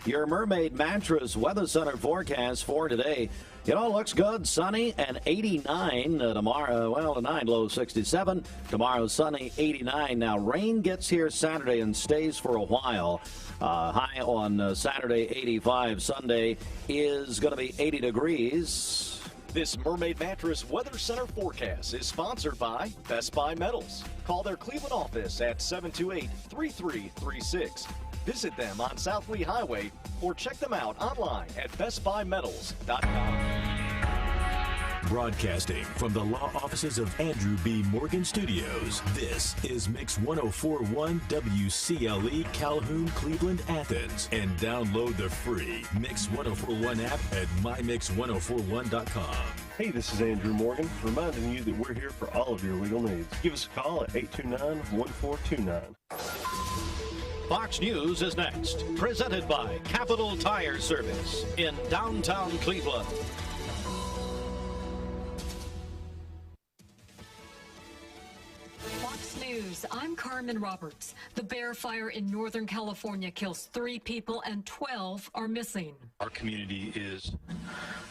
Your Mermaid Mattress Weather Center forecast for today. You know, it looks good, sunny and 89 tomorrow. Well, tonight low 67. Tomorrow sunny 89. Now rain gets here Saturday and stays for a while. High on Saturday 85. Sunday is going to be 80 degrees. This Mermaid Mattress Weather Center forecast is sponsored by Best Buy Metals. Call their Cleveland office at 728-3336. Visit them on South Lee Highway or check them out online at bestbuymetals.com. Broadcasting from the law offices of Andrew B. Morgan Studios, this is Mix 104.1 WCLE Calhoun, Cleveland, Athens. And download the free Mix 104.1 app at mymix1041.com. Hey, this is Andrew Morgan, reminding you that we're here for all of your legal needs. Give us a call at 829-1429. Fox News is next, presented by Capital Tire Service in downtown Cleveland. Fox News, I'm Carmen Roberts. The Bear Fire in Northern California kills 3 people and 12 are missing. Our community is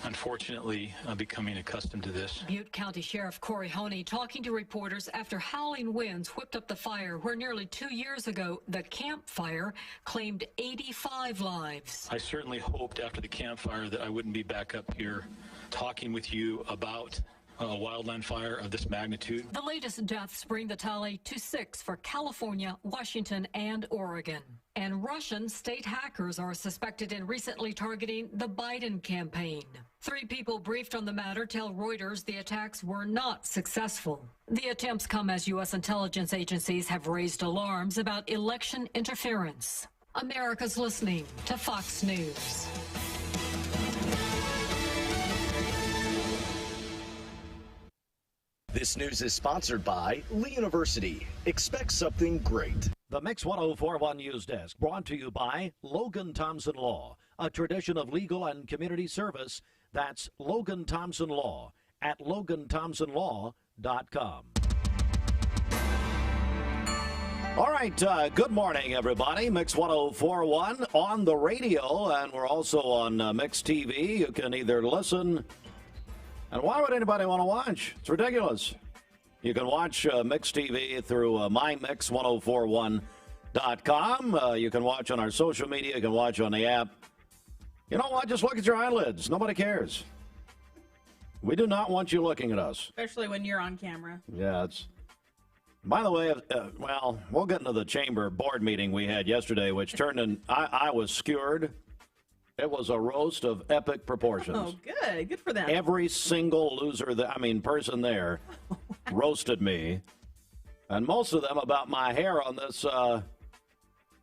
unfortunately becoming accustomed to this. Butte County Sheriff Corey Honey talking to reporters after howling winds whipped up the fire where nearly 2 years ago the Camp Fire claimed 85 lives. I certainly hoped after the Camp Fire that I wouldn't be back up here talking with you about a wildland fire of this magnitude. The latest deaths bring the tally to 6 for California, Washington, and Oregon. And Russian state hackers are suspected in recently targeting the Biden campaign. 3 people briefed on the matter tell Reuters the attacks were not successful. The attempts come as U.S. intelligence agencies have raised alarms about election interference. America's listening to Fox News. This news is sponsored by Lee University. Expect something great. The Mix 104.1 News Desk brought to you by Logan Thompson Law, a tradition of legal and community service. That's Logan Thompson Law at LoganThompsonLaw.com. All right, good morning, everybody. Mix 104.1 on the radio, and we're also on Mix TV. You can either listen, and why would anybody want to watch? It's ridiculous. You can watch Mix TV through mymix1041.com. You can watch on our social media. You can watch on the app. You know what? Just look at your eyelids. Nobody cares. We do not want you looking at us. Especially when you're on camera. Yeah, it's... By the way, well, we'll get into the chamber board meeting we had yesterday, which turned in... I was skewered. It was a roast of epic proportions. Oh, good. Good for them. Every single person there roasted me. And most of them about my hair on this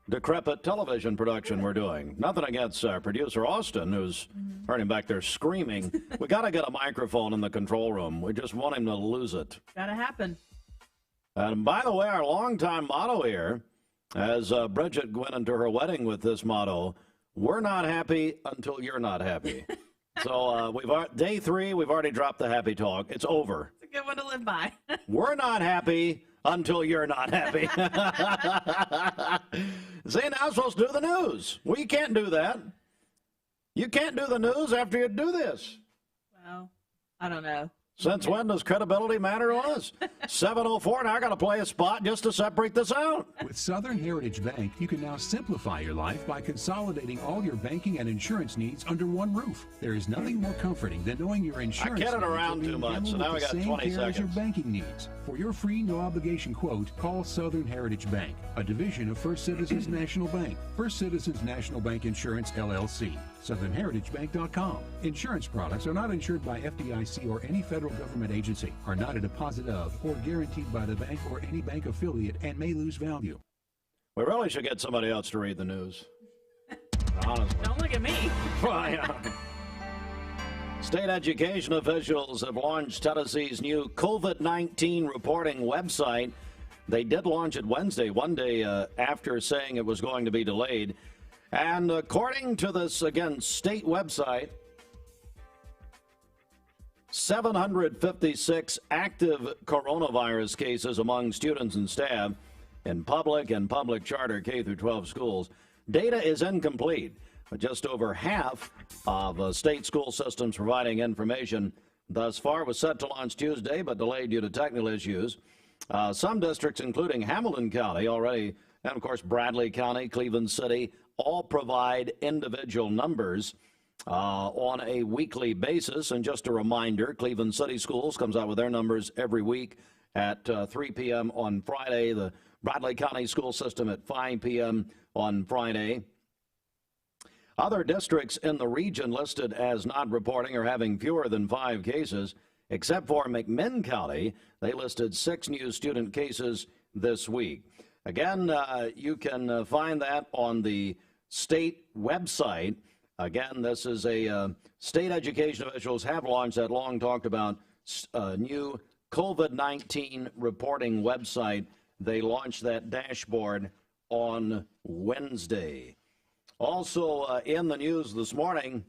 decrepit television production we're doing. Nothing against producer Austin, who's running back there screaming. We got to get a microphone in the control room. We just want him to lose it. Gotta happen. And by the way, our longtime motto here, as Bridget went into her wedding with this motto, we're not happy until you're not happy. So day 3, we've already dropped the happy talk. It's over. It's a good one to live by. We're not happy until you're not happy. See, now I'm supposed to do the news. Well, you can't do that. You can't do the news after you do this. Well, I don't know. Since when does credibility matter to us? 7:04, now I got to play a spot just to separate this out. With Southern Heritage Bank, you can now simplify your life by consolidating all your banking and insurance needs under one roof. There is nothing more comforting than knowing your insurance needs around too much, so now we got 20 seconds. As your banking needs. For your free, no-obligation quote, call Southern Heritage Bank, a division of First Citizens National Bank. First Citizens National Bank Insurance, LLC. SouthernHeritageBank.com. Insurance products are not insured by FDIC or any federal government agency, are not a deposit of or guaranteed by the bank or any bank affiliate, and may lose value. We really should get somebody else to read the news. Honestly. Don't look at me. State education officials have launched Tennessee's new COVID-19 reporting website. They did launch it Wednesday, one day after saying it was going to be delayed. And according to this, again, state website, 756 active coronavirus cases among students and staff in public and public charter K-12 schools. Data is incomplete. with just over half of state school systems providing information thus far. Was set to launch Tuesday, but delayed due to technical issues. Some districts, including Hamilton County already, and of course Bradley County, Cleveland City, all provide individual numbers on a weekly basis. And just a reminder, Cleveland City Schools comes out with their numbers every week at 3 p.m. on Friday. The Bradley County School System at 5 p.m. on Friday. Other districts in the region listed as not reporting or having fewer than 5 cases, except for McMinn County. They listed 6 new student cases this week. Again, you can find that on the state website. Again, this is a state education officials have launched that long talked about new COVID-19 reporting website. They launched that dashboard on Wednesday. Also in the news this morning,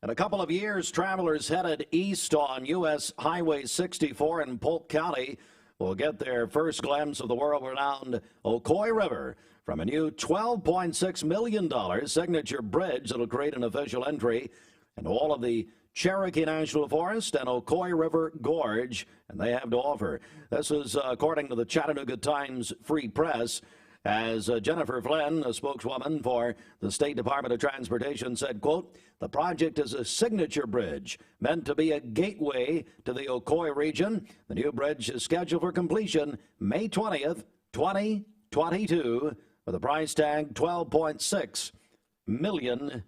in a couple of years, travelers headed east on U.S. Highway 64 in Polk County will get their first glimpse of the world-renowned Ocoee River from a new $12.6 million signature bridge that will create an official entry into all of the Cherokee National Forest and Ocoee River Gorge, and they have to offer. This is according to the Chattanooga Times Free Press, as Jennifer Flynn, a spokeswoman for the State Department of Transportation, said, quote, "The project is a signature bridge meant to be a gateway to the Ocoee region. The new bridge is scheduled for completion May 20th, 2022, with a price tag $12.6 million.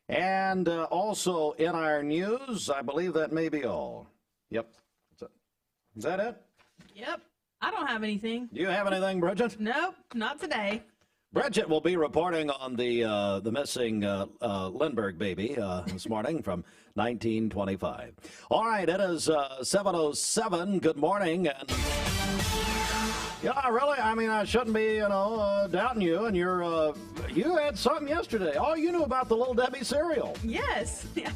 And also in our news, I believe that may be all. Yep. Is that it? Yep. I don't have anything. Do you have anything, Bridget? Nope, not today. Bridget will be reporting on the missing Lindbergh baby this morning from 1925. All right, it is 7:07. Good morning. And yeah, really, I mean, I shouldn't be, doubting you. And you had something yesterday. Oh, you knew about the Little Debbie cereal. Yes. Yeah.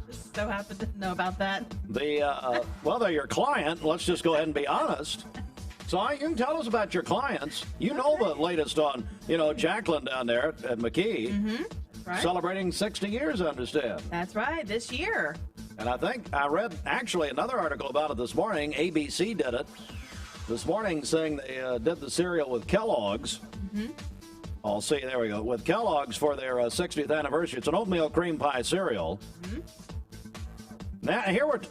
Just so happened to know about that. Well, they're your client. Let's just go ahead and be honest. So you can tell us about your clients. You know the latest on, Jacqueline down there at McKee. Mm-hmm. Right. Celebrating 60 years, I understand. That's right, this year. And I think I read actually another article about it this morning. ABC did it this morning, saying they did the cereal with Kellogg's. Mm-hmm. I'll see, there we go. With Kellogg's for their 60th anniversary. It's an oatmeal cream pie cereal. Mm-hmm.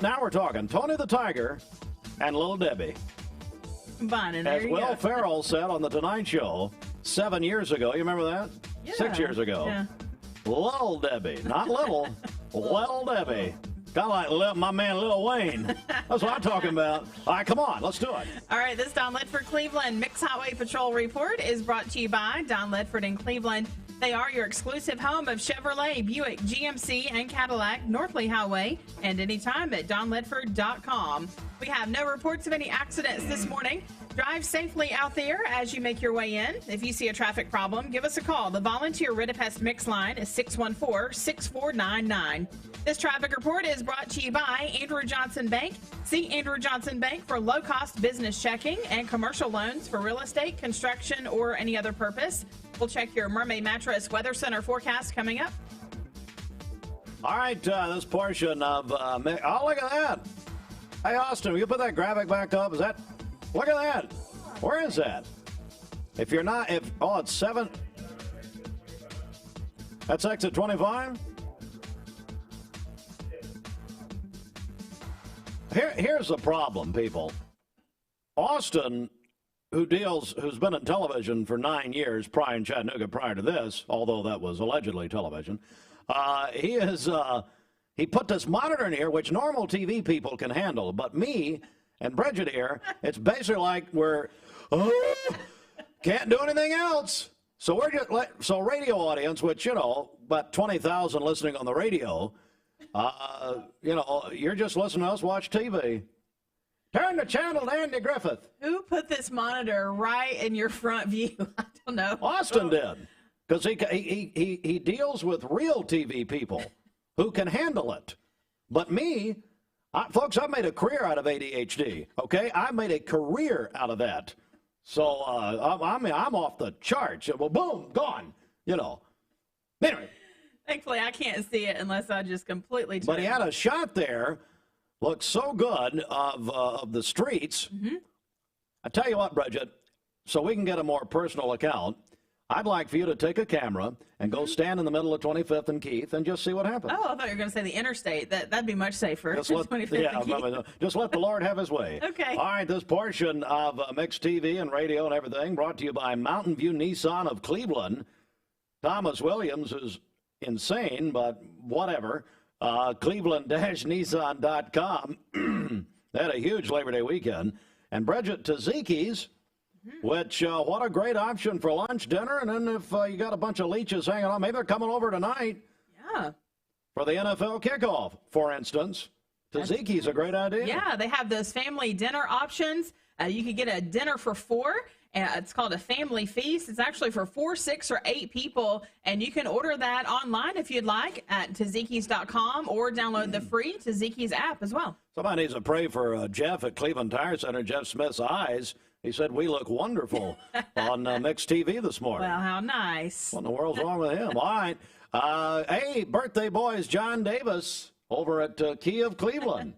Now we're talking Tony the Tiger and Little Debbie. Combining, as Will Ferrell said on The Tonight Show 7 years ago. You remember that? Yeah. 6 years ago. Yeah. Little Debbie. Not little. Little Debbie. Kind of like my man Lil Wayne. That's what I'm talking about. All right, come on. Let's do it. All right, this Don Ledford Cleveland Mix Highway Patrol Report is brought to you by Don Ledford in Cleveland. They are your exclusive home of Chevrolet, Buick, GMC, and Cadillac, Northley Highway, and anytime at donledford.com. We have no reports of any accidents this morning. Drive safely out there as you make your way in. If you see a traffic problem, give us a call. The volunteer Ridipest Mix line is 614-6499. This traffic report is brought to you by Andrew Johnson Bank. See Andrew Johnson Bank for low-cost business checking and commercial loans for real estate, construction, or any other purpose. We'll check your Mermaid Mattress Weather Center forecast coming up. All right, this portion of oh, look at that. Hey, Austin, will you put that graphic back up? Look at that. Where is that? If you're not, it's 7. That's exit 25? Here's the problem, people. Austin, who's been in television for 9 years, prior in Chattanooga prior to this, although that was allegedly television, he put this monitor in here, which normal TV people can handle, but me and Bridget here, it's basically like can't do anything else. So we're just radio audience, which, about 20,000 listening on the radio, you're just listening to us watch TV. Turn the channel to Andy Griffith. Who put this monitor right in your front view? I don't know. Austin did, because he deals with real TV people who can handle it. But me, folks, I've made a career out of ADHD, okay? I made a career out of that. So, I mean, I'm off the charts. Well, boom, gone, you know. Anyway. Thankfully, I can't see it unless I just completely turn. But he had a shot there. Looked so good of the streets. Mm-hmm. I tell you what, Bridget, so we can get a more personal account, I'd like for you to take a camera and go stand in the middle of 25th and Keith and just see what happens. Oh, I thought you were going to say the interstate. That'd be much safer. Just let, 25th and Keith. just let the Lord have his way. Okay. All right, this portion of Mixed TV and radio and everything brought to you by Mountain View Nissan of Cleveland. Thomas Williams is insane, but whatever. Cleveland-Nissan.com. They had a huge Labor Day weekend. And Bridget Tzatziki's, which, what a great option for lunch, dinner, and then if you got a bunch of leeches hanging on, maybe they're coming over tonight. Yeah. For the NFL kickoff, for instance. Tzatziki's a great idea. Yeah, they have those family dinner options. You could get a dinner for 4. It's called a family feast. It's actually for 4, 6, or 8 people, and you can order that online if you'd like at Tzatziki's.com or download the free Tzatziki's app as well. Somebody needs to pray for Jeff at Cleveland Tire Center, Jeff Smith's eyes. He said, we look wonderful on Mixed TV this morning. Well, how nice. What in the world's wrong with him? All right. Hey, birthday boys, John Davis over at Key of Cleveland.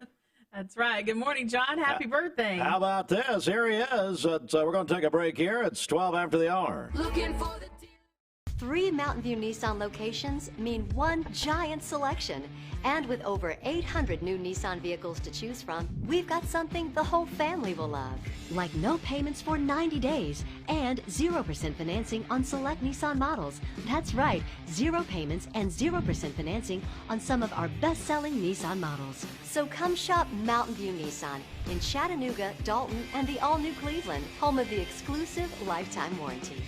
That's right. Good morning, John. Happy birthday. How about this? Here he is. We're going to take a break here. It's 12 after the hour. Looking for the 3 Mountain View Nissan locations mean one giant selection. And with over 800 new Nissan vehicles to choose from, we've got something the whole family will love. Like no payments for 90 days and 0% financing on select Nissan models. That's right, 0 payments and 0% financing on some of our best-selling Nissan models. So come shop Mountain View Nissan in Chattanooga, Dalton, and the all-new Cleveland, home of the exclusive lifetime warranty.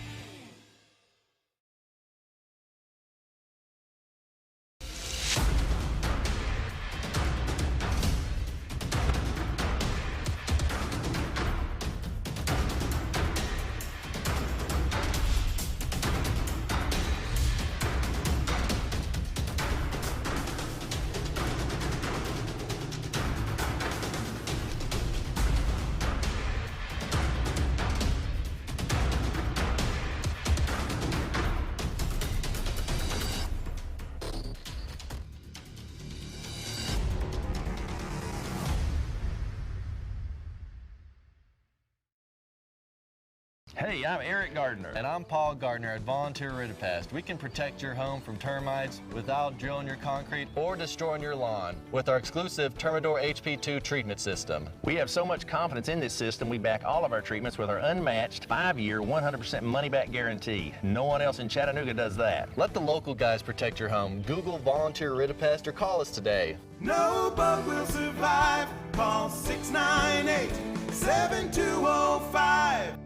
Hey, I'm Eric Gardner. And I'm Paul Gardner at Volunteer Ridipast. We can protect your home from termites without drilling your concrete or destroying your lawn with our exclusive Termador HP2 treatment system. We have so much confidence in this system, we back all of our treatments with our unmatched 5-year, 100% money-back guarantee. No one else in Chattanooga does that. Let the local guys protect your home. Google Volunteer Ridipast or call us today. No bug will survive. Call 698-7205.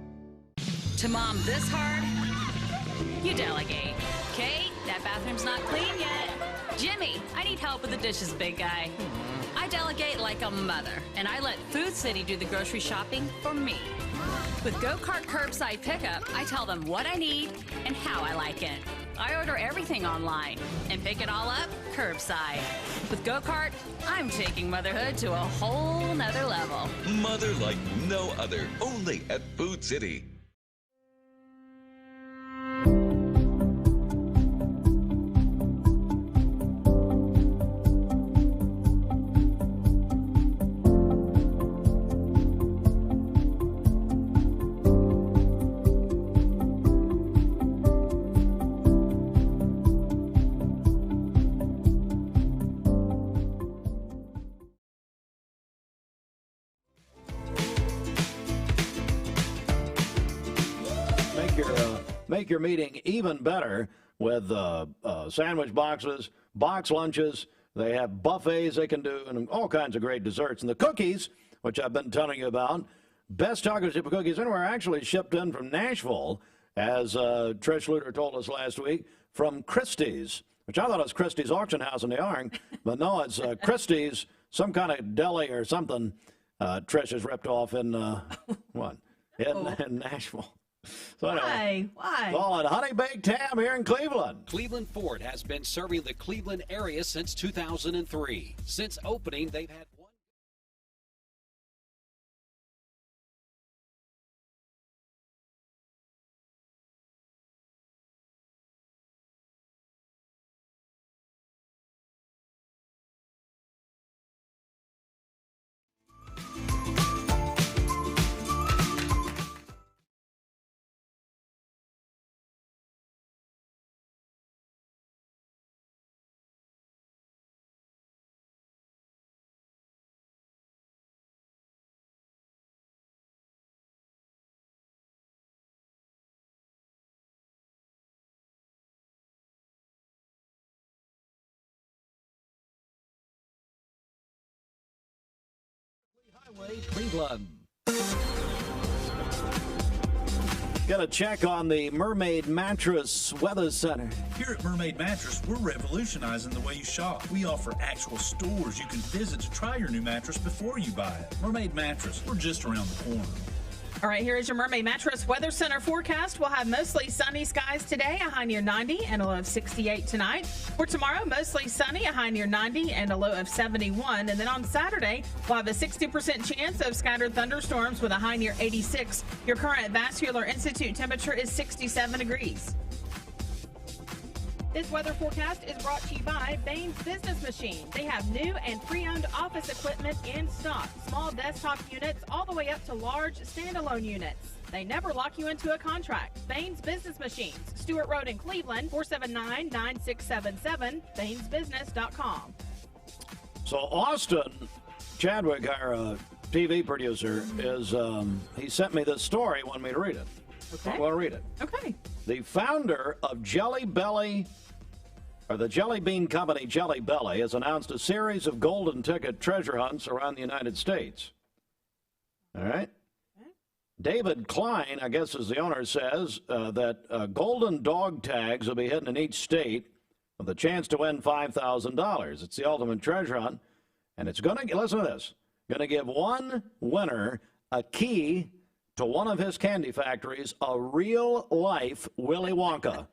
To mom this hard, you delegate. Kate, that bathroom's not clean yet. Jimmy, I need help with the dishes, big guy. I delegate like a mother, and I let Food City do the grocery shopping for me. With Go-Kart Curbside Pickup, I tell them what I need and how I like it. I order everything online and pick it all up curbside. With Go-Kart, I'm taking motherhood to a whole nother level. Mother like no other, only at Food City. Make your meeting even better with sandwich boxes, box lunches. They have buffets they can do, and all kinds of great desserts. And the cookies, which I've been telling you about, best chocolate chip cookies anywhere, actually shipped in from Nashville, as Trish Luter told us last week, from Christie's, which I thought was Christie's Auction House in the Ark, but no, it's Christie's, some kind of deli or something. Trish has ripped off in, in Nashville. So Why? Call it Honey Baked Ham here in Cleveland. Cleveland Ford has been serving the Cleveland area since 2003. Since opening, they've had Cleveland. Got a check on the Mermaid Mattress Weather Center. Here at Mermaid Mattress, we're revolutionizing the way you shop. We offer actual stores you can visit to try your new mattress before you buy it. Mermaid Mattress, we're just around the corner. All right, here is your Mermaid Mattress Weather Center forecast. We'll have mostly sunny skies today, a high near 90 and a low of 68 tonight. For tomorrow, mostly sunny, a high near 90 and a low of 71. And then on Saturday, we'll have a 60% chance of scattered thunderstorms with a high near 86. Your current Vascular Institute temperature is 67 degrees. This weather forecast is brought to you by Baines Business Machine. They have new and pre-owned office equipment in stock. Small desktop units all the way up to large standalone units. They never lock you into a contract. Baines Business Machines, Stewart Road in Cleveland, 479-9677, BainesBusiness.com. So Austin Chadwick, our TV producer, is he sent me this story, wanted me to read it. Okay. Well, read it. Okay. The founder of Jelly Belly, or the Jelly Bean Company Jelly Belly, has announced a series of golden ticket treasure hunts around the United States. All right? Okay. David Klein, I guess as the owner says, that golden dog tags will be hidden in each state with a chance to win $5,000. It's the ultimate treasure hunt, and it's going to, listen to this, going to give one winner a key to one of his candy factories, a real-life Willy Wonka.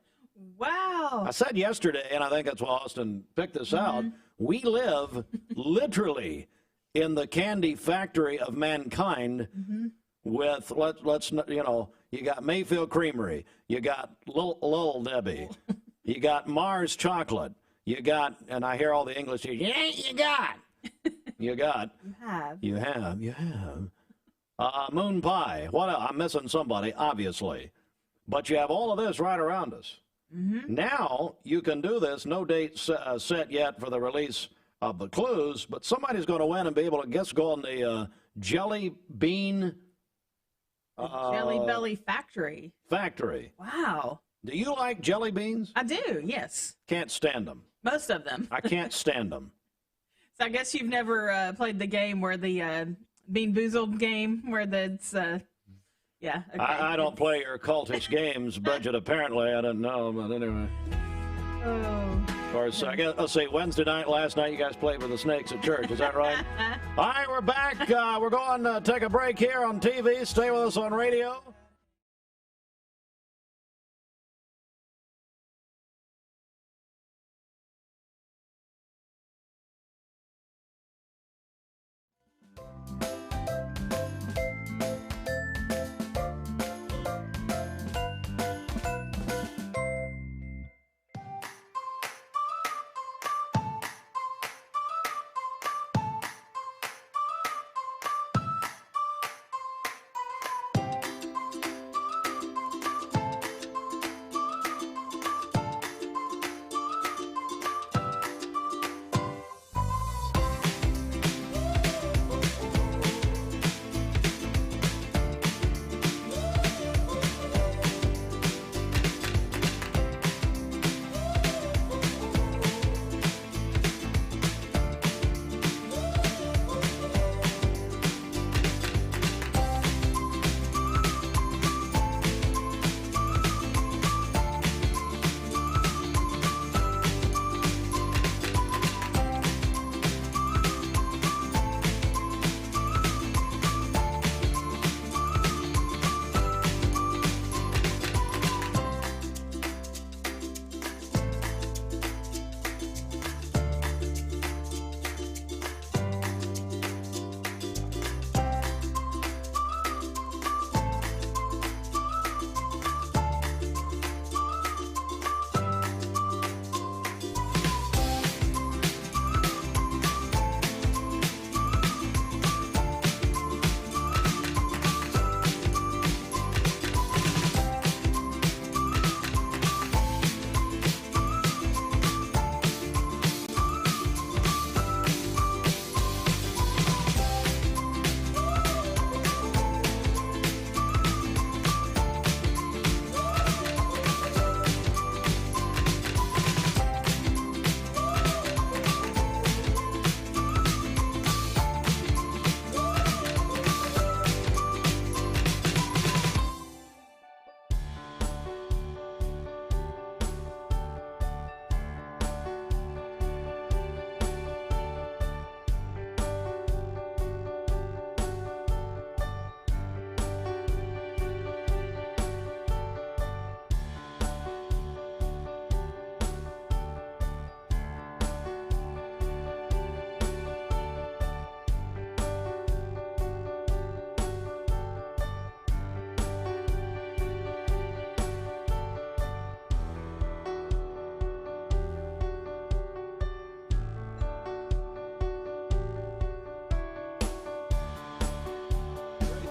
Wow. I said yesterday, and I think that's why Austin picked this out, we live literally in the candy factory of mankind with, let's you know, you got Mayfield Creamery, you got Little Debbie, you got Mars Chocolate, you got, and I hear all the English, you got. You have. Moon pie. What else? I'm missing somebody, obviously. But you have all of this right around us. Now you can do this. No date set yet for the release of the clues, but somebody's going to win and be able to go on the Jelly Bean Jelly Belly Factory. Wow. Do you like jelly beans? I do, yes. Can't stand them. Most of them. I can't stand them. So I guess you've never played the game where the Bean Boozled game where yeah. Okay. I don't play your cultish games, Bridget, apparently. I don't know, but anyway. Oh. Of course, I guess, let's see, Wednesday night, last night, you guys played with the Snakes at church. Is that right? All right, we're back. We're going to take a break here on TV. Stay with us on radio.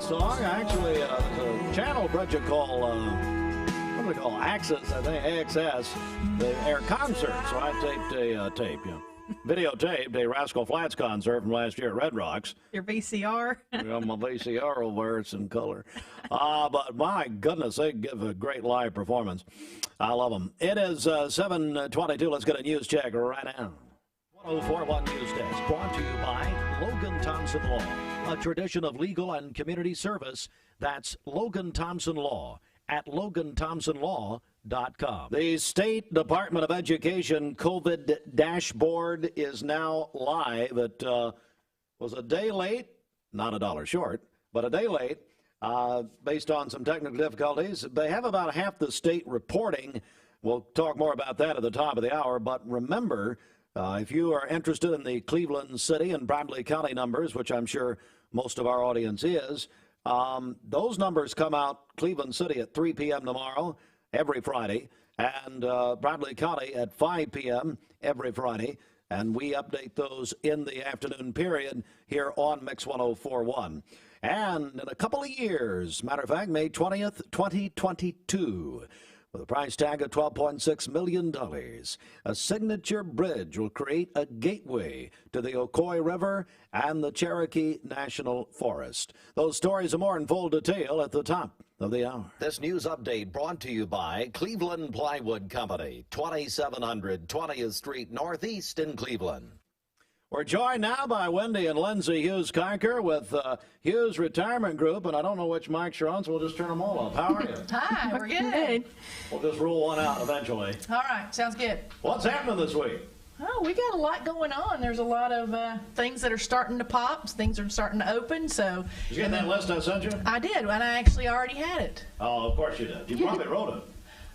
song. Actually, the channel Bridget called, what do they call Access, I think, AXS. They air concerts, so I taped videotaped a Rascal Flatts concert from last year at Red Rocks. Your VCR? My VCR over, it's in color. But my goodness, they give a great live performance. I love them. It is 7:22. Let's get a news check right now. 1041 News Desk, brought to you by Logan Thompson Law, a tradition of legal and community service. That's Logan Thompson Law at LoganThompsonLaw.com. The State Department of Education COVID dashboard is now live. It was a day late, not $1 short, but a day late based on some technical difficulties. They have about half the state reporting. We'll talk more about that at the top of the hour, but remember, if you are interested in the Cleveland City and Bradley County numbers, which I'm sure most of our audience is, those numbers come out Cleveland City at 3 p.m. tomorrow, every Friday, and Bradley County at 5 p.m. every Friday. And we update those in the afternoon period here on Mix 104.1. And in a couple of years, matter of fact, May 20th, 2022, with a price tag of $12.6 million, a signature bridge will create a gateway to the Ocoee River and the Cherokee National Forest. Those stories are more in full detail at the top of the hour. This news update brought to you by Cleveland Plywood Company, 2700 20th Street Northeast in Cleveland. We're joined now by Wendy and Lindsay Hughes-Kiker with Hughes Retirement Group, and I don't know which mics you're on, so we'll just turn them all up. How are you? Hi, we're good. We'll just rule one out eventually. All right, sounds good. What's happening this week? Oh, we got a lot going on. There's a lot of things that are starting to pop. Things are starting to open. So did you get that list I sent you? I did, and I actually already had it. Oh, of course you did. You probably wrote it.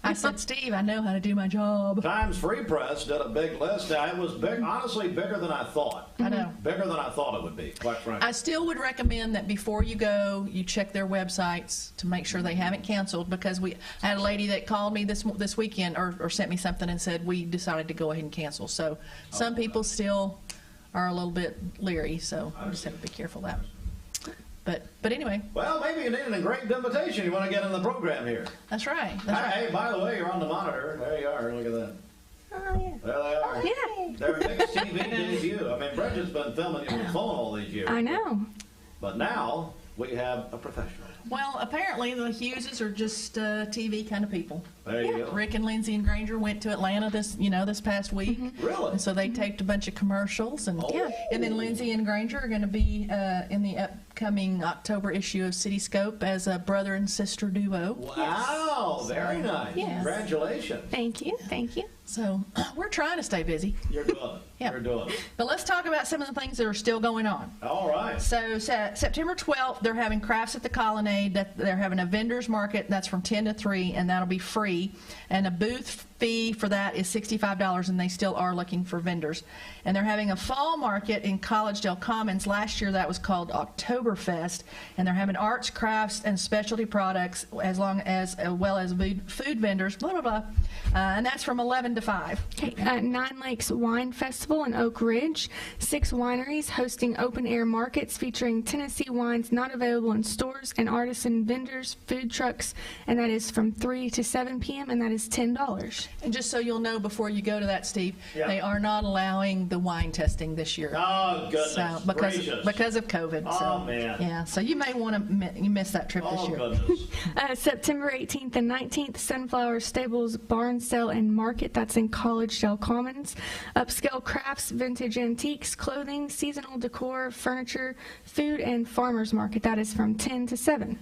I said, Steve, I know how to do my job. Times Free Press did a big list. It was big, honestly, bigger than I thought. I know. Bigger than I thought it would be, quite frankly. I still would recommend that before you go, you check their websites to make sure they haven't canceled, because I had a lady that called me this weekend or sent me something and said we decided to go ahead and cancel. So some people still are a little bit leery, so we just have to be careful of that. But anyway. Well, maybe you need an engraved invitation. You want to get in the program here. That's right. Hey, by the way, you're on the monitor. There you are. Look at that. Oh, yeah. There they are. Yeah. They're a Mix TV debut. I mean, Bridget's been filming you with a phone all these years. I know. But now we have a professional. Well, apparently the Hugheses are just TV kind of people. There you go. Rick and Lindsay and Granger went to Atlanta this past week. Really? And so they taped a bunch of commercials, and and then Lindsay and Granger are going to be in the upcoming October issue of Cityscope as a brother and sister duo. Wow, very nice. Yes. Congratulations. Thank you. Thank you. So we're trying to stay busy. You're doing it. Yeah. You're doing it. But let's talk about some of the things that are still going on. All right. So September 12th, they're having Crafts at the Colonnade. They're having a vendor's market. That's from 10 to 3, and that'll be free. And a booth fee for that is $65, and they still are looking for vendors. And they're having a fall market in Collegedale Commons. Last year that was called Oktoberfest, and they're having arts, crafts, and specialty products, as well as food vendors, blah, blah, blah. And that's from 11 to 5. Okay, Nine Lakes Wine Festival in Oak Ridge. 6 wineries hosting open-air markets featuring Tennessee wines not available in stores and artisan vendors, food trucks, and that is from 3 to 7 p.m., and that is $10. And just so you'll know before you go to that, Steve, they are not allowing the wine testing this year. Oh, goodness gracious. Because of COVID. Oh, man. Yeah, so you may want to miss that trip this year. Goodness. September 18th and 19th, Sunflower Stables Barn Sale and Market. That's in Collegedale Commons. Upscale crafts, vintage antiques, clothing, seasonal decor, furniture, food, and farmers market. That is from 10 to 7.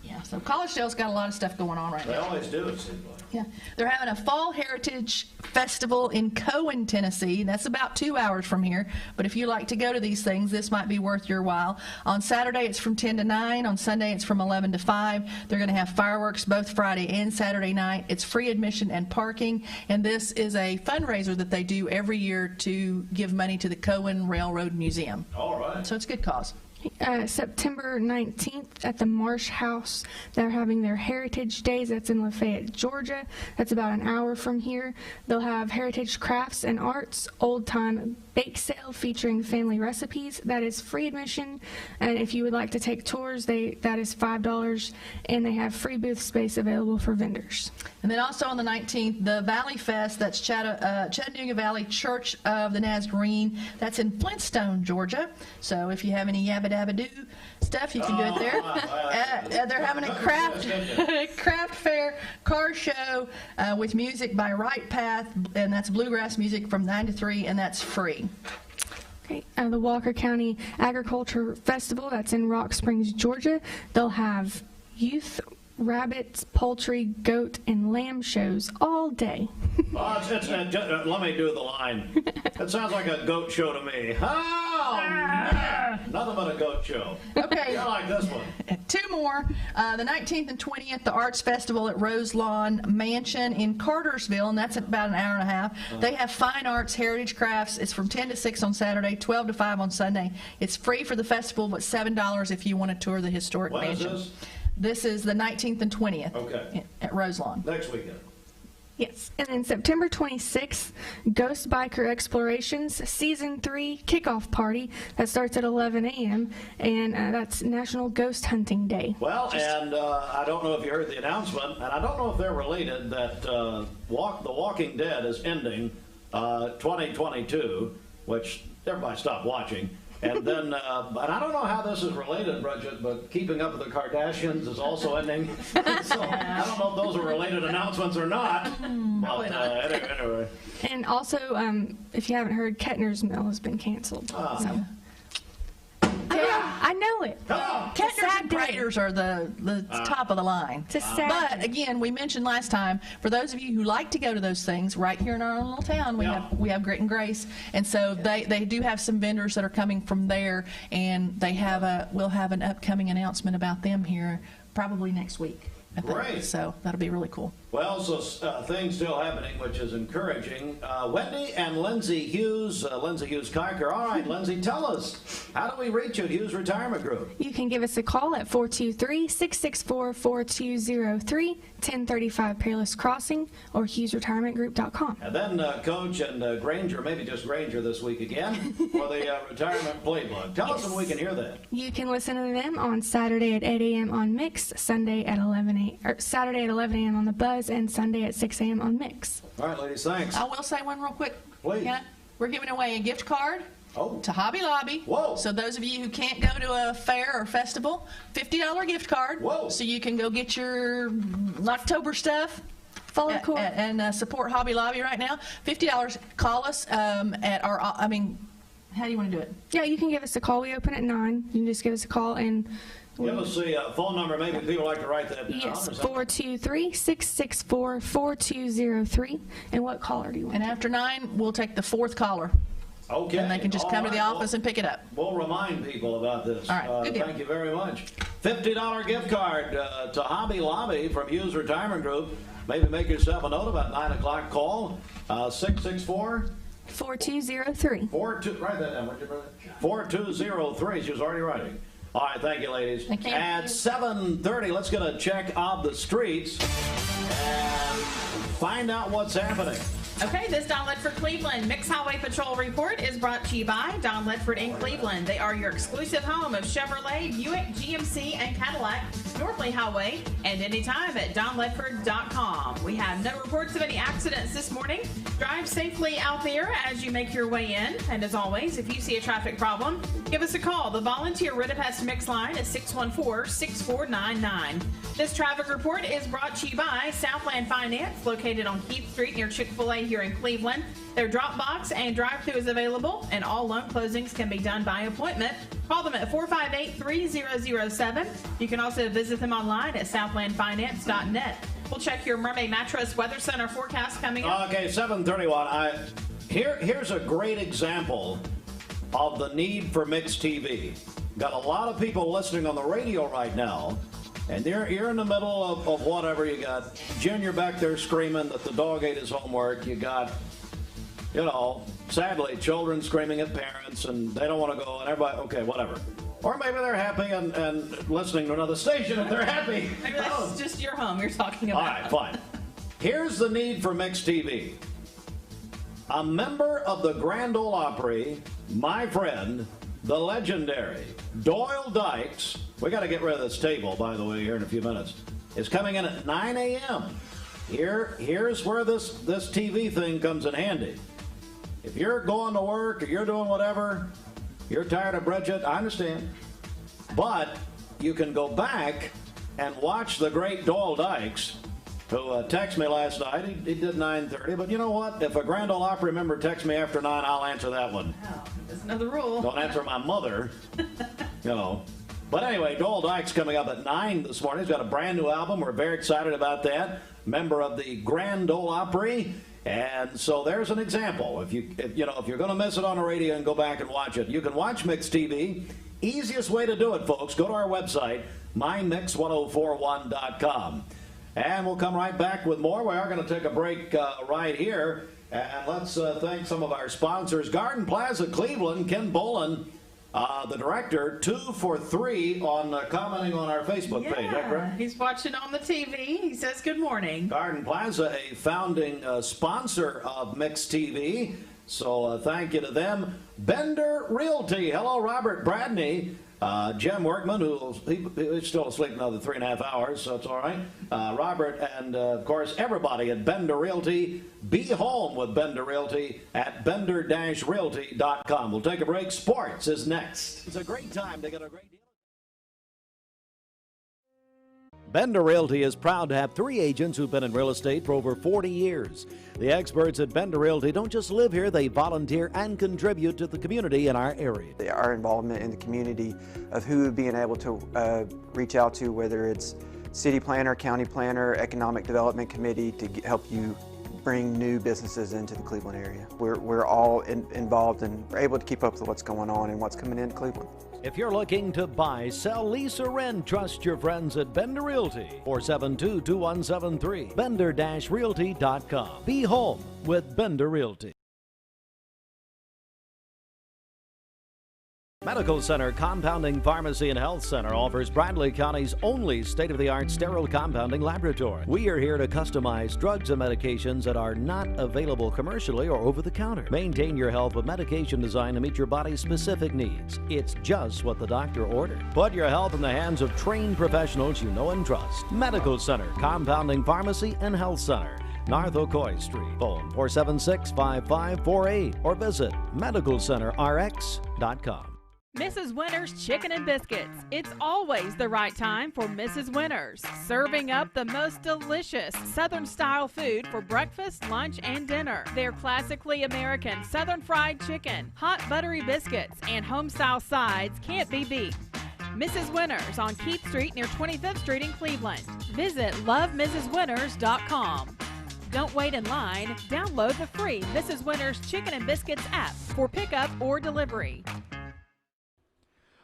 Yeah, so Collegedale's got a lot of stuff going on right now. They always do, it seems like. Yeah, they're having a Fall Heritage Festival in Cowan, Tennessee. That's about 2 hours from here. But if you like to go to these things, this might be worth your while. On Saturday, it's from 10 to 9. On Sunday, it's from 11 to 5. They're going to have fireworks both Friday and Saturday night. It's free admission and parking. And this is a fundraiser that they do every year to give money to the Cowan Railroad Museum. All right. So it's a good cause. September 19th at the Marsh House, they're having their Heritage Days. That's in Lafayette, Georgia. That's about an hour from here. They'll have Heritage Crafts and Arts, Old Time Bake Sale featuring family recipes. That is free admission, and if you would like to take tours, that is $5, and they have free booth space available for vendors. And then also on the 19th, the Valley Fest, that's Chattanooga Valley Church of the Nazarene. That's in Flintstone, Georgia. So if you have any yabba-dabba-doo stuff, you can do it there. They're having a craft fair car show with music by Right Path, and that's bluegrass music from 9 to 3, and that's free. Okay, the Walker County Agriculture Festival, that's in Rock Springs, Georgia. They'll have youth rabbits, poultry, goat, and lamb shows all day. Let me do the line. That sounds like a goat show to me. Oh, nothing but a goat show. Okay. I like this one. 2 more. The 19th and 20th, the Arts Festival at Roselawn Mansion in Cartersville, and that's about an hour and a half. They have fine arts, heritage crafts. It's from 10 to 6 on Saturday, 12 to 5 on Sunday. It's free for the festival, but $7 if you want to tour the historic mansion. When is this? This is the 19th and 20th at Roselawn. Next weekend. Yes, and then September 26th, Ghost Biker Explorations Season 3 Kickoff Party. That starts at 11 a.m., and that's National Ghost Hunting Day. Well, and I don't know if you heard the announcement, and I don't know if they're related, that The Walking Dead is ending 2022, which everybody stopped watching. And then, and I don't know how this is related, Bridget, but Keeping Up with the Kardashians is also ending. So I don't know if those are related announcements or not. But anyway. And also, if you haven't heard, Kettner's Mill has been canceled. So. Yeah, I know it. Kettner's and Graders are the top of the line. But again, we mentioned last time, for those of you who like to go to those things, right here in our own little town, we have Grit and Grace, and so they do have some vendors that are coming from there, and we'll have an upcoming announcement about them here probably next week. Great. So that'll be really cool. Well, so things still happening, which is encouraging. Wendy and Lindsay Hughes, Lindsay Hughes Kiker. All right, Lindsay, tell us, how do we reach you at Hughes Retirement Group? You can give us a call at 423-664-4203, 1035 Peerless Crossing, or HughesRetirementGroup.com. And then Coach and Granger, maybe just Granger this week again, for the Retirement Playbook. Tell us when we can hear that. You can listen to them on Saturday at 8 a.m. on Mix, Saturday at 11 a.m. on the Buzz, and Sunday at 6 a.m. on Mix. All right, ladies, thanks. I will say one real quick. Please. Yeah, we're giving away a gift card to Hobby Lobby. Whoa. So those of you who can't go to a fair or festival, $50 gift card. Whoa. So you can go get your October stuff. Follow cool. And support Hobby Lobby right now. $50. Call us at our, how do you want to do it? Yeah, you can give us a call. We open at 9. You can just give us a call and... Give us the phone number. Maybe people like to write that down. Yes, 423-664-4203. And what caller do you want? And after 9, we'll take the 4th caller. Okay. And they can just come to the office and pick it up. We'll remind people about this. All right, good deal. Thank you very much. $50 gift card to Hobby Lobby from Hughes Retirement Group. Maybe make yourself a note about 9 o'clock call. 664-4203. Write that down, would you, brother? 4203. She was already writing. All right, thank you, ladies. Thank you. At 7:30, let's get a check of the streets and find out what's happening. Okay, this Don Ledford Cleveland Mix Highway Patrol report is brought to you by Don Ledford in Cleveland. They are your exclusive home of Chevrolet, Buick, GMC, and Cadillac, Northley Highway, and anytime at donledford.com. We have no reports of any accidents this morning. Drive safely out there as you make your way in. And as always, if you see a traffic problem, give us a call. The volunteer Ridipest Mix line is 614-6499. This traffic report is brought to you by Southland Finance, located on Keith Street near Chick-fil-A here in Cleveland. Their drop box and drive-thru is available, and all loan closings can be done by appointment. Call them at 458-3007. You can also visit them online at southlandfinance.net. We'll check your Mermaid Mattress Weather Center forecast coming up. Okay, 7:31. Here's a great example of the need for mixed TV. Got a lot of people listening on the radio right now, and you're in the middle of whatever. You got Junior back there screaming that the dog ate his homework. You got, sadly, children screaming at parents, and they don't want to go, and everybody, okay, whatever. Or maybe they're happy and listening to another station if they're happy. Maybe that's just your home you're talking about. All right, fine. Here's the need for Mix TV. A member of the Grand Ole Opry, my friend, the legendary Doyle Dykes, we got to get rid of this table, by the way, here in a few minutes, is coming in at 9 a.m. Here's where this TV thing comes in handy. If you're going to work or you're doing whatever, you're tired of Bridget, I understand. But you can go back and watch the great Doyle Dykes, who texted me last night. He did 9:30, but you know what? If a Grand Ole Opry member texts me after 9, I'll answer that one. Oh, that's another rule. Don't answer my mother, you know. But anyway, Doyle Dykes coming up at 9 this morning. He's got a brand new album. We're very excited about that. Member of the Grand Ole Opry. And so there's an example. If you're going to miss it on the radio and go back and watch it, you can watch Mix TV. Easiest way to do it, folks, go to our website, mymix1041.com. And we'll come right back with more. We are going to take a break right here. And let's thank some of our sponsors. Garden Plaza Cleveland, Ken Bolin, the director, 2 for 3 on commenting on our Facebook page. Is that correct? He's watching on the TV. He says good morning. Garden Plaza, a founding sponsor of Mix TV. So thank you to them. Bender Realty. Hello, Robert Bradney. Jim Workman, he's still asleep another 3.5 hours, so it's all right. Robert and, of course, everybody at Bender Realty. Be home with Bender Realty at bender-realty.com. We'll take a break. Sports is next. It's a great time to get a great deal. Bender Realty is proud to have 3 agents who've been in real estate for over 40 years. The experts at Bender Realty don't just live here, they volunteer and contribute to the community in our area. Our involvement in the community of who being able to reach out to, whether it's city planner, county planner, economic development committee, to help you bring new businesses into the Cleveland area. We're all involved and we're able to keep up with what's going on and what's coming into Cleveland. If you're looking to buy, sell, lease, or rent, trust your friends at Bender Realty. 472-2173. Bender-realty.com. Be home with Bender Realty. Medical Center Compounding Pharmacy and Health Center offers Bradley County's only state-of-the-art sterile compounding laboratory. We are here to customize drugs and medications that are not available commercially or over the counter. Maintain your health with medication designed to meet your body's specific needs. It's just what the doctor ordered. Put your health in the hands of trained professionals you know and trust. Medical Center Compounding Pharmacy and Health Center, North Ocoee Street. Phone 476-5548 or visit medicalcenterrx.com. Mrs. Winter's Chicken and Biscuits. It's always the right time for Mrs. Winter's. Serving up the most delicious Southern-style food for breakfast, lunch, and dinner. Their classically American Southern fried chicken, hot buttery biscuits, and home-style sides can't be beat. Mrs. Winters on Keith Street near 25th Street in Cleveland. Visit lovemrswinters.com. Don't wait in line. Download the free Mrs. Winters Chicken and Biscuits app for pickup or delivery.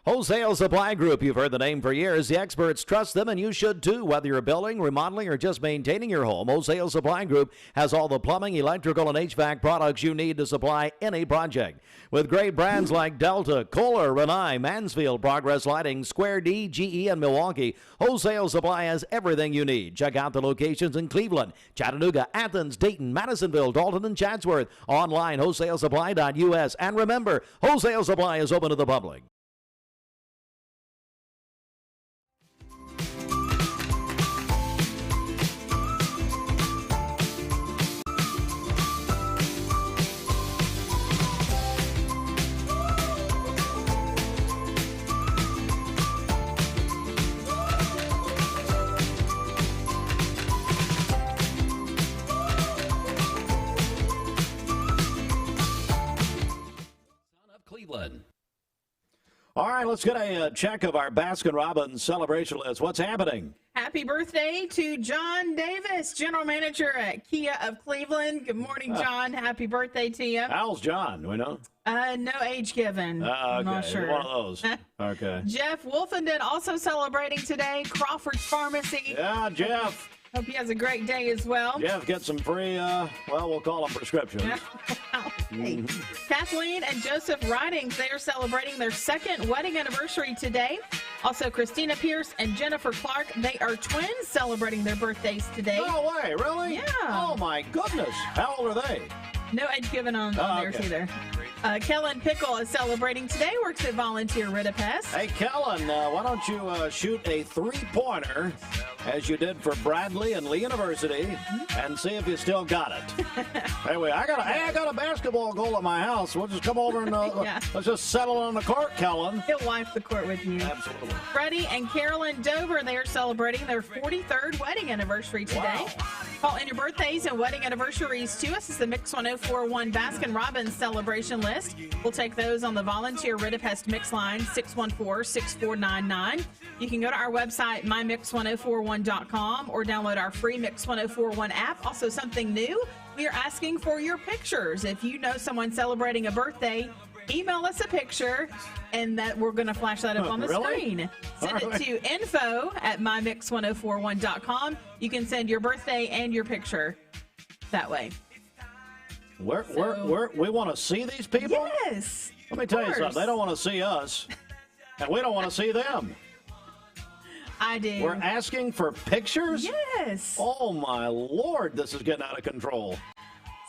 Wholesale Supply Group, you've heard the name for years. The experts trust them, and you should too. Whether you're building, remodeling, or just maintaining your home, Wholesale Supply Group has all the plumbing, electrical, and HVAC products you need to supply any project. With great brands like Delta, Kohler, Rinnai, Mansfield, Progress Lighting, Square D, GE, and Milwaukee, Wholesale Supply has everything you need. Check out the locations in Cleveland, Chattanooga, Athens, Dayton, Madisonville, Dalton, and Chatsworth. Online, wholesalesupply.us. And remember, Wholesale Supply is open to the public. All right, let's get a check of our Baskin-Robbins celebration list. What's happening? Happy birthday to John Davis, General Manager at Kia of Cleveland. Good morning, John. Happy birthday to you. How's John? Do we know? No age given. Okay. I'm not sure. One of those. Okay. Jeff Wolfenden also celebrating today. Crawford's Pharmacy. Yeah, Jeff. Hope he has a great day as well. Jeff, get some free, we'll call them prescriptions. Hey. Kathleen and Joseph Ridings, they are celebrating their second wedding anniversary today. Also, Christina Pierce and Jennifer Clark, they are twins celebrating their birthdays today. No way, really? Yeah. Oh, my goodness. How old are they? No age given on theirs either. Kellen Pickle is celebrating today, works at Volunteer Ridipest. Hey, Kellen, why don't you shoot a three-pointer as you did for Bradley and Lee University and see if you still got it. Anyway, I got a basketball goal at my house. We'll just come over and let's just settle on the court, Kellen. He'll wipe the court with you. Absolutely. Freddie and Carolyn Dover, they are celebrating their 43rd wedding anniversary today. Wow. Call in your birthdays and wedding anniversaries to us. It's the Mix 1041 Baskin Robbins celebration list. We'll take those on the Volunteer Ridipest Mix line, 614-6499. You can go to our website, mymix1041.com, or download our free Mix 1041 app. Also, something new, we are asking for your pictures. If you know someone celebrating a birthday, email us a picture, and that we're going to flash that up on the screen. Send it to info@mymix1041.com. You can send your birthday and your picture that way. We want to see these people? Yes. Let me tell you something. They don't want to see us, and we don't want to see them. I do. We're asking for pictures? Yes. Oh, my Lord. This is getting out of control.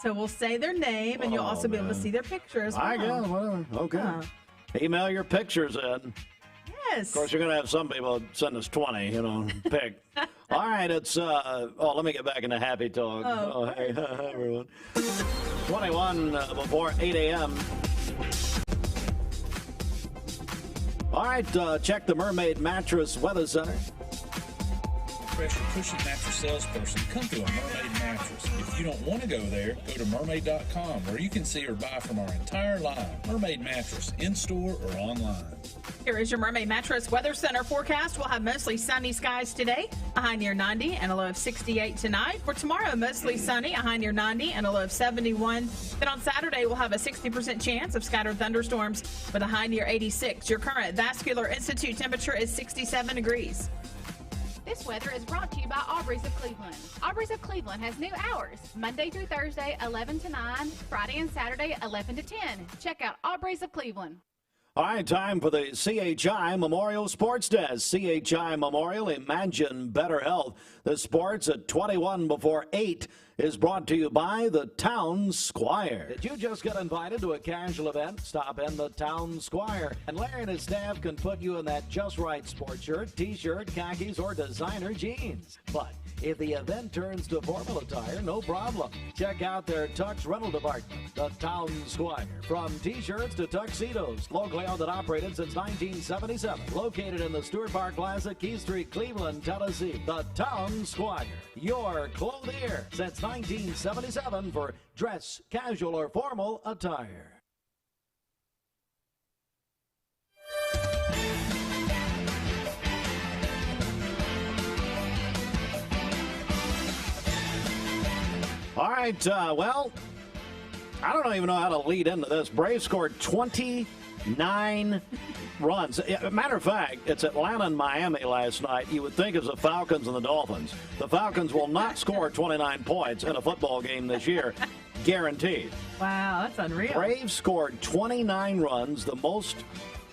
So we'll say their name, and you'll also be able to see their picture as well. I guess, whatever. Okay. Email your pictures in. Yes. Of course, you're going to have some people send us 20, pick. All right, it's, let me get back into happy talk. Oh, hey, everyone. 21 before 8 a.m. All right, check the Mermaid Mattress Weather Center. Pressure cushion mattress salesperson, come to a Mermaid Mattress. If you don't want to go there, go to mermaid.com where you can see or buy from our entire line. Mermaid Mattress, in-store or online. Here is your Mermaid Mattress Weather Center forecast. We'll have mostly sunny skies today, a high near 90 and a low of 68 tonight. For tomorrow, mostly sunny, a high near 90 and a low of 71. Then on Saturday, we'll have a 60% chance of scattered thunderstorms with a high near 86. Your current Vascular Institute temperature is 67 degrees. This weather is brought to you by Aubrey's of Cleveland. Aubrey's of Cleveland has new hours, Monday through Thursday, 11 to 9, Friday and Saturday, 11 to 10. Check out Aubrey's of Cleveland. All right, time for the CHI Memorial Sports Desk. CHI Memorial, imagine better health. The sports at 21 before 8 is brought to you by the Town Squire. Did you just get invited to a casual event? Stop in the Town Squire. And Larry and his staff can put you in that just right sports shirt, t-shirt, khakis, or designer jeans. But if the event turns to formal attire, no problem. Check out their tux rental department, the Town Squire. From t-shirts to tuxedos, locally owned and operated since 1977. Located in the Stewart Park Plaza, Key Street, Cleveland, Tennessee. The Town Squire, your clothier since 1977 for dress, casual, or formal attire. All right, I don't even know how to lead into this. Braves scored 29 runs. Matter of fact, it's Atlanta and Miami last night. You would think it's the Falcons and the Dolphins. The Falcons will not score 29 points in a football game this year, guaranteed. Wow, that's unreal. Braves scored 29 runs, the most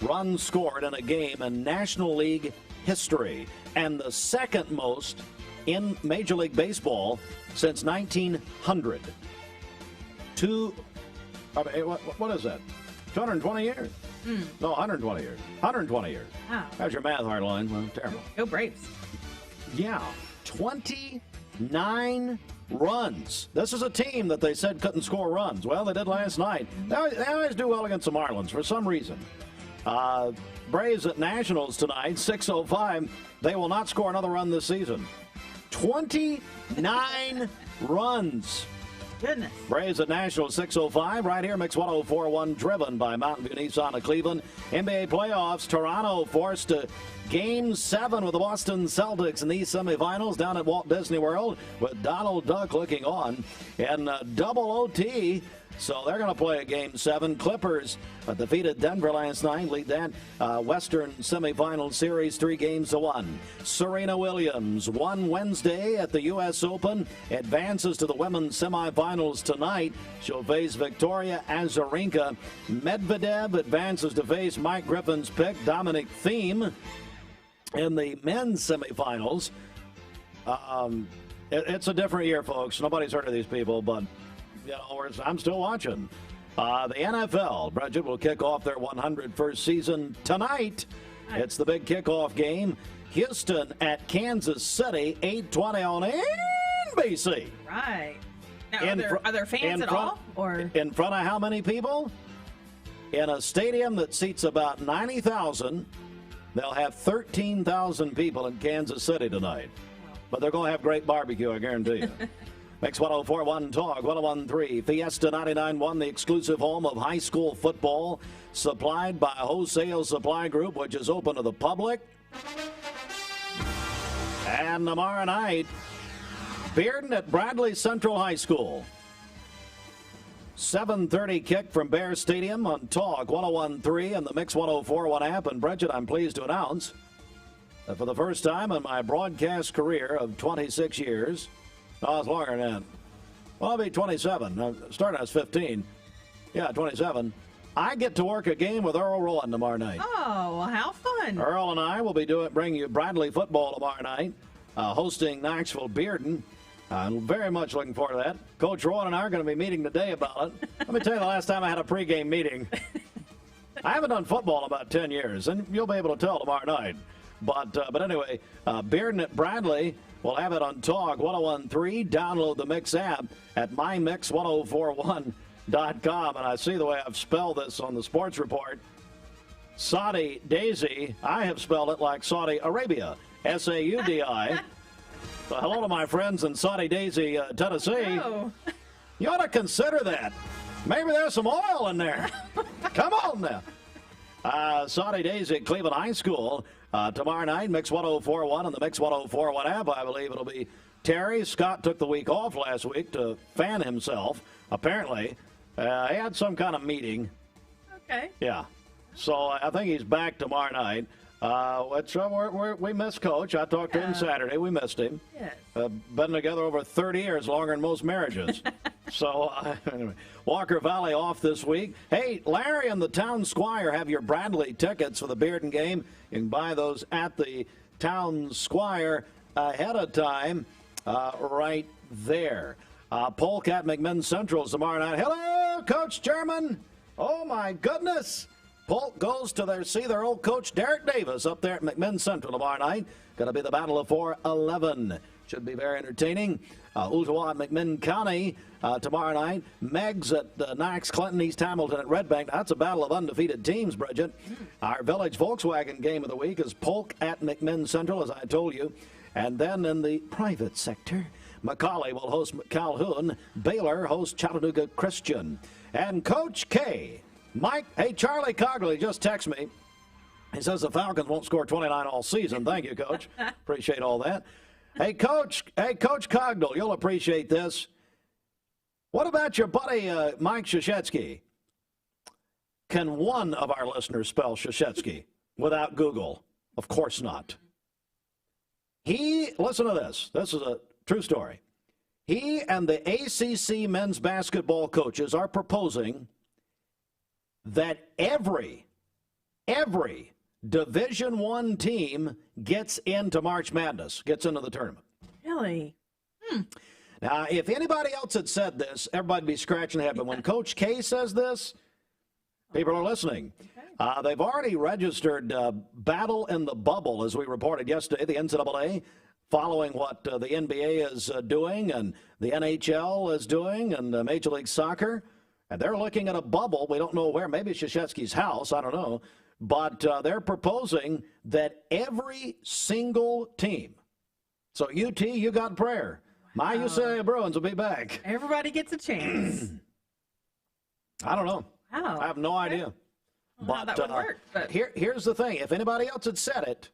runs scored in a game in National League history, and the second most in Major League Baseball since 1900. What is that? 220 years? No, 120 years. 120 years. Wow. How's your math, Hardline? Well, terrible. Go Braves. Yeah, 29 runs. This is a team that they said couldn't score runs. Well, they did last night. They always do well against the Marlins for some reason. Braves at Nationals tonight, 6:05. They will not score another run this season. 29 runs. Goodness. Braves at Nationals, 6:05. Right here, Mix 1041, driven by Mountain View Nissan of Cleveland. NBA playoffs, Toronto forced to Game 7 with the Boston Celtics in these semifinals down at Walt Disney World with Donald Duck looking on. And double OT, So they're going to play a Game 7. Clippers defeated Denver last night, lead that Western semifinal series 3-1. Serena Williams won Wednesday at the U.S. Open, advances to the women's semifinals tonight. She'll face Victoria Azarenka. Medvedev advances to face Mike Griffin's pick, Dominic Thiem. In the men's semifinals, it's a different year, folks. Nobody's heard of these people, but I'm still watching. The NFL, Bridget, will kick off their 101st season tonight. It's the big kickoff game. Houston at Kansas City, 8:20 on NBC. Right. Now, are there fans at all? Or in front of how many people? In a stadium that seats about 90,000, they'll have 13,000 people in Kansas City tonight. But they're going to have great barbecue, I guarantee you. Mix 104.1 Talk, 101.3. Fiesta 99.1, the exclusive home of high school football, supplied by Wholesale Supply Group, which is open to the public. And tomorrow night, Bearden at Bradley Central High School. 7:30 kick from Bear Stadium on Talk 101.3 and the Mix 104.1 app. And Bridget, I'm pleased to announce that for the first time in my broadcast career of 26 years, no, it's longer than that. Well, I'll be 27. I started as 15. Yeah, 27. I get to work a game with Earl Rowan tomorrow night. Oh, well, how fun. Earl and I will be bringing you Bradley football tomorrow night, hosting Knoxville Bearden. I'm very much looking forward to that. Coach Rowan and I are going to be meeting today about it. Let me tell you the last time I had a pregame meeting. I haven't done football in about 10 years, and you'll be able to tell tomorrow night. But anyway, Bearden at Bradley, we'll have it on Talk 101.3. Download the Mix app at mymix1041.com. And I see the way I've spelled this on the sports report. Saudi Daisy, I have spelled it like Saudi Arabia, S-A-U-D-I. So hello to my friends in Saudi Daisy, Tennessee. Oh. You ought to consider that. Maybe there's some oil in there. Come on now. Saudi Daisy at Cleveland High School. Tomorrow night, Mix 104.1 and the Mix 104.1 app. I believe it'll be Terry. Scott took the week off last week to fan himself, apparently. He had some kind of meeting. Okay. Yeah. So I think he's back tomorrow night. We miss Coach. I talked to him Saturday. We missed him. Yes. Been together over 30 years, longer than most marriages. So, anyway, Walker Valley off this week. Hey, Larry and the Town Squire have your Bradley tickets for the Bearden game. You can buy those at the Town Squire ahead of time right there. Polk at McMinn Central tomorrow night. Hello, Coach German. Oh, my goodness. Polk goes to see their old coach, Derek Davis, up there at McMinn Central tomorrow night. Going to be the battle of 411. Should be very entertaining. Ooltewah at McMinn County tomorrow night. Meggs at Knox, Clinton, East Hamilton at Red Bank. That's a battle of undefeated teams, Bridget. Our Village Volkswagen game of the week is Polk at McMinn Central, as I told you. And then in the private sector, McCallie will host Calhoun. Baylor hosts Chattanooga Christian. And Coach K. Mike, hey, Charlie Cogley just texted me. He says the Falcons won't score 29 all season. Thank you, Coach. Appreciate all that. Hey, Coach Cogdell, you'll appreciate this. What about your buddy Mike Krzyzewski? Can one of our listeners spell Krzyzewski without Google? Of course not. Listen to this. This is a true story. He and the ACC men's basketball coaches are proposing that every Division I team gets into March Madness, gets into the tournament. Really? Now, if anybody else had said this, everybody'd be scratching their head. But when Coach K says this, people are listening. Okay. They've already registered Battle in the Bubble, as we reported yesterday, the NCAA, following what the NBA is doing and the NHL is doing and Major League Soccer. And they're looking at a bubble. We don't know where. Maybe it's Krzyzewski's house. I don't know. But they're proposing that every single team. So, UT, you got prayer. Wow. My UCLA Bruins will be back. Everybody gets a chance. I don't know. Wow. I have no idea. Well, that would work. But here's the thing. If anybody else had said it,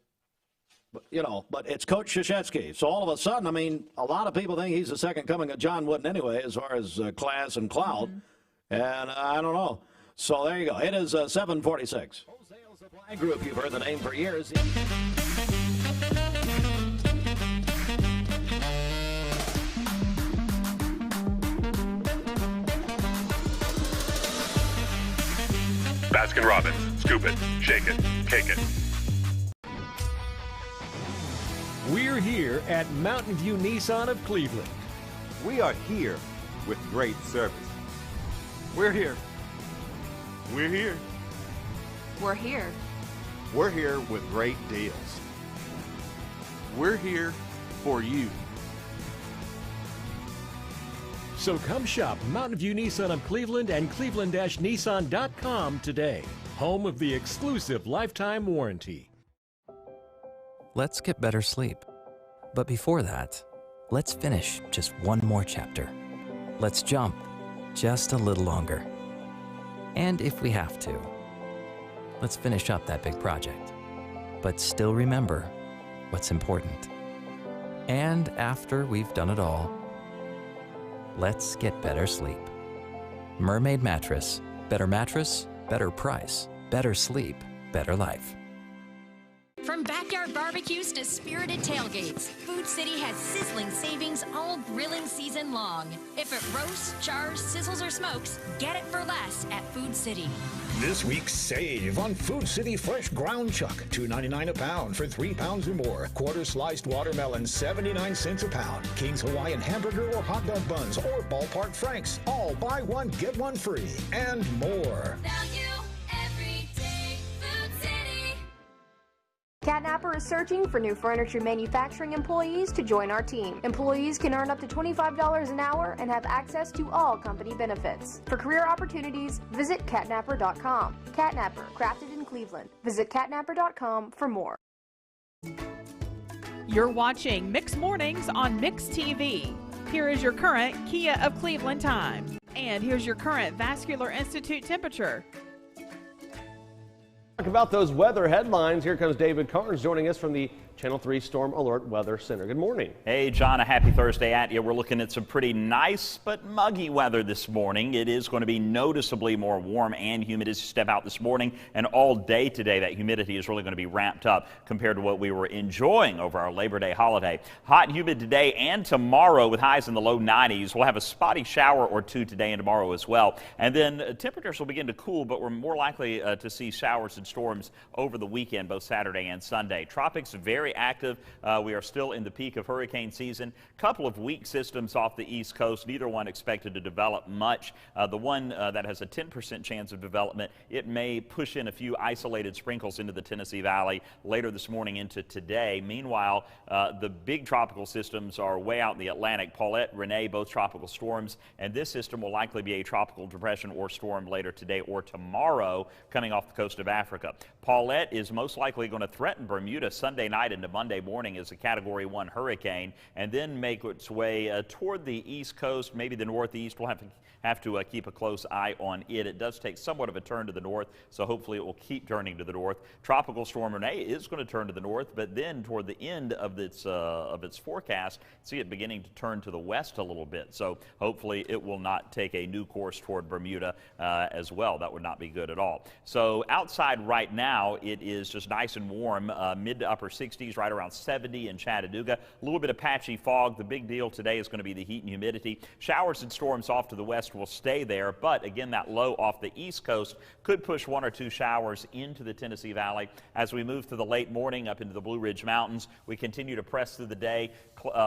but it's Coach Krzyzewski. So all of a sudden, I mean, a lot of people think he's the second coming of John Wooden anyway, as far as class and clout. Mm-hmm. And I don't know. So there you go. It is 7:46. Wholesale Supply Group, you've heard the name for years. Baskin-Robbins. Scoop it, shake it, cake it. We're here at Mountain View Nissan of Cleveland. We are here with great service. We're here. We're here. We're here. We're here with great deals. We're here for you. So come shop Mountain View Nissan of Cleveland and cleveland-nissan.com today. Home of the exclusive lifetime warranty. Let's get better sleep. But before that, let's finish just one more chapter. Let's jump just a little longer. And if we have to, let's finish up that big project. But still remember what's important. And after we've done it all, let's get better sleep. Mermaid Mattress. Better mattress, better price, better sleep, better life. From backyard barbecues to spirited tailgates, Food City has sizzling savings all grilling season long. If it roasts, chars, sizzles, or smokes, get it for less at Food City. This week's save on Food City fresh ground chuck, $2.99 a pound for 3 pounds or more. Quarter sliced watermelon, 79 cents a pound. King's Hawaiian hamburger or hot dog buns or Ballpark Franks, all buy one, get one free, and more. Catnapper is searching for new furniture manufacturing employees to join our team. Employees can earn up to $25 an hour and have access to all company benefits. For career opportunities, visit catnapper.com. Catnapper, crafted in Cleveland. Visit catnapper.com for more. You're watching Mix Mornings on Mix TV. Here is your current Kia of Cleveland time. And here's your current Vascular Institute temperature. Talk about those weather headlines. Here comes David Carnes joining us from the Channel 3 Storm Alert Weather Center. Good morning. Hey, John, a happy Thursday at you. We're looking at some pretty nice but muggy weather this morning. It is going to be noticeably more warm and humid as you step out this morning, and all day today that humidity is really going to be ramped up compared to what we were enjoying over our Labor Day holiday. Hot and humid today and tomorrow with highs in the low 90s. We'll have a spotty shower or two today and tomorrow as well. And then temperatures will begin to cool, but we're more likely to see showers and storms over the weekend, both Saturday and Sunday. Tropics very active. We are still in the peak of hurricane season. Couple of weak systems off the East Coast, neither one expected to develop much. The one that has a 10% chance of development, it may push in a few isolated sprinkles into the Tennessee Valley later this morning into today. Meanwhile, the big tropical systems are way out in the Atlantic. Paulette, Rene, both tropical storms, and this system will likely be a tropical depression or storm later today or tomorrow coming off the coast of Africa. Paulette is most likely going to threaten Bermuda Sunday night into Monday morning as a Category 1 hurricane, and then make its way toward the East Coast, maybe the Northeast. We'll have to keep a close eye on it. It does take somewhat of a turn to the north, so hopefully it will keep turning to the north. Tropical storm Rene is going to turn to the north, but then toward the end of its forecast, see it beginning to turn to the west a little bit. So hopefully it will not take a new course toward Bermuda as well. That would not be good at all. So outside right now, it is just nice and warm, mid to upper 60s, right around 70 in Chattanooga. A little bit of patchy fog. The big deal today is going to be the heat and humidity. Showers and storms off to the west will stay there, but again, that low off the East Coast could push 1 or 2 showers into the Tennessee Valley. As we move through the late morning up into the Blue Ridge Mountains, we continue to press through the day,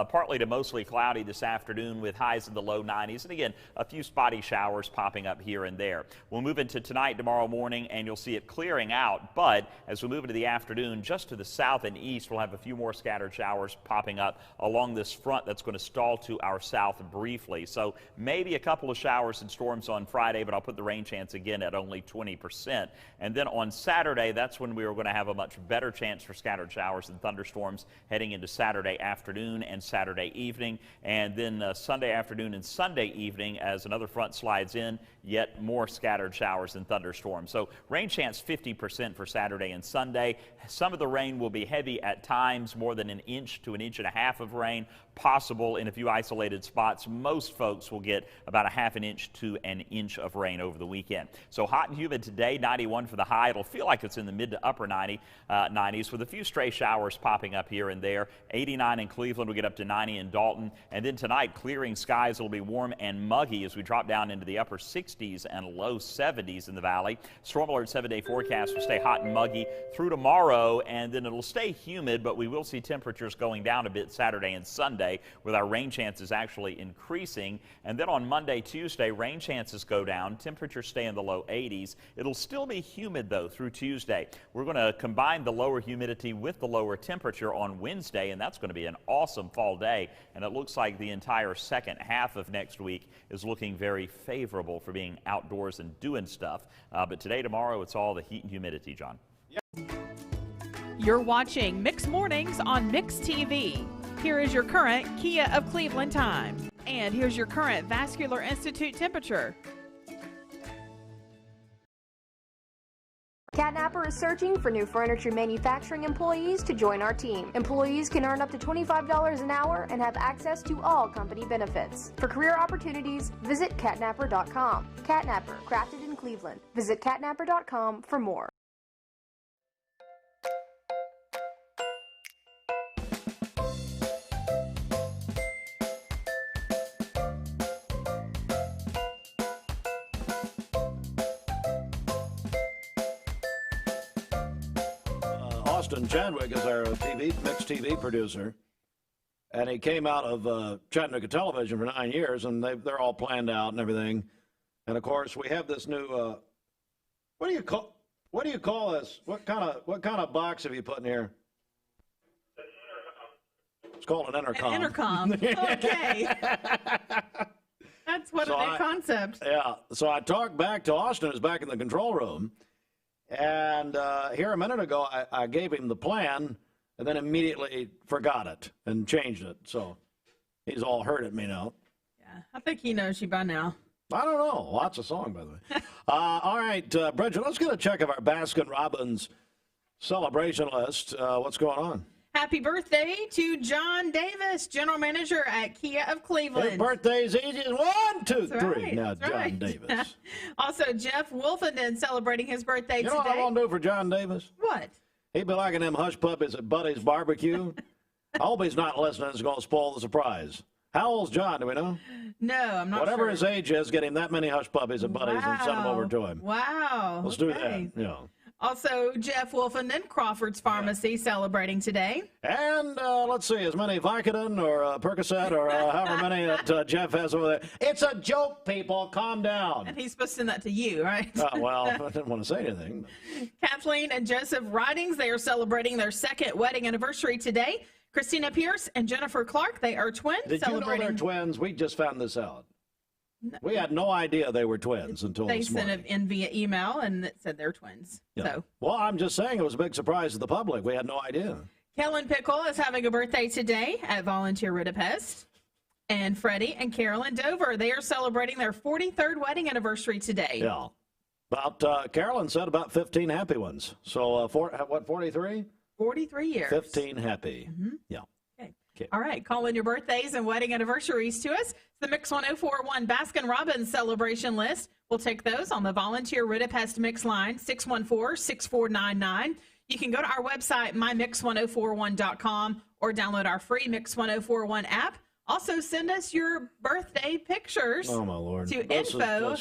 partly to mostly cloudy this afternoon with highs in the low 90s, and again, a few spotty showers popping up here and there. We'll move into tonight, tomorrow morning, and you'll see it clearing out, but as we move into the afternoon, just to the south and east, we'll have a few more scattered showers popping up along this front that's going to stall to our south briefly. So maybe a couple of showers and storms on Friday, but I'll put the rain chance again at only 20%. And then on Saturday, that's when we are going to have a much better chance for scattered showers and thunderstorms heading into Saturday afternoon and Saturday evening. And then Sunday afternoon and Sunday evening, as another front slides in, yet more scattered showers and thunderstorms. So rain chance 50% for Saturday and Sunday. Some of the rain will be heavy at times, more than an inch to an inch and a half of rain. possible in a few isolated spots. Most folks will get about a half an inch to an inch of rain over the weekend. So hot and humid today, 91 for the high. It'll feel like it's in the mid to upper 90s with a few stray showers popping up here and there. 89 in Cleveland, we'll get up to 90 in Dalton. And then tonight, clearing skies. Will be warm and muggy as we drop down into the upper 60s and low 70s in the valley. Storm Alert 7-day forecast will stay hot and muggy through tomorrow, and then it'll stay humid, but we will see temperatures going down a bit Saturday and Sunday, with our rain chances actually increasing. And then on Monday, Tuesday, rain chances go down. Temperatures stay in the low 80s. It'll still be humid, though, through Tuesday. We're going to combine the lower humidity with the lower temperature on Wednesday, and that's going to be an awesome fall day. And it looks like the entire second half of next week is looking very favorable for being outdoors and doing stuff. But today, tomorrow, it's all the heat and humidity, John. You're watching Mix Mornings on Mix TV. Here is your current Kia of Cleveland time. And here's your current Vascular Institute temperature. Catnapper is searching for new furniture manufacturing employees to join our team. Employees can earn up to $25 an hour and have access to all company benefits. For career opportunities, visit catnapper.com. Catnapper, crafted in Cleveland. Visit catnapper.com for more. Austin Chadwick is our Mixed TV producer, and he came out of Chattanooga Television for 9 years, and they're all planned out and everything. And of course, we have this new what do you call this? What kind of box have you put in here? It's called an intercom. An intercom. Okay. That's what a new concept. Yeah. So I talked back to Austin, who's back in the control room. And here a minute ago, I gave him the plan and then immediately forgot it and changed it. So he's all hurt at me now. Yeah, I think he knows you by now. I don't know. Lots of song, by the way. All right, Bridget, let's get a check of our Baskin-Robbins celebration list. What's going on? Happy birthday to John Davis, General Manager at Kia of Cleveland. His birthday's easy as 1, 2, 3. Right, now, John right. Davis. Also, Jeff Wolfenden celebrating his birthday today. You know what I want to do for John Davis? What? He'd be liking them hush puppies at Buddy's barbecue. I hope he's not listening. It's going to spoil the surprise. How old's John? Do we know? No, I'm not Whatever sure. his age is, get him that many hush puppies at Buddy's and send them over to him. Wow. Let's do that. Yeah. Also, Jeff Wolfenden, Crawford's Pharmacy, celebrating today. And let's see, as many Vicodin or Percocet or however many that Jeff has over there. It's a joke, people. Calm down. And he's supposed to send that to you, right? Well, I didn't want to say anything. Kathleen and Joseph Ridings, they are celebrating their second wedding anniversary today. Christina Pierce and Jennifer Clark, they are twins. Did you know they're twins? We just found this out. No. We had no idea they were twins until they this morning. sent it in via email and it said they're twins. Yeah. So. Well, I'm just saying it was a big surprise to the public. We had no idea. Kellen Pickle is having a birthday today at Volunteer Budapest. And Freddie and Carolyn Dover, they are celebrating their 43rd wedding anniversary today. Yeah. About, Carolyn said about 15 happy ones. So, 43? 43 years. 15 happy. Mm-hmm. Yeah. Okay. All right, call in your birthdays and wedding anniversaries to us. The Mix 1041 Baskin-Robbins celebration list. We'll take those on the Volunteer Budapest Mix line, 614-6499. You can go to our website, mymix1041.com, or download our free Mix 1041 app. Also, send us your birthday pictures oh, my Lord. to this info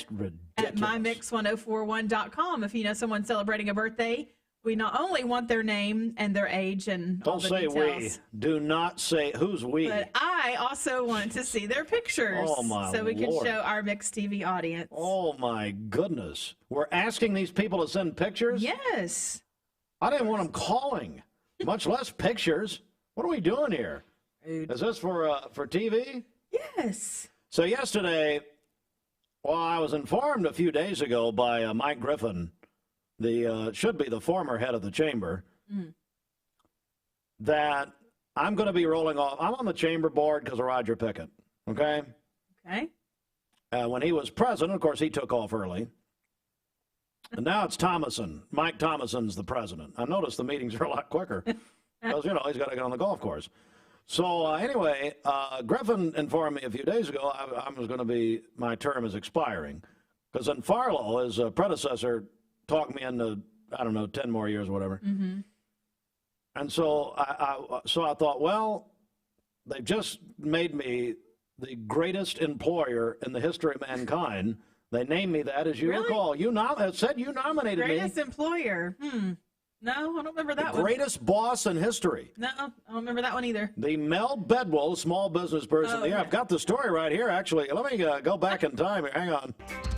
at mymix1041.com. If you know someone celebrating a birthday, we not only want their name and their age and all the details. Don't say we. Do not say who's we. But I also want to see their pictures. Oh, my so we can Lord. show our Mixed TV audience. Oh, my goodness. We're asking these people to send pictures? Yes. I didn't want them calling, much less pictures. What are we doing here? Is this for TV? Yes. So yesterday, well, I was informed a few days ago by Mike Griffin, should be the former head of the chamber, that I'm going to be rolling off. I'm on the chamber board because of Roger Pickett, okay? Okay. When he was president, of course, he took off early. And now it's Thomason. Mike Thomason's the president. I noticed the meetings are a lot quicker because, he's got to get on the golf course. So anyway, Griffin informed me a few days ago I was going to be, my term is expiring. Because then Farlow, his predecessor, talked me into, I don't know, 10 more years or whatever. Mm-hmm. And so I thought, well, they've just made me the greatest employer in the history of mankind. They named me that, as you recall. It said you nominated me. Greatest employer. No, I don't remember that the one. Greatest boss in history. No, I don't remember that one either. The Mel Bedwell Small Business Person of the Year. I've got the story right here, actually. Let me go back in time here. Hang on.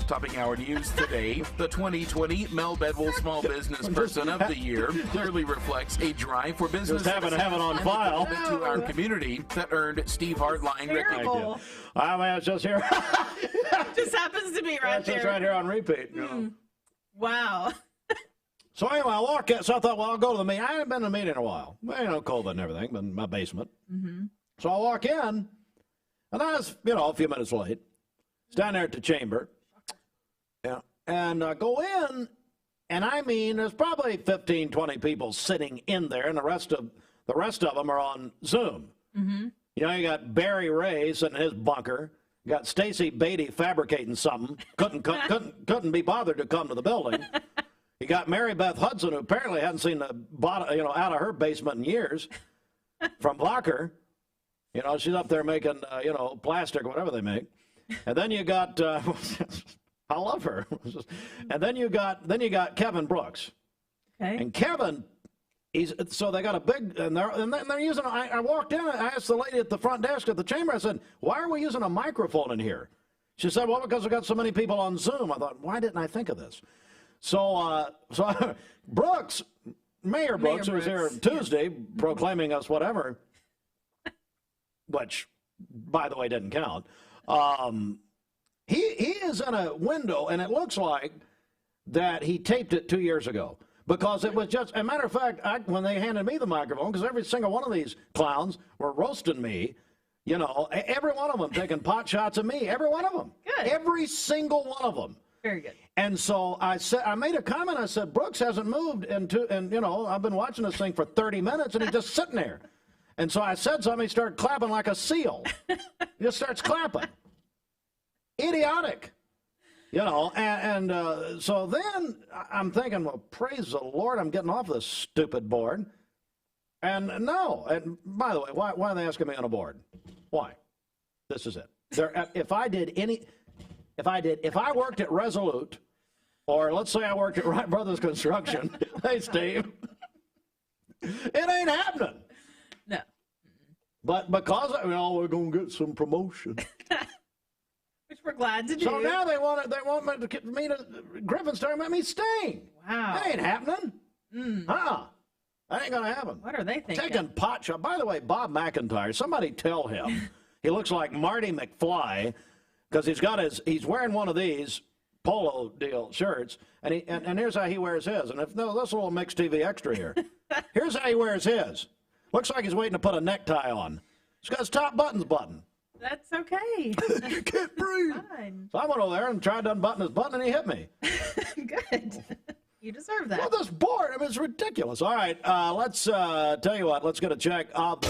Topping our news today, the 2020 Mel Bedwell Small Business Person of the Year clearly reflects a drive for business. Just happen to have it on file. To our community that earned Steve Hartline recognition. I mean, it's just here. Just happens to be right there. It's just right here on repeat. You know. Wow. So anyway, I walk in, so I thought, well, I'll go to the meeting. I hadn't been to the meeting in a while. Well, you know, COVID and everything, but in my basement. Mm-hmm. So I walk in, and I was, a few minutes late. Down there at the chamber. Yeah. And I go in, and I mean, there's probably 15, 20 people sitting in there, and the rest of them are on Zoom. Mm-hmm. You know, you got Barry Ray sitting in his bunker. You got Stacy Beatty fabricating something. Couldn't be bothered to come to the building. You got Mary Beth Hudson, who apparently hadn't seen the bottom, out of her basement in years, from Blocker. You know, she's up there making, plastic or whatever they make. And then you got, I love her. And then you got Kevin Brooks. Okay. And Kevin, so they got a big, and they're using. I walked in, I asked the lady at the front desk at the chamber. I said, "Why are we using a microphone in here?" She said, "Well, because we got so many people on Zoom." I thought, why didn't I think of this? So Brooks, Mayor Brooks, who was here Tuesday proclaiming us whatever, which, by the way, didn't count. He is in a window, and it looks like that he taped it 2 years ago. Because it was just, as a matter of fact, when they handed me the microphone, because every single one of these clowns were roasting me, every one of them taking pot shots at me, every one of them. Good. Every single one of them. Very good. And so I made a comment. I said, Brooks hasn't moved and I've been watching this thing for 30 minutes, and he's just sitting there. And so I said something. He started clapping like a seal. He just starts clapping. Idiotic. So then I'm thinking, well, praise the Lord, I'm getting off this stupid board. And no, and by the way, why are they asking me on a board? Why? This is it. If I worked at Resolute, or let's say I worked at Wright Brothers Construction, hey, Steve, it ain't happening. No. But because, we're going to get some promotion. Which we're glad to do. So now they want me to, Griffin's talking about me staying. Wow. That ain't happening. That ain't going to happen. What are they thinking? Taking pot shot. By the way, Bob McIntyre, somebody tell him he looks like Marty McFly because he's wearing one of these polo deal shirts, and here's how he wears his. And this little Mixed TV extra here. Here's how he wears his. Looks like he's waiting to put a necktie on. He's got his top buttons buttoned. That's okay. You can't breathe. Fine. So I went over there and tried to unbutton his button, and he hit me. Good. You deserve that. Well, this board, it's ridiculous. All right, let's tell you what. Let's get a check of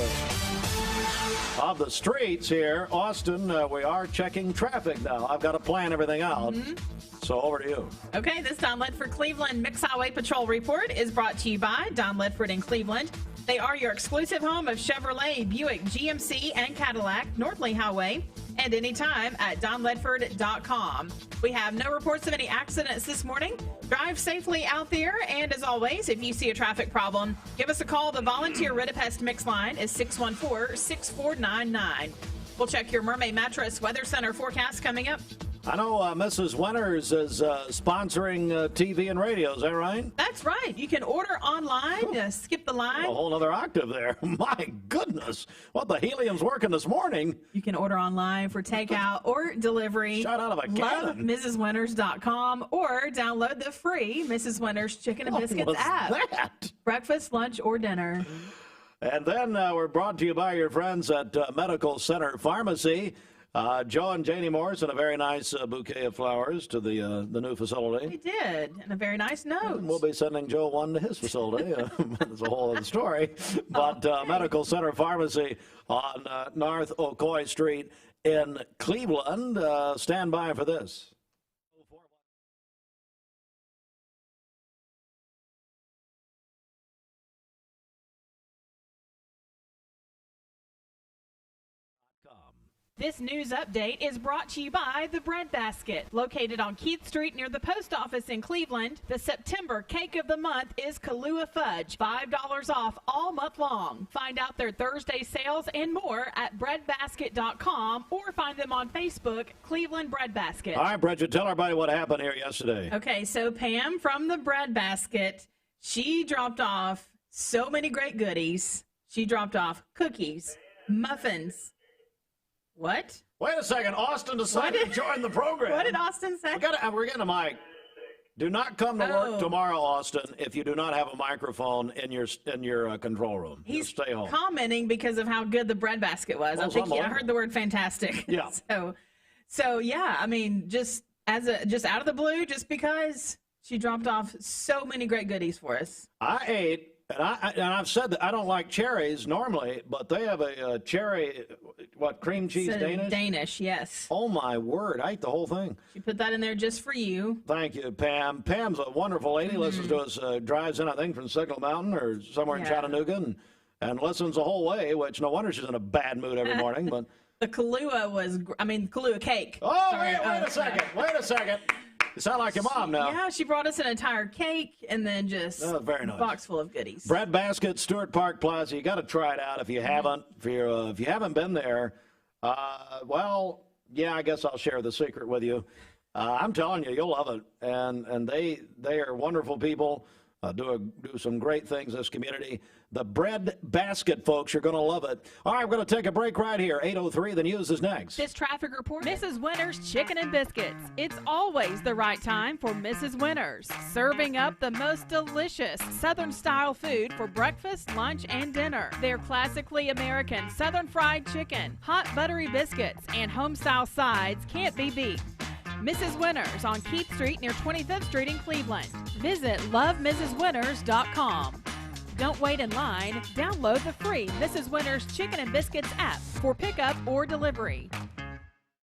the streets here. Austin, we are checking traffic now. I've got to plan everything out. Mm-hmm. So over to you. Okay, this Don Ledford Cleveland Mix Highway Patrol Report is brought to you by Don Ledford in Cleveland. They are your exclusive home of Chevrolet, Buick, GMC, and Cadillac, North Lee Highway, and anytime at donledford.com. We have no reports of any accidents this morning. Drive safely out there, and as always, if you see a traffic problem, give us a call. The volunteer Ridipest Mix line is 614-6499. We'll check your Mermaid Mattress Weather Center forecast coming up. I know Mrs. Winters is sponsoring TV and radio. Is that right? That's right. You can order online. Skip the line. A whole other octave there. My goodness. What the helium's working this morning. You can order online for takeout or delivery. Shot out of a cannon. MrsWinters.com or download the free Mrs. Winters Chicken and Biscuits app. That? Breakfast, lunch, or dinner. And then we're brought to you by your friends at Medical Center Pharmacy. Joe and Janie Morrison, a very nice bouquet of flowers to the new facility. He did, and a very nice note. And we'll be sending Joe one to his facility. That's a whole other story. But Medical Center Pharmacy on North Ocoee Street in Cleveland. Stand by for this. This news update is brought to you by The Bread Basket. Located on Keith Street near the post office in Cleveland, the September cake of the month is Kahlua Fudge. $5 off all month long. Find out their Thursday sales and more at breadbasket.com or find them on Facebook, Cleveland Bread Basket. All right, Bridget, tell everybody what happened here yesterday. Okay, so Pam from The Bread Basket, she dropped off so many great goodies. She dropped off cookies, muffins. What? Wait a second. Austin decided to join the program. What did Austin say? We're getting a mic. Do not come to work tomorrow, Austin, if you do not have a microphone in your control room. He's stay home. Commenting because of how good the Bread Basket was. Well, I heard the word fantastic. Yeah. So yeah, I mean, just out of the blue, just because she dropped off so many great goodies for us. I ate. And I've said that I don't like cherries normally, but they have a cherry, cream cheese Danish? Danish, yes. Oh, my word. I ate the whole thing. She put that in there just for you. Thank you, Pam. Pam's a wonderful lady. Listens to us, drives in, I think, from Signal Mountain or somewhere in Chattanooga and listens the whole way, which no wonder she's in a bad mood every morning. But the Kahlua Kahlua cake. Oh, sorry. Wait a second. You sound like your mom now. Yeah, she brought us an entire cake and then just very nice. A box full of goodies. Bread Basket, Stewart Park Plaza. You got to try it out if you haven't. If you haven't been there, I guess I'll share the secret with you. I'm telling you, you'll love it. And they are wonderful people. Do some great things in this community. The Bread Basket, folks, you're going to love it. All right, we're going to take a break right here. 8:03, the news is next. This traffic report, Mrs. Winters Chicken and Biscuits. It's always the right time for Mrs. Winters. Serving up the most delicious Southern-style food for breakfast, lunch, and dinner. Their classically American Southern fried chicken, hot buttery biscuits, and home-style sides can't be beat. Mrs. Winters on Keith Street near 25th Street in Cleveland. Visit lovemrswinters.com. Don't wait in line. Download the free Mrs. Winters Chicken and Biscuits app for pickup or delivery.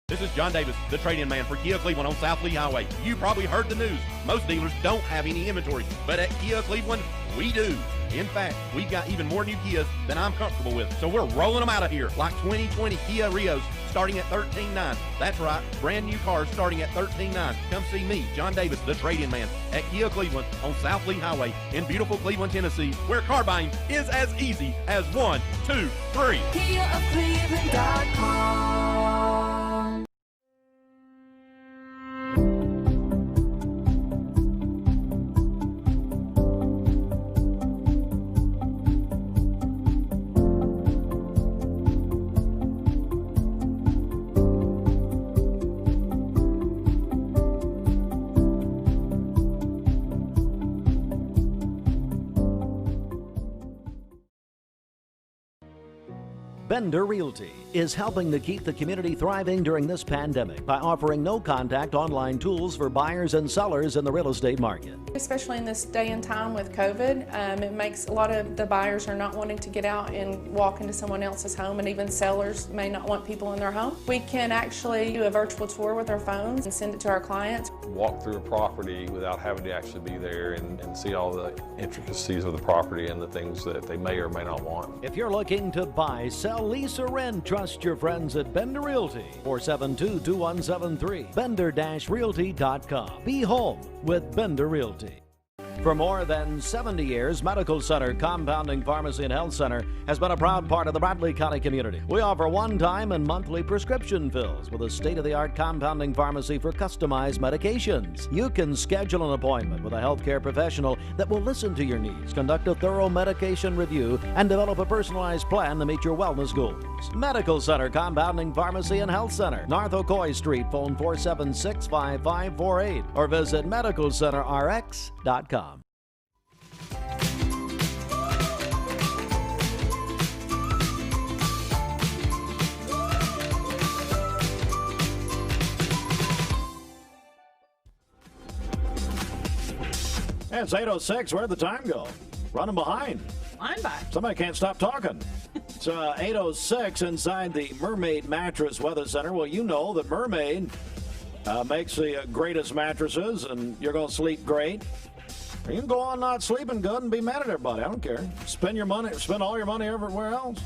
This is John Davis, the trade-in man for Kia Cleveland on South Lee Highway. You probably heard the news. Most dealers don't have any inventory, but at Kia Cleveland, we do. In fact, we've got even more new Kias than I'm comfortable with, so we're rolling them out of here, like 2020 Kia Rios starting at $13,900. That's right, brand new cars starting at $13,900. Come see me, John Davis, the trade-in man, at Kia Cleveland on South Lee Highway in beautiful Cleveland, Tennessee, where car buying is as easy as 1, 2, 3. KiaofCleveland.com. Bender Realty is helping to keep the community thriving during this pandemic by offering no-contact online tools for buyers and sellers in the real estate market. Especially in this day and time with COVID, it makes a lot of the buyers are not wanting to get out and walk into someone else's home, and even sellers may not want people in their home. We can actually do a virtual tour with our phones and send it to our clients. Walk through a property without having to actually be there and see all the intricacies of the property and the things that they may or may not want. If you're looking to buy, sell, lease, or rent, trust your friends at Bender Realty. 472-2173. Bender-Realty.com. Be home with Bender Realty. For more than 70 years, Medical Center Compounding Pharmacy and Health Center has been a proud part of the Bradley County community. We offer one-time and monthly prescription fills with a state-of-the-art compounding pharmacy for customized medications. You can schedule an appointment with a healthcare professional that will listen to your needs, conduct a thorough medication review, and develop a personalized plan to meet your wellness goals. Medical Center Compounding Pharmacy and Health Center, North Ocoee Street, phone 476-5548, or visit medicalcenterrx.com. Yeah, it's 8:06. Where'd the time go? Running behind. Flying by. Somebody can't stop talking. It's 8:06 inside the Mermaid Mattress Weather Center. Well, you know that Mermaid makes the greatest mattresses, and you're going to sleep great. Or you can go on not sleeping good and be mad at everybody. I don't care. Spend all your money everywhere else.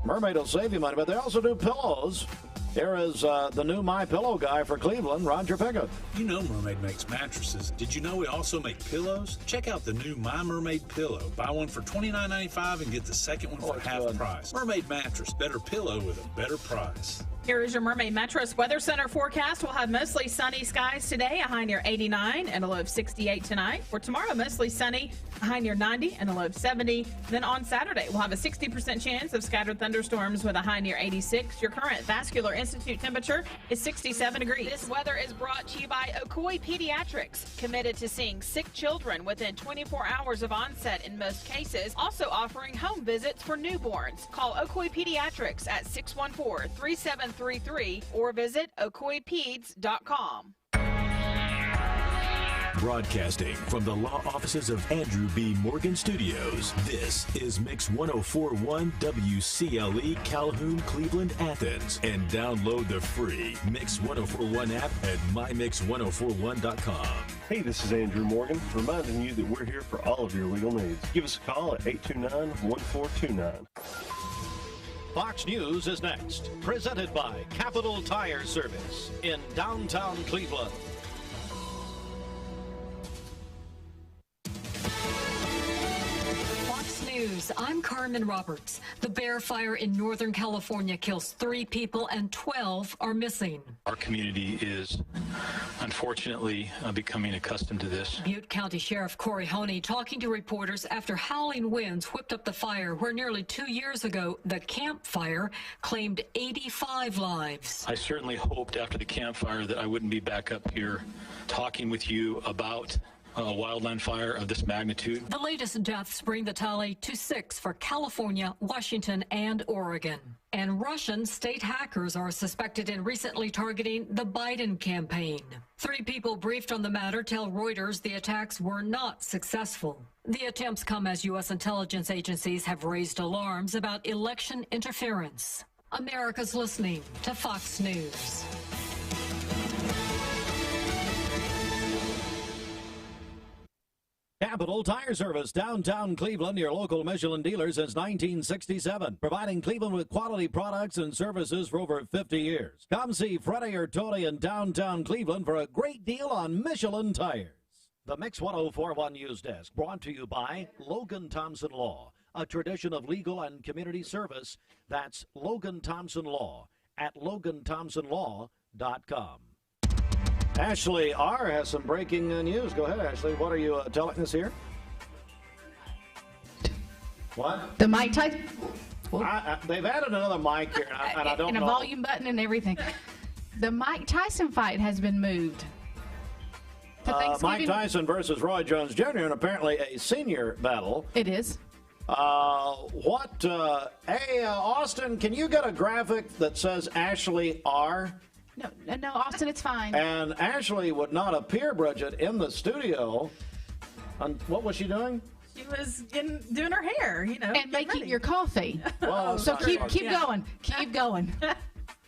Mermaid will save you money, but they also do pillows. Here is the new MyPillow guy for Cleveland, Roger Pickett. You know Mermaid makes mattresses. Did you know we also make pillows? Check out the new My Mermaid pillow. Buy one for $29.95 and get the second one for half price. Mermaid mattress, better pillow with a better price. Here is your Mermaid Mattress Weather Center forecast. We'll have mostly sunny skies today, a high near 89 and a low of 68 tonight. For tomorrow, mostly sunny, a high near 90 and a low of 70. Then on Saturday, we'll have a 60% chance of scattered thunderstorms with a high near 86. Your current Vascular Institute temperature is 67 degrees. This weather is brought to you by Ocoee Pediatrics, committed to seeing sick children within 24 hours of onset in most cases, also offering home visits for newborns. Call Ocoee Pediatrics at 614-3733 or visit ocoeepeds.com. Broadcasting from the law offices of Andrew B. Morgan Studios, this is Mix 104.1 WCLE Calhoun, Cleveland, Athens. And download the free Mix 104.1 app at mymix1041.com. Hey, this is Andrew Morgan, reminding you that we're here for all of your legal needs. Give us a call at 829-1429. Fox News is next, presented by Capital Tire Service in downtown Cleveland. News. I'm Carmen Roberts. The Bear Fire in Northern California kills 3 people and 12 are missing. Our community is unfortunately becoming accustomed to this. Butte County Sheriff Corey Honey talking to reporters after howling winds whipped up the fire where nearly 2 years ago the Camp Fire claimed 85 lives. I certainly hoped after the Camp Fire that I wouldn't be back up here talking with you about a wildland fire of this magnitude. The latest deaths bring the tally to 6 for California, Washington, and Oregon. And Russian state hackers are suspected in recently targeting the Biden campaign. 3 people briefed on the matter tell Reuters the attacks were not successful. The attempts come as U.S. intelligence agencies have raised alarms about election interference. America's listening to Fox News. Capital Tire Service, downtown Cleveland, your local Michelin dealer since 1967, providing Cleveland with quality products and services for over 50 years. Come see Freddie or Tony in downtown Cleveland for a great deal on Michelin tires. The Mix 104.1 News Desk, brought to you by Logan Thompson Law, a tradition of legal and community service. That's Logan Thompson Law at LoganThompsonLaw.com. Ashley R. has some breaking news. Go ahead, Ashley. What are you telling us here? What? The Mike Tyson. They've added another mic here, and I don't know. And a volume button and everything. The Mike Tyson fight has been moved. Mike Tyson versus Roy Jones Jr., and apparently a senior battle. It is. Hey, Austin, can you get a graphic that says Ashley R.? No, Austin, it's fine. And Ashley would not appear, Bridget, in the studio. What was she doing? She was doing her hair, and making your coffee. Well, so keep going. Keep going.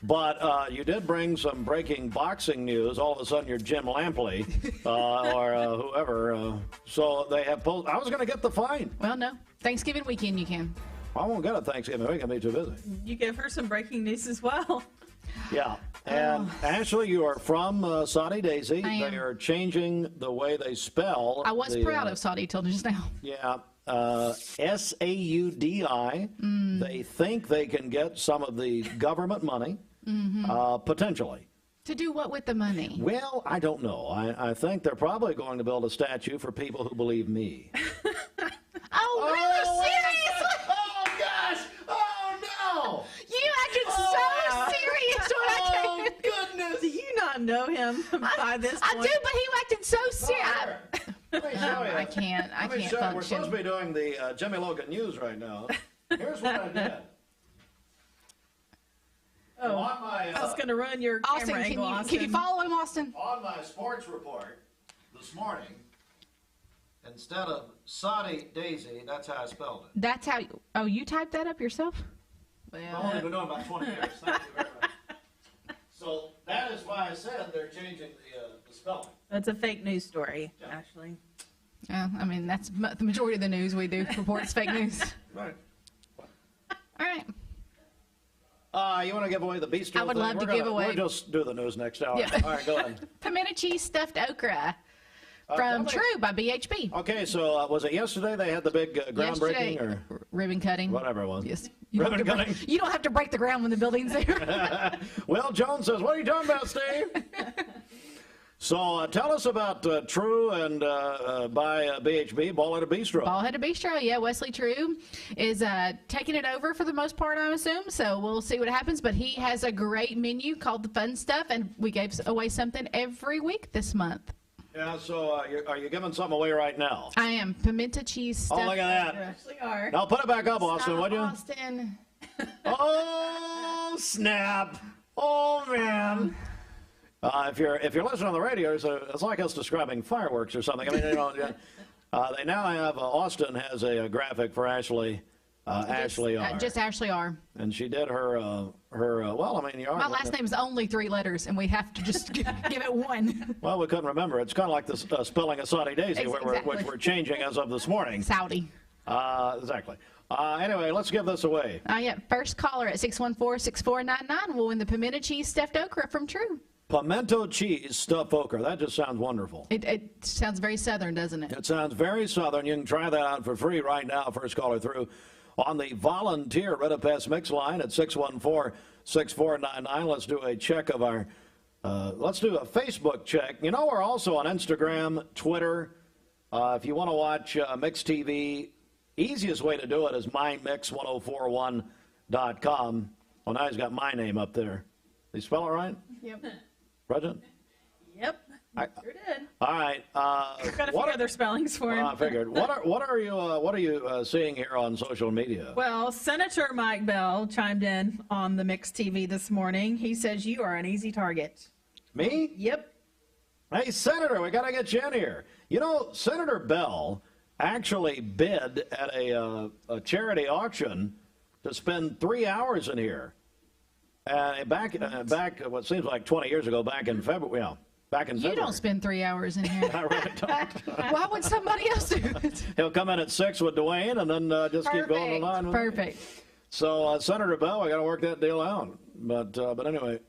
But you did bring some breaking boxing news. All of a sudden, you're Jim Lampley or whoever. So they have I was going to get the fight. Well, no. Thanksgiving weekend, you can. I won't get it Thanksgiving weekend. I'll be too busy. You gave her some breaking news as well. Yeah. And Ashley, you are from Saudi Daisy. I am. They are changing the way they spell. I was proud of Saudi till just now. Yeah. Saudi. They think they can get some of the government money, potentially. To do what with the money? Well, I don't know. I think they're probably going to build a statue for people who believe me. Oh, really? Seriously? Oh, gosh. Oh, no. You acted so serious when I came. Goodness. Do you not know him by this point? I do, but he acted so serious. Let me show you. I can't function. We're supposed to be doing the Jimmy Logan News right now. Here's what I did. Oh, I was going to run your camera angle, Austin. Can you follow him, Austin? On my sports report this morning, instead of Saudi Daisy, that's how I spelled it. That's how. You typed that up yourself? I've only been doing about 20 years. Thank you very much. So that is why I said they're changing the spelling. That's a fake news story, Ashley. I mean, that's the majority of the news we do reports fake news. Right. All right. You want to give away the bistro? I would love to give away. We'll just do the news next hour. Yeah. All right, go ahead. Pimento cheese stuffed okra from True by BHB. Okay, so was it yesterday they had the big groundbreaking Yesterday, or ribbon cutting? whatever it was? Yes. Ribbon cutting. You don't have to break the ground when the building's there. Will Jones says, "What are you talking about, Steve?" So tell us about True and by BHB, Ballheaded Bistro. Ballheaded Bistro, yeah. Wesley True is taking it over for the most part, I assume. So we'll see what happens. But he has a great menu called The Fun Stuff, and we gave away something every week this month. Yeah, so are you giving something away right now? I am. Pimento cheese stuff. Oh, look at that. You actually are. Now put it back up, Austin, would you? Austin. Oh, snap. Oh, man. If you're listening on the radio, it's like us describing fireworks or something. I mean, they now have Austin has a graphic for Ashley. Ashley R. Just Ashley R. And she did her well, I mean, you are. My last name is only 3 letters, and we have to just give it one. Well, we couldn't remember. It's kind of like the spelling of Saudi Daisy, which we're changing as of this morning. Saudi. Exactly. Anyway, let's give this away. Yeah, first caller at 614-6499 will win the pimento cheese stuffed okra from True. Pimento cheese stuffed okra. That just sounds wonderful. It sounds very Southern, doesn't it? It sounds very Southern. You can try that out for free right now. First caller through on the volunteer Ritapest mix line at 614-6499. Let's do a check of our, let's do a Facebook check. You know, we're also on Instagram, Twitter. If you want to watch Mix TV, easiest way to do it is mymix1041.com. Well, now he's got my name up there. Did he spell it right? Yep. President? Yep. Sure did. All right. I've got a few other spellings for him. I figured. What are you seeing here on social media? Well, Senator Mike Bell chimed in on the Mix TV this morning. He says you are an easy target. Me? Yep. Hey, Senator, we got to get you in here. You know, Senator Bell actually bid at a charity auction to spend 3 hours in here. Back, what seems like 20 years ago, back in February. Yeah, back in February. You don't spend 3 hours in here. I really don't. Why would somebody else do it? He'll come in at 6 with Dwayne and then just keep going on. Perfect. So, Senator Bell, I got to work that deal out. But anyway.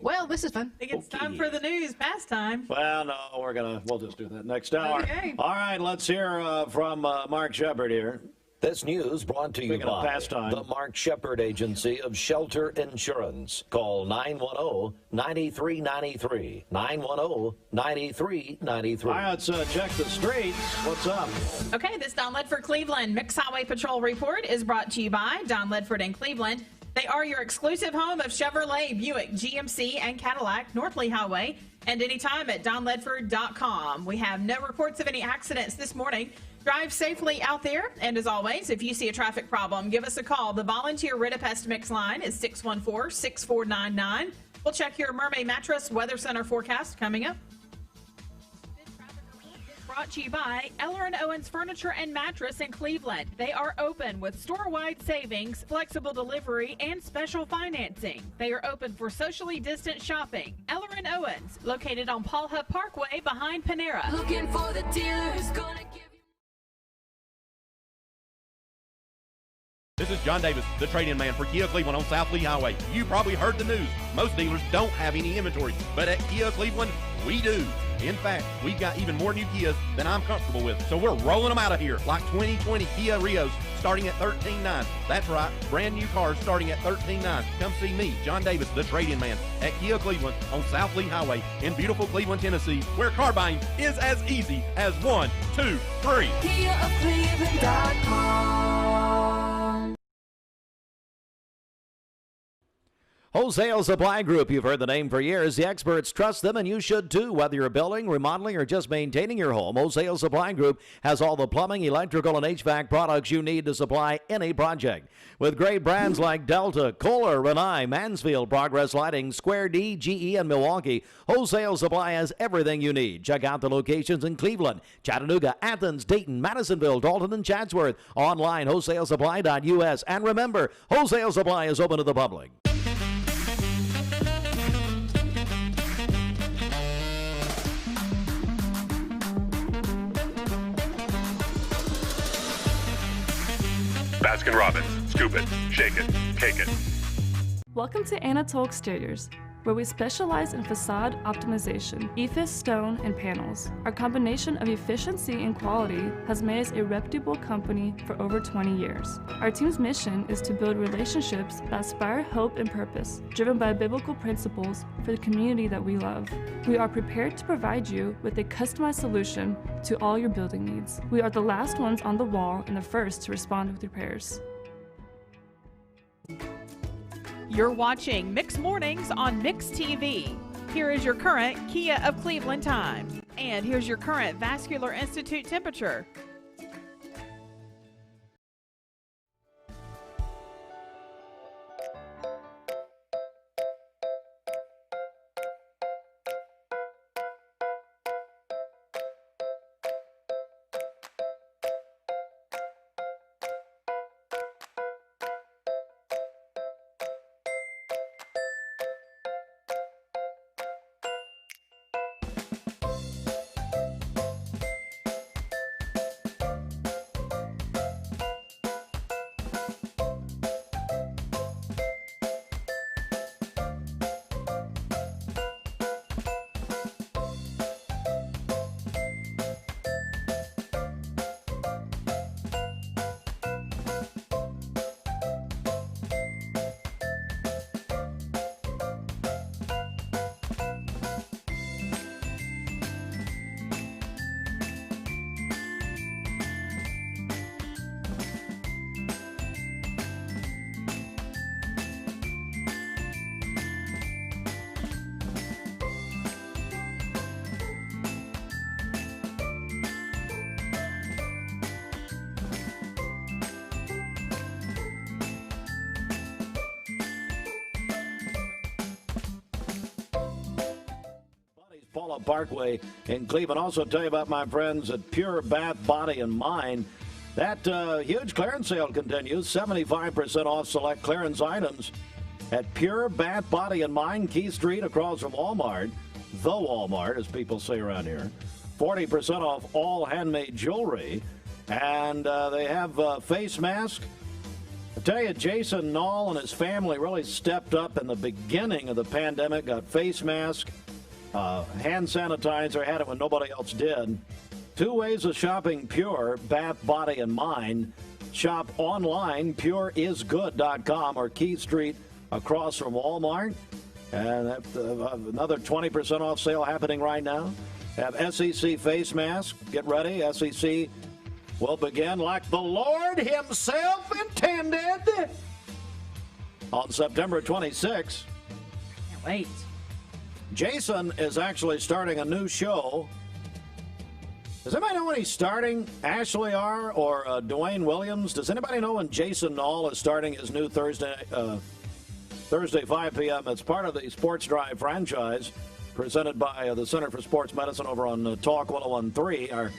Well, this is fun. I think it's time for the news pastime. Well, no, we'll just do that next hour. Okay. All right, let's hear from Mark Shepard here. This news brought to you by the Mark Shepard Agency of Shelter Insurance. Call 910-9393. 910-9393. All right, let's check the streets. What's up? Okay, this Don Ledford Cleveland Mix Highway Patrol report is brought to you by Don Ledford in Cleveland. They are your exclusive home of Chevrolet, Buick, GMC, and Cadillac, North Lee Highway, and anytime at donledford.com. We have no reports of any accidents this morning. Drive safely out there, and as always, if you see a traffic problem, give us a call. The volunteer Ritapest mix line is 614-6499. We'll check your Mermaid Mattress Weather Center forecast coming up. Brought to you by Eller & Owens Furniture and Mattress in Cleveland. They are open with store-wide savings, flexible delivery, and special financing. They are open for socially distant shopping. Eller & Owens, located on Paul Huff Parkway behind Panera. Looking for the dealer who's gonna give you. This is John Davis, the trade-in man for Kia Cleveland on South Lee Highway. You probably heard the news. Most dealers don't have any inventory, but at Kia Cleveland, we do. In fact, we've got even more new Kias than I'm comfortable with, so we're rolling them out of here, like 2020 Kia Rios starting at $13,900. That's right, brand new cars starting at $13,900. Come see me, John Davis, the trade-in man, at Kia Cleveland on South Lee Highway in beautiful Cleveland, Tennessee, where car buying is as easy as 1, 2, 3. KiaofCleveland.com. Wholesale Supply Group, you've heard the name for years. The experts trust them, and you should too. Whether you're building, remodeling, or just maintaining your home, Wholesale Supply Group has all the plumbing, electrical, and HVAC products you need to supply any project. With great brands like Delta, Kohler, Rinnai, Mansfield, Progress Lighting, Square D, GE, and Milwaukee, Wholesale Supply has everything you need. Check out the locations in Cleveland, Chattanooga, Athens, Dayton, Madisonville, Dalton, and Chatsworth. Online, wholesalesupply.us. And remember, Wholesale Supply is open to the public. Baskin-Robbins. Scoop it, shake it, cake it. Welcome to Anatole Exteriors, where we specialize in facade optimization, EIFS stone, and panels. Our combination of efficiency and quality has made us a reputable company for over 20 years. Our team's mission is to build relationships that inspire hope and purpose, driven by biblical principles for the community that we love. We are prepared to provide you with a customized solution to all your building needs. We are the last ones on the wall and the first to respond with repairs. You're watching Mix Mornings on Mix TV. Here is your current Kia of Cleveland time. And here's your current Vascular Institute temperature. Paula Parkway in Cleveland. Also tell you about my friends at Pure Bath Body and Mind. That huge clearance sale continues. 75% off select clearance items at Pure Bath Body and Mind, Key Street, across from Walmart. The Walmart, as people say around here. 40% off all handmade jewelry. And they have face masks. I tell you, Jason Knoll and his family really stepped up in the beginning of the pandemic, got face masks. Hand sanitizer, had it when nobody else did. 2 ways of shopping Pure Bath, Body, and Mind. Shop online, pureisgood.com, or Key Street across from Walmart. And another 20% off sale happening right now. Have SEC face mask. Get ready. SEC will begin like the Lord himself intended on September 26th. Can't wait. Jason is actually starting a new show. Does anybody know when he's starting? Ashley R. or Dwayne Williams? Does anybody know when Jason Knoll is starting his new Thursday 5 p.m.? It's part of the Sports Drive franchise presented by the Center for Sports Medicine over on Talk 101.3, our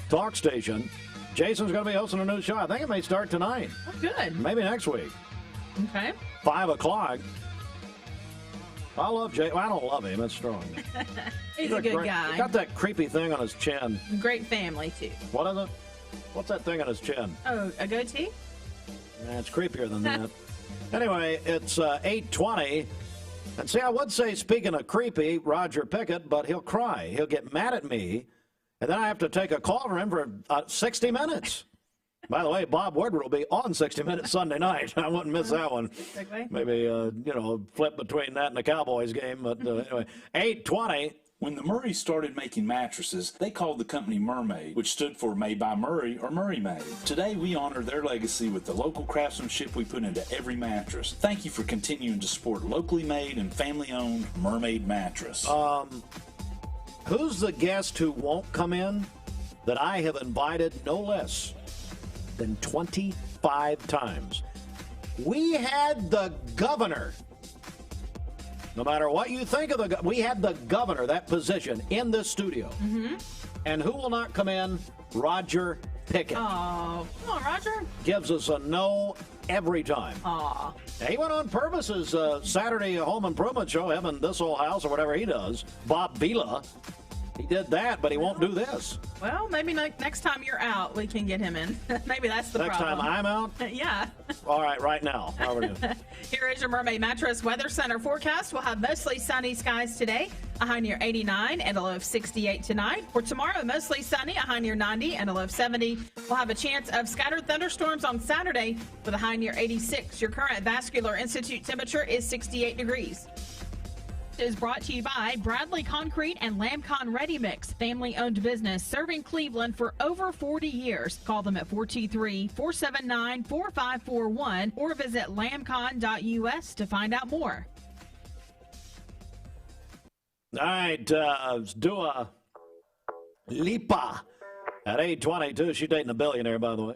talk station. Jason's going to be hosting a new show. I think it may start tonight. Oh, good. Maybe next week. Okay. 5 o'clock. I love Jay. Well, I don't love him. That's strong. He's a good guy. He's got that creepy thing on his chin. Great family, too. What is it? What's that thing on his chin? Oh, a goatee? It's creepier than that. Anyway, it's 8:20. And see, I would say, speaking of creepy, Roger Pickett, but he'll cry. He'll get mad at me. And then I have to take a call from him for 60 minutes. By the way, Bob Woodward will be on 60 Minutes Sunday night. I wouldn't miss that one. Maybe, flip between that and the Cowboys game. But anyway, 8:20. When the Murrays started making mattresses, they called the company Mermaid, which stood for Made by Murray or Murray Made. Today, we honor their legacy with the local craftsmanship we put into every mattress. Thank you for continuing to support locally made and family-owned Mermaid mattress. Who's the guest who won't come in that I have invited no less than 25 times? We had the governor. No matter what you think of we had the governor, that position, in this studio. Mm-hmm. And who will not come in? Roger Pickett. Oh, come on, Roger. Gives us a no every time. Aw. He went on purpose his Saturday home improvement show, him and This Old House or whatever he does. Bob Vila. He did that, but he won't do this. Well, maybe next time you're out, we can get him in. Maybe that's the Next problem. time I'm out? Yeah. All right, right now. How are we doing? Here is your Mermaid Mattress Weather Center forecast. We'll have mostly sunny skies today, a high near 89 and a low of 68 tonight. For tomorrow, mostly sunny, a high near 90 and a low of 70. We'll have a chance of scattered thunderstorms on Saturday with a high near 86. Your current Vascular Institute temperature is 68 degrees. Is brought to you by Bradley Concrete and Lamcon Ready Mix, family-owned business serving Cleveland for over 40 years. Call them at 423-479-4541 or visit lamcon.us to find out more. All right, let's do a Lipa at 8:22. She's dating a billionaire, by the way.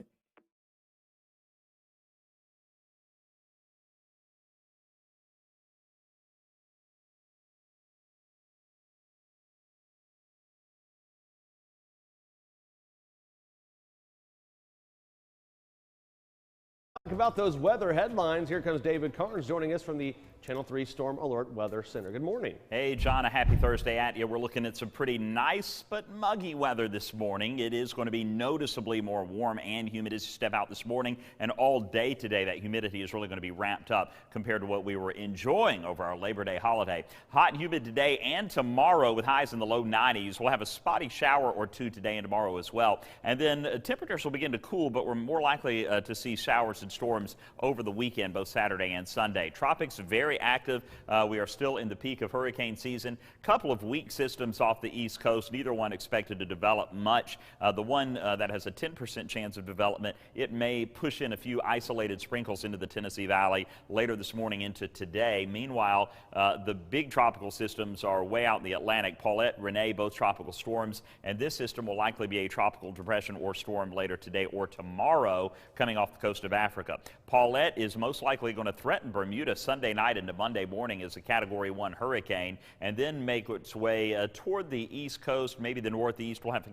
About those weather headlines, here comes David Carnes joining us from the Channel 3 Storm Alert Weather Center. Good morning. Hey, John, a happy Thursday at you. We're looking at some pretty nice but muggy weather this morning. It is going to be noticeably more warm and humid as you step out this morning, and all day today that humidity is really going to be ramped up compared to what we were enjoying over our Labor Day holiday. Hot and humid today and tomorrow with highs in the low 90s. We'll have a spotty shower or two today and tomorrow as well. And then temperatures will begin to cool, but we're more likely to see showers and storms over the weekend, both Saturday and Sunday. Tropics very active. We are still in the peak of hurricane season. Couple of weak systems off the East Coast, neither one expected to develop much. The one that has a 10% chance of development, it may push in a few isolated sprinkles into the Tennessee Valley later this morning into today. Meanwhile, the big tropical systems are way out in the Atlantic. Paulette, Renee, both tropical storms, and this system will likely be a tropical depression or storm later today or tomorrow coming off the coast of Africa. Paulette is most likely going to threaten Bermuda Sunday night into Monday morning as a Category 1 hurricane and then make its way toward the East Coast, maybe the Northeast. We'll have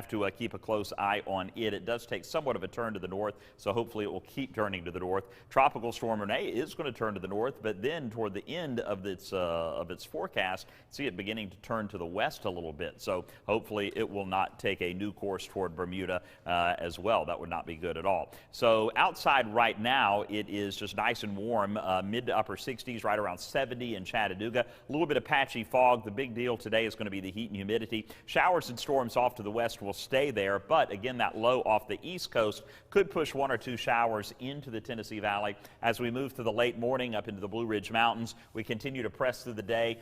to keep a close eye on it. It does take somewhat of a turn to the north, so hopefully it will keep turning to the north. Tropical Storm Renee is going to turn to the north, but then toward the end of its forecast, see it beginning to turn to the west a little bit. So hopefully it will not take a new course toward Bermuda as well. That would not be good at all. So outside right now, it is just nice and warm, mid to upper 60s, right around 70 in Chattanooga. A little bit of patchy fog. The big deal today is going to be the heat and humidity. Showers and storms off to the west will stay there, but again, that low off the East Coast could push one or two showers into the Tennessee Valley. As we move through the late morning up into the Blue Ridge Mountains, we continue to press through the day,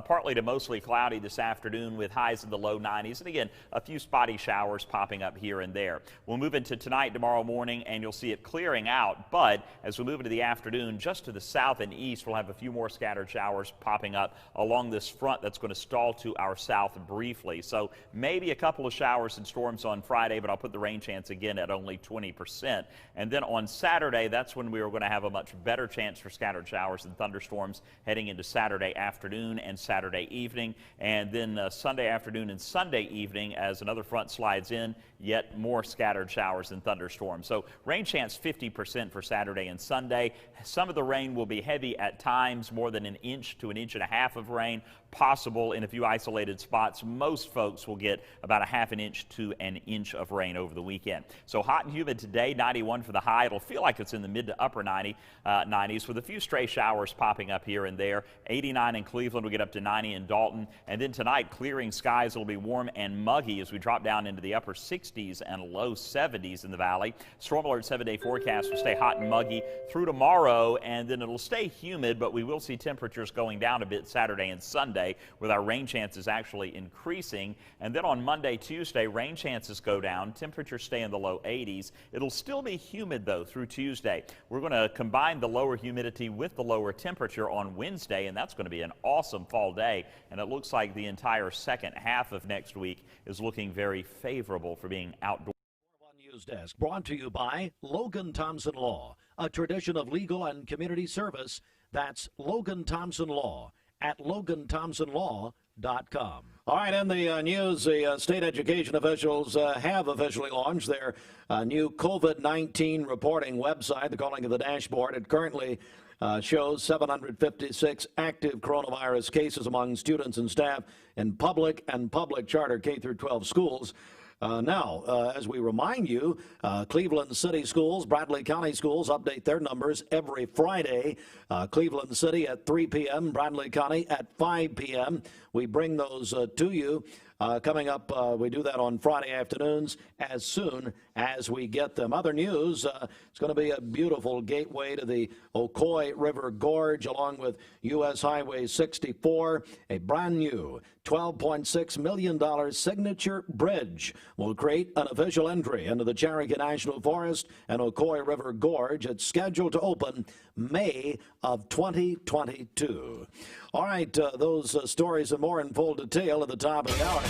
partly to mostly cloudy this afternoon with highs in the low 90s, and again, a few spotty showers popping up here and there. We'll move into tonight, tomorrow morning, and you'll see it clearing out, but as we move into the afternoon, just to the south and east, we'll have a few more scattered showers popping up along this front that's going to stall to our south briefly. So maybe a couple of showers and storms on Friday, but I'll put the rain chance again at only 20%. And then on Saturday, that's when we are going to have a much better chance for scattered showers and thunderstorms heading into Saturday afternoon and Saturday evening. And then Sunday afternoon and Sunday evening, as another front slides in, yet more scattered showers and thunderstorms. So rain chance 50% for Saturday and Sunday. Some of the rain will be heavy at times, more than an inch to an inch and a half of rain possible in a few isolated spots. Most folks will get about a half an inch to an inch of rain over the weekend. So hot and humid today, 91 for the high. It'll feel like it's in the mid to upper 90s with a few stray showers popping up here and there. 89 in Cleveland, we'll get up to 90 in Dalton. And then tonight, clearing skies. It'll be warm and muggy as we drop down into the upper 60s and low 70s in the valley. Storm Alert 7-day forecast forecast will stay hot and muggy through tomorrow, and then it'll stay humid, but we will see temperatures going down a bit Saturday and Sunday, with our rain chances actually increasing. And then on Monday, Tuesday, rain chances go down. Temperatures stay in the low 80s. It'll still be humid, though, through Tuesday. We're going to combine the lower humidity with the lower temperature on Wednesday, and that's going to be an awesome fall day. And it looks like the entire second half of next week is looking very favorable for being outdoors. News Desk brought to you by Logan Thompson Law, a tradition of legal and community service. That's Logan Thompson Law at LoganThompsonLaw.com. All right, in the news, the state education officials have officially launched their new COVID-19 reporting website. They're calling it the dashboard. It currently shows 756 active coronavirus cases among students and staff in public and public charter K-12 schools. Now, as we remind you, Cleveland City Schools, Bradley County Schools update their numbers every Friday. Cleveland City at 3 p.m., Bradley County at 5 p.m. We bring those to you. Coming up, we do that on Friday afternoons as soon as we get them. Other news, it's going to be a beautiful gateway to the Ocoee River Gorge along with U.S. Highway 64. A brand new $12.6 million signature bridge will create an official entry into the Cherokee National Forest and Ocoee River Gorge. It's scheduled to open May of 2022. All right, those stories and more in full detail at the top of the hour.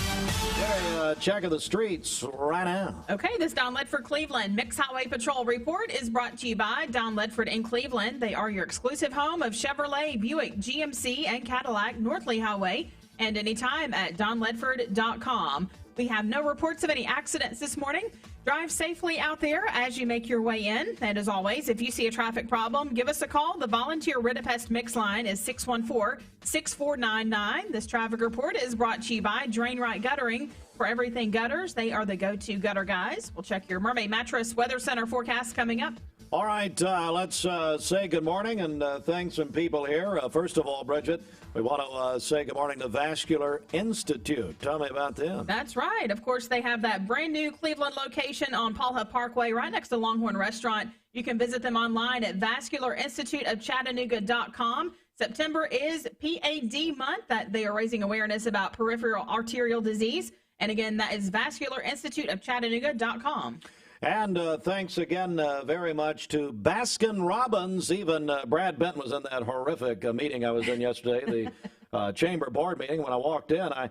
Get a check of the streets right now. Okay, this Don Ledford Cleveland Mix Highway Patrol report is brought to you by Don Ledford in Cleveland. They are your exclusive home of Chevrolet, Buick, GMC, and Cadillac, North Lee Highway, and anytime at donledford.com. We have no reports of any accidents this morning. Drive safely out there as you make your way in. And as always, if you see a traffic problem, give us a call. The volunteer Ridipest Mix line is 614-6499. This traffic report is brought to you by Drain Right Guttering. For everything gutters, they are the go-to gutter guys. We'll check your Mermaid Mattress Weather Center forecast coming up. All right, let's say good morning and thank some people here. First of all, Bridget, we want to say good morning to Vascular Institute. Tell me about them. That's right. Of course, they have that brand new Cleveland location on Paul Huff Parkway right next to Longhorn Restaurant. You can visit them online at vascularinstituteofchattanooga.com. September is PAD month, that they are raising awareness about peripheral arterial disease. And again, that is vascularinstituteofchattanooga.com. And thanks again very much to Baskin Robbins. Even Brad Benton was in that horrific meeting I was in yesterday, the chamber board meeting. When I walked in, I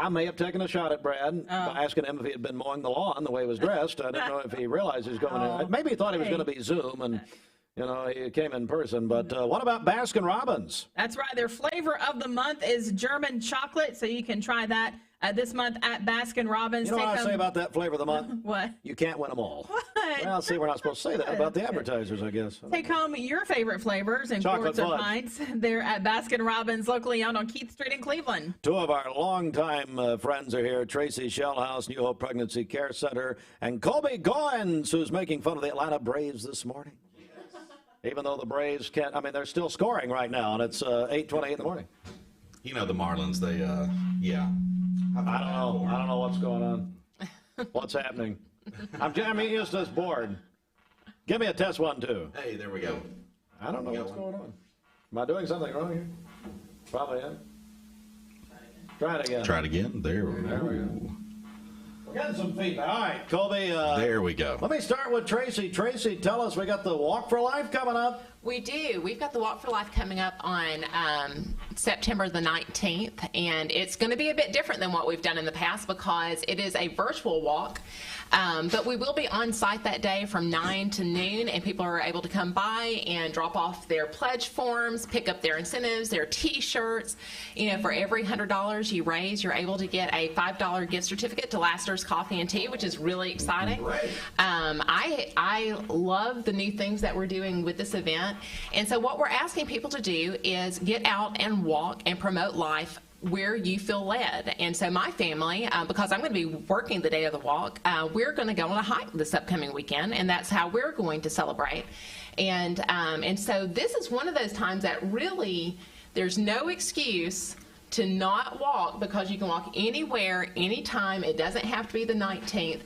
may have taken a shot at Brad by asking him if he had been mowing the lawn the way he was dressed. I didn't know if he realized he was going in. Maybe he thought he was going to be Zoom, and you know, he came in person. But what about Baskin Robbins? That's right. Their flavor of the month is German chocolate, so you can try that this month at Baskin Robbins. You know what I say about that flavor of the month? What? You can't win them all. What? Well, see, we're not supposed to say that about the advertisers, I guess. Take home your favorite flavors and quarts or pints. They're at Baskin Robbins, locally owned on Keith Street in Cleveland. Two of our longtime friends are here, Tracy Shellhouse, New Hope Pregnancy Care Center, and Colby Goins, who's making fun of the Atlanta Braves this morning. Even though the Braves can't, I mean, they're still scoring right now, and it's 8:28 in the morning. You know, the Marlins, they, yeah. I don't know what's going on. What's happening? I'm just this bored. Give me a test 1, 2. Hey, there we go. I don't know what's going on. Am I doing something wrong here? Probably am. Try it again. Try it again. There we go. We're getting some feedback. All right, Colby. There we go. Let me start with Tracy. Tracy, tell us, we got the Walk for Life coming up. We do. We've got the Walk for Life coming up on September the 19th, and it's going to be a bit different than what we've done in the past because it is a virtual walk. But we will be on site that day from 9 to noon, and people are able to come by and drop off their pledge forms, pick up their incentives, their T-shirts. You know, for every $100 you raise, you're able to get a $5 gift certificate to Laster's Coffee and Tea, which is really exciting. I love the new things that we're doing with this event. And so what we're asking people to do is get out and walk and promote life where you feel led. And so my family, because I'm going to be working the day of the walk, we're going to go on a hike this upcoming weekend, and that's how we're going to celebrate. And so this is one of those times that really there's no excuse to not walk because you can walk anywhere, anytime. It doesn't have to be the 19th.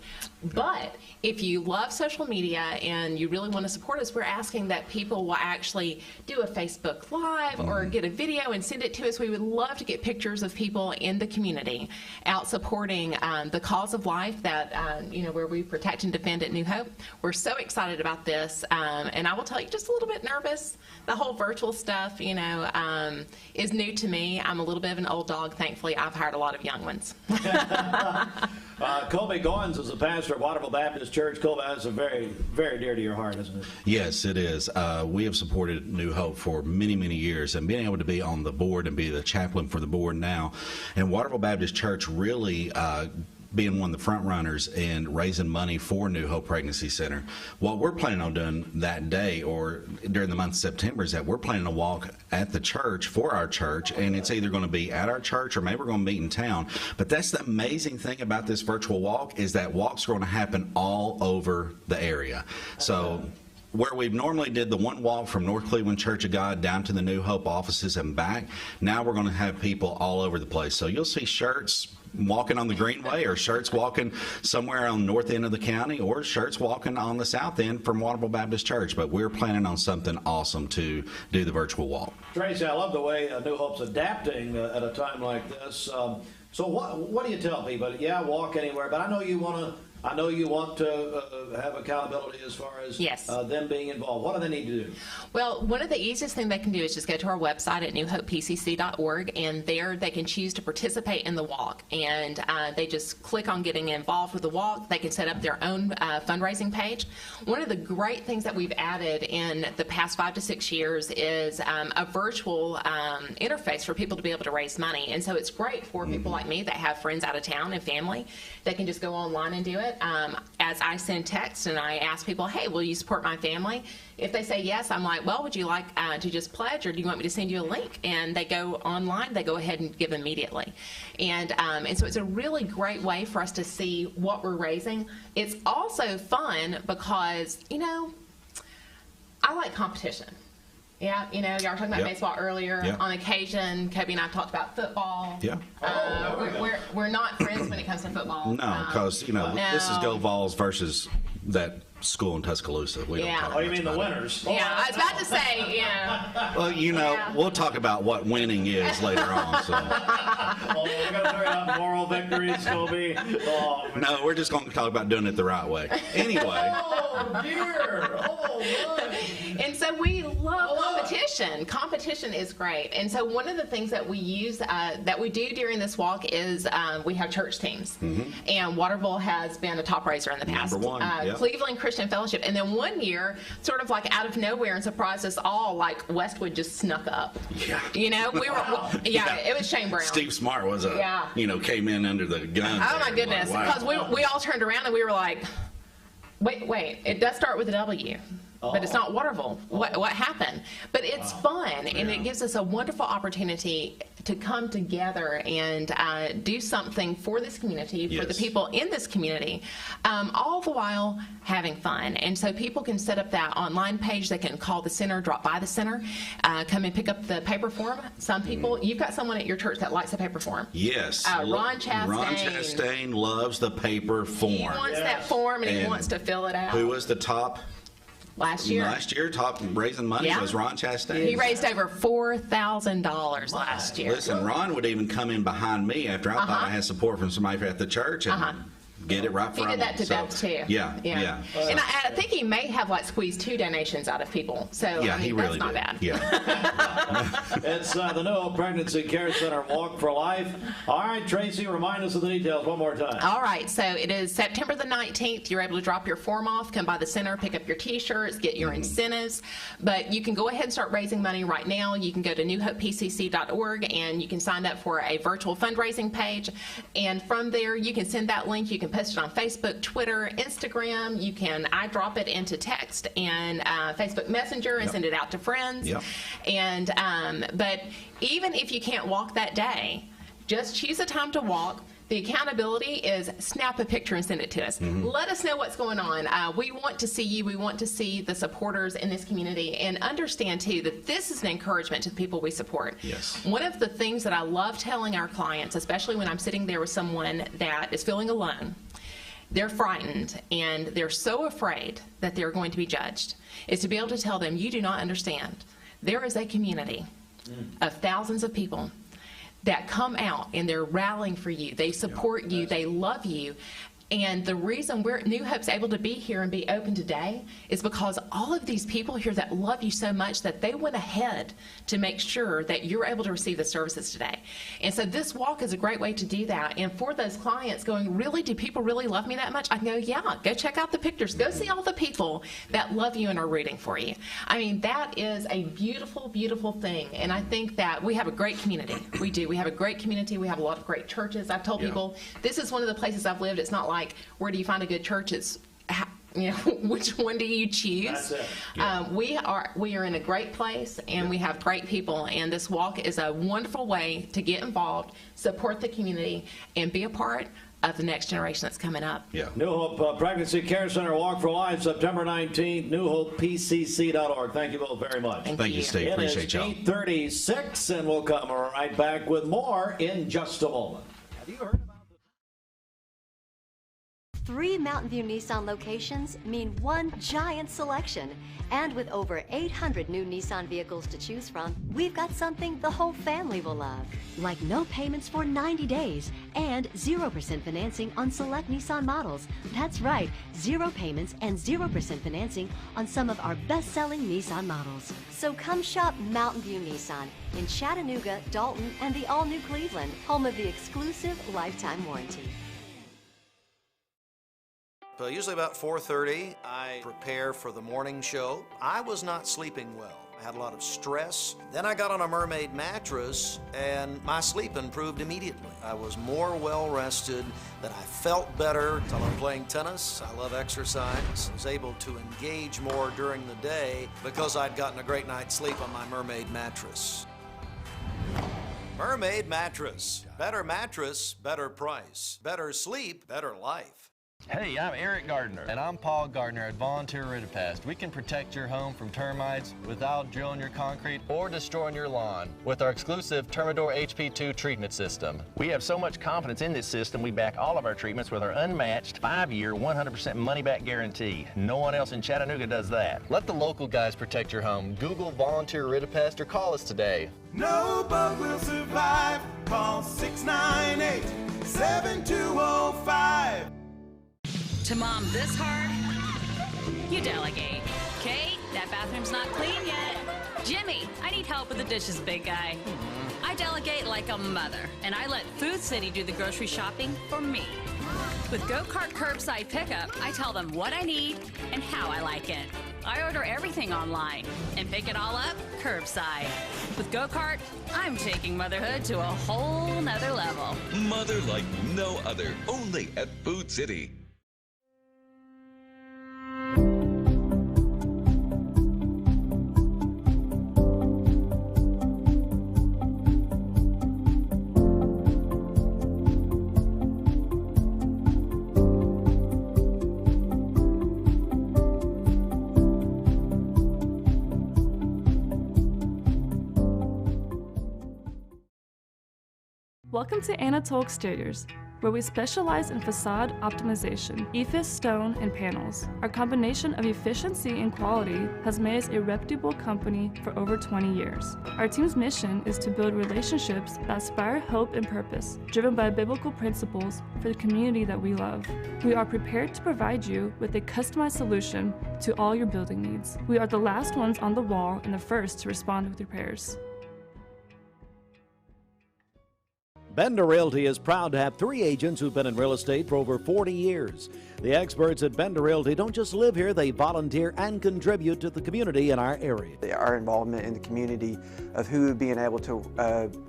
But if you love social media and you really want to support us, we're asking that people will actually do a Facebook Live or get a video and send it to us. We would love to get pictures of people in the community out supporting the cause of life that, where we protect and defend at New Hope. We're so excited about this. And I will tell you, just a little bit nervous. The whole virtual stuff, is new to me. I'm a little bit of an old dog. Thankfully, I've hired a lot of young ones. Colby Goins is the pastor of Waterville Baptist Church. Colby, that's a very, very dear to your heart, isn't it? Yes, it is. We have supported New Hope for many, many years, and being able to be on the board and be the chaplain for the board now, and Waterville Baptist Church really being one of the front runners in raising money for New Hope Pregnancy Center. What we're planning on doing that day or during the month of September is that we're planning to walk at the church for our church, and it's either going to be at our church or maybe we're going to meet in town. But that's the amazing thing about this virtual walk is that walks are going to happen all over the area. So where we've normally did the one walk from North Cleveland Church of God down to the New Hope offices and back, now we're going to have people all over the place. So you'll see shirts walking on the Greenway, or shirts walking somewhere on the north end of the county, or shirts walking on the south end from Waterville Baptist Church. But we're planning on something awesome to do the virtual walk. Tracy, I love the way New Hope's adapting at a time like this. So what do you tell people? Yeah, walk anywhere, but I know you want to have accountability as far as them being involved. What do they need to do? Well, one of the easiest things they can do is just go to our website at newhopepcc.org, and there they can choose to participate in the walk. And they just click on getting involved with the walk. They can set up their own fundraising page. One of the great things that we've added in the past 5 to 6 years is a virtual interface for people to be able to raise money. And so it's great for people like me that have friends out of town and family. They can just go online and do it. As I send texts and I ask people, hey, will you support my family? If they say yes, I'm like, well, would you like to just pledge, or do you want me to send you a link? And they go online, they go ahead and give immediately. And so it's a really great way for us to see what we're raising. It's also fun because, I like competition. Yeah, y'all were talking about baseball earlier. Yep. On occasion, Kobe and I talked about football. Yeah. We're not friends when it comes to football. No, because, this is Go Vols versus that school in Tuscaloosa. We don't talk you much mean the about winners? Yeah, I was about to say, Well, we'll talk about what winning is later on. So. We're going to talk about moral victories, Kobe. No, we're just going to talk about doing it the right way. Anyway. Oh, dear. And so we love competition. Competition is great. And so one of the things that we use, that we do during this walk is we have church teams. And Waterville has been a top raiser in the past. Number one. Cleveland Christian Fellowship. And then one year, sort of like out of nowhere and surprised us all, like Westwood just snuck up. Yeah. It was Shane Brown. Steve Smart was came in under the gun. Oh my goodness. Because we all turned around and we were like, wait, it does start with a W. But it's not Waterville. What happened? But it's fun, and it gives us a wonderful opportunity to come together and do something for this community, for the people in this community, all the while having fun. And so people can set up that online page. They can call the center, drop by the center, come and pick up the paper form. Some people, you've got someone at your church that likes the paper form. Yes. Ron Chastain. Ron Chastain loves the paper form. He wants that form, and he wants to fill it out. Who was the top? Last year, top raising money was Ron Chastain. He raised over $4,000 last year. Listen, Ron would even come in behind me after I thought I had support from somebody at the church and get it right from him. He did that to Beth too. Yeah. And I think he may have squeezed 2 donations out of people. So he really that's not did. bad. Yeah. It's the New Hope Pregnancy Care Center Walk for Life. All right, Tracy, remind us of the details one more time. All right, so it is September the 19th. You're able to drop your form off, come by the center, pick up your T-shirts, get your incentives. But you can go ahead and start raising money right now. You can go to newhopepcc.org and you can sign up for a virtual fundraising page. And from there, you can send that link. You can post it on Facebook, Twitter, Instagram. You can iDrop it into text and Facebook Messenger and send it out to friends. And but even if you can't walk that day, just choose a time to walk. The accountability is snap a picture and send it to us. Let us know what's going on. We want to see you. We want to see the supporters in this community, and understand too that this is an encouragement to the people we support. Yes. One of the things that I love telling our clients, especially when I'm sitting there with someone that is feeling alone, they're frightened and they're so afraid that they're going to be judged, is to be able to tell them, you do not understand. There is a community of thousands of people that come out and they're rallying for you. They support you. They love you. And the reason New Hope's able to be here and be open today is because all of these people here that love you so much that they went ahead to make sure that you're able to receive the services today. And so this walk is a great way to do that. And for those clients going, really, do people really love me that much? I go, yeah, go check out the pictures. Go see all the people that love you and are rooting for you. I mean, that is a beautiful, beautiful thing. And I think that we have a great community. We do. We have a great community. We have a lot of great churches. I've told people, this is one of the places I've lived. It's not like, where do you find a good church? It's, you know, which one do you choose? That's it. We are in a great place, and we have great people, and this walk is a wonderful way to get involved, support the community, and be a part of the next generation that's coming up. New Hope Pregnancy Care Center Walk for Life, September 19th, newhopepcc.org. Thank you both very much. Thank you, Steve. Appreciate y'all. It is 8:36, and we'll come right back with more in just a moment. Have you heard about 3 Mountain View Nissan locations mean one giant selection. And with over 800 new Nissan vehicles to choose from, we've got something the whole family will love. Like no payments for 90 days and 0% financing on select Nissan models. That's right, 0 payments and 0% financing on some of our best-selling Nissan models. So come shop Mountain View Nissan in Chattanooga, Dalton, and the all-new Cleveland, home of the exclusive lifetime warranty. Usually about 4:30, I prepare for the morning show. I was not sleeping well. I had a lot of stress. Then I got on a Mermaid mattress, and my sleep improved immediately. I was more well-rested, that I felt better until I'm playing tennis. I love exercise. I was able to engage more during the day because I'd gotten a great night's sleep on my Mermaid mattress. Mermaid mattress. Better mattress, better price. Better sleep, better life. Hey, I'm Eric Gardner. And I'm Paul Gardner at Volunteer Ridipast. We can protect your home from termites without drilling your concrete or destroying your lawn with our exclusive Termidor HP2 treatment system. We have so much confidence in this system, we back all of our treatments with our unmatched 5-year, 100% money-back guarantee. No one else in Chattanooga does that. Let the local guys protect your home. Google Volunteer Ridipast or call us today. No bug will survive. Call 698-7205. To mom this hard, you delegate. Kate, that bathroom's not clean yet. Jimmy, I need help with the dishes, big guy. I delegate like a mother, and I let Food City do the grocery shopping for me. With Go-Kart Curbside Pickup, I tell them what I need and how I like it. I order everything online and pick it all up curbside. With Go-Kart, I'm taking motherhood to a whole nother level. Mother like no other, only at Food City. Welcome to Anatole Exteriors, where we specialize in facade optimization, EIFS stone, and panels. Our combination of efficiency and quality has made us a reputable company for over 20 years. Our team's mission is to build relationships that inspire hope and purpose, driven by biblical principles for the community that we love. We are prepared to provide you with a customized solution to all your building needs. We are the last ones on the wall and the first to respond with repairs. Bender Realty is proud to have 3 agents who've been in real estate for over 40 years. The experts at Bender Realty don't just live here, they volunteer and contribute to the community in our area. Our involvement in the community of who being able to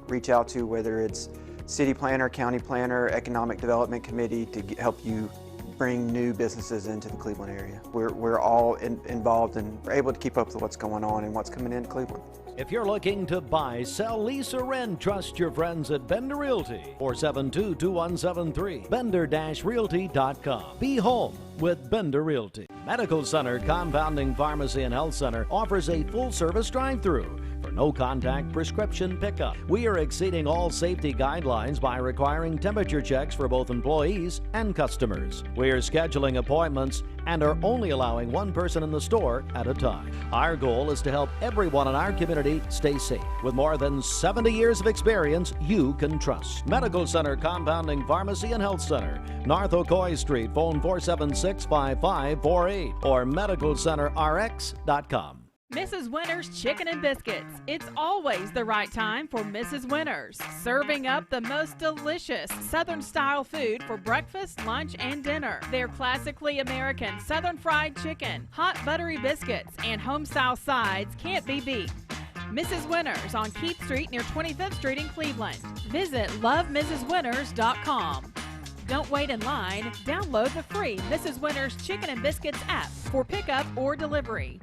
reach out to, whether it's city planner, county planner, economic development committee, to help you bring new businesses into the Cleveland area. We're all involved and we're able to keep up with what's going on and what's coming into Cleveland. If you're looking to buy, sell, lease, or rent, trust your friends at Bender Realty. 472-2173. Bender-Realty.com. Be home with Bender Realty. Medical Center Compounding Pharmacy and Health Center offers a full-service drive-through for no-contact prescription pickup. We are exceeding all safety guidelines by requiring temperature checks for both employees and customers. We are scheduling appointments and are only allowing one person in the store at a time. Our goal is to help everyone in our community stay safe. With more than 70 years of experience you can trust. Medical Center Compounding Pharmacy and Health Center, North Ocoee Street, phone 476-5548 or medicalcenterrx.com. Mrs. Winters Chicken and Biscuits. It's always the right time for Mrs. Winters. Serving up the most delicious Southern-style food for breakfast, lunch, and dinner. Their classically American Southern fried chicken, hot buttery biscuits, and home-style sides can't be beat. Mrs. Winters on Keith Street near 25th Street in Cleveland. Visit lovemrswinters.com. Don't wait in line. Download the free Mrs. Winters Chicken and Biscuits app for pickup or delivery.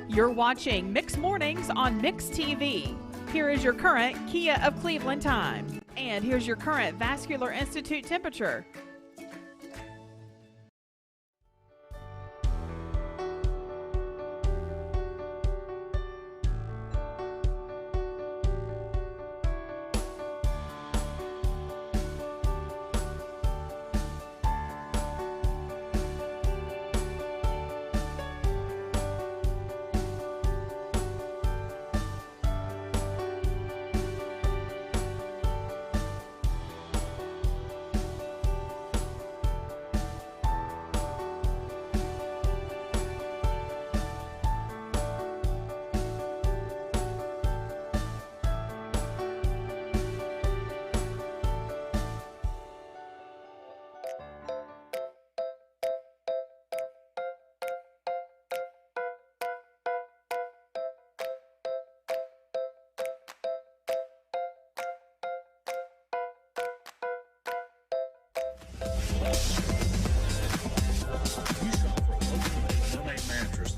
You're watching Mix Mornings on Mix TV. Here is your current Kia of Cleveland time. And here's your current Vascular Institute temperature.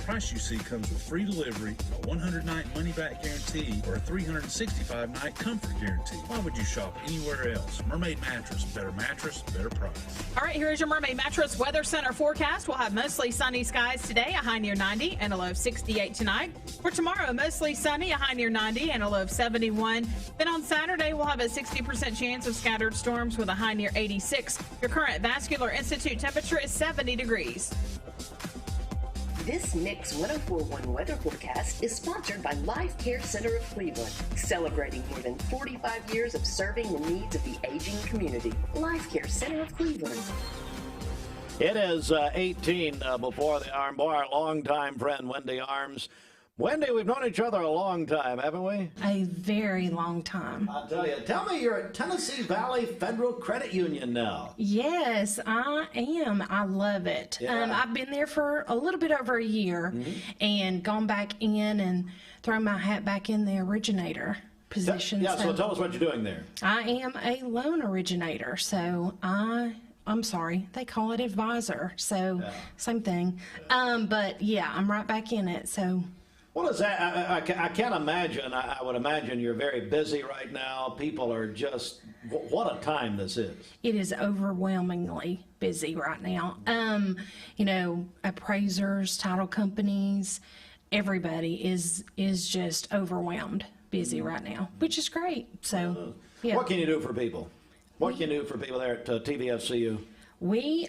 Price you see comes with free delivery, a 100-night money-back guarantee, or a 365-night comfort guarantee. Why would you shop anywhere else? Mermaid Mattress, better price. All right, here's your Mermaid Mattress Weather Center forecast. We'll have mostly sunny skies today, a high near 90 and a low of 68 tonight. For tomorrow, mostly sunny, a high near 90 and a low of 71. Then on Saturday, we'll have a 60% chance of scattered storms with a high near 86. Your current Vascular Institute temperature is 70 degrees. This Mix 104.1 weather forecast is sponsored by Life Care Center of Cleveland, celebrating more than 45 years of serving the needs of the aging community. Life Care Center of Cleveland. It is 18 before the hour. Boy, our longtime friend Wendy Arms. Wendy, we've known each other a long time, haven't we? A very long time. I'll tell you. Tell me, you're at Tennessee Valley Federal Credit Union now. Yes, I am. I love it. Yeah. I've been there for a little bit over a year and gone back in and thrown my hat back in the originator position. Yeah, so tell us what you're doing there. I am a loan originator, so I'm sorry, they call it advisor, so same thing. But yeah, I'm right back in it, so. What is that? I can't imagine. I would imagine you're very busy right now. People are just, what a time this is. It is overwhelmingly busy right now. You know, appraisers, title companies, everybody is just overwhelmed, busy right now, which is great. So, yeah. What can you do for people? What can you do for people there at TVFCU? We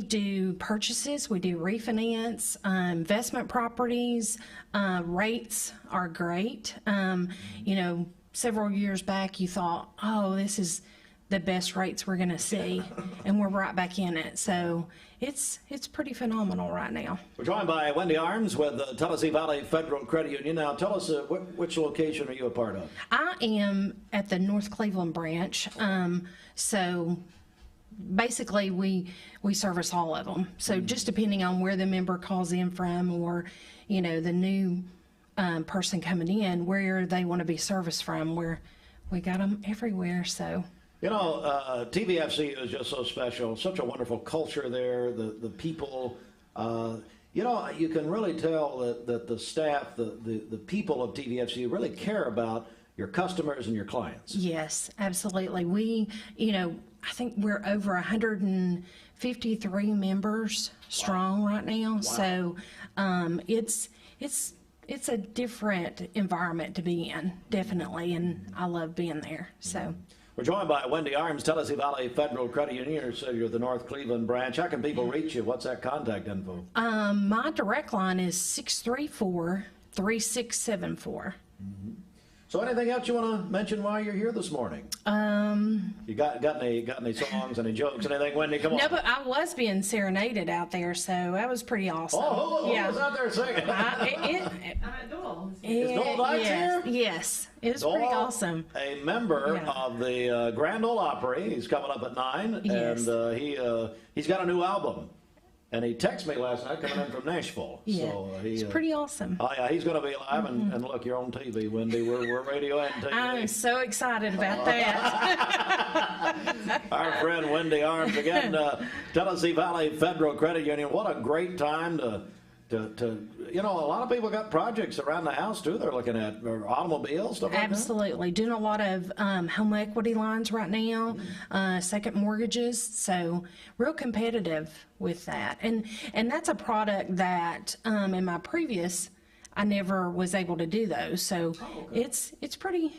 do purchases, we do refinance, investment properties, rates are great. You know, several years back you thought, oh, this is the best rates we're going to see, and we're right back in it. So it's pretty phenomenal right now. We're joined by Wendy Arms with the Tennessee Valley Federal Credit Union. Now tell us, which location are you a part of? I am at the North Cleveland branch, so basically we service all of them. So just depending on where the member calls in from, or you know, the new person coming in, where they want to be serviced from, we got them everywhere. So you know, TVFCU is just so special, such a wonderful culture there, the people. You know, you can really tell that the staff, the people of TVFCU really care about your customers and your clients. Yes, absolutely. We, I think we're over 153 members strong right now. Wow. So it's a different environment to be in, definitely, and I love being there. So. We're joined by Wendy Arms, Tennessee Valley Federal Credit Union. You're the North Cleveland branch. How can people reach you? What's that contact info? My direct line is 634-3674. So anything else you want to mention while you're here this morning? You got any songs, any jokes, anything, Wendy? Come on. No, but I was being serenaded out there, so that was pretty awesome. Who was out there singing? Is Dole Dykes here? Yes, it was pretty awesome. A member of the Grand Ole Opry. He's coming up at 9, Yes. and he's got a new album. And he texted me last night coming in from Nashville. Yeah, So it's pretty awesome. Oh, yeah, he's going to be live. And look, you're on TV, Wendy. We're radio and TV. I'm so excited about that. Our friend Wendy Arms, again, Tennessee Valley Federal Credit Union. What a great time to a lot of people got projects around the house, too, they're looking at, or automobiles, stuff like that. Absolutely. Doing a lot of home equity lines right now, second mortgages, so real competitive with that. And that's a product that in my previous, I never was able to do those, so it's pretty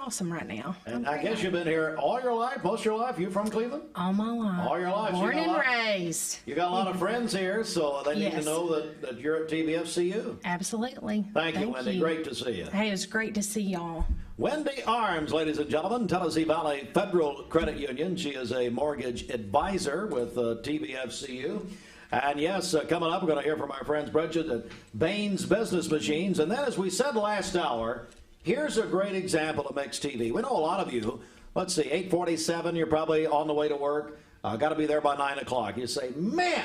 awesome right now. And I guess you've been here all your life, most of your life. You from Cleveland? All my life. All your life. Born and raised. You got a lot of friends here, so they need to know that you're at TVFCU. Absolutely. Thank you, Wendy. Great to see you. Hey, it was great to see y'all. Wendy Arms, ladies and gentlemen, Tennessee Valley Federal Credit Union. She is a mortgage advisor with TVFCU. And yes, coming up, we're going to hear from our friends Bridget at Baines Business Machines. And then, as we said last hour, here's a great example of mixed TV. We know a lot of you, let's see, 8:47, you're probably on the way to work. Got to be there by 9 o'clock. You say, man,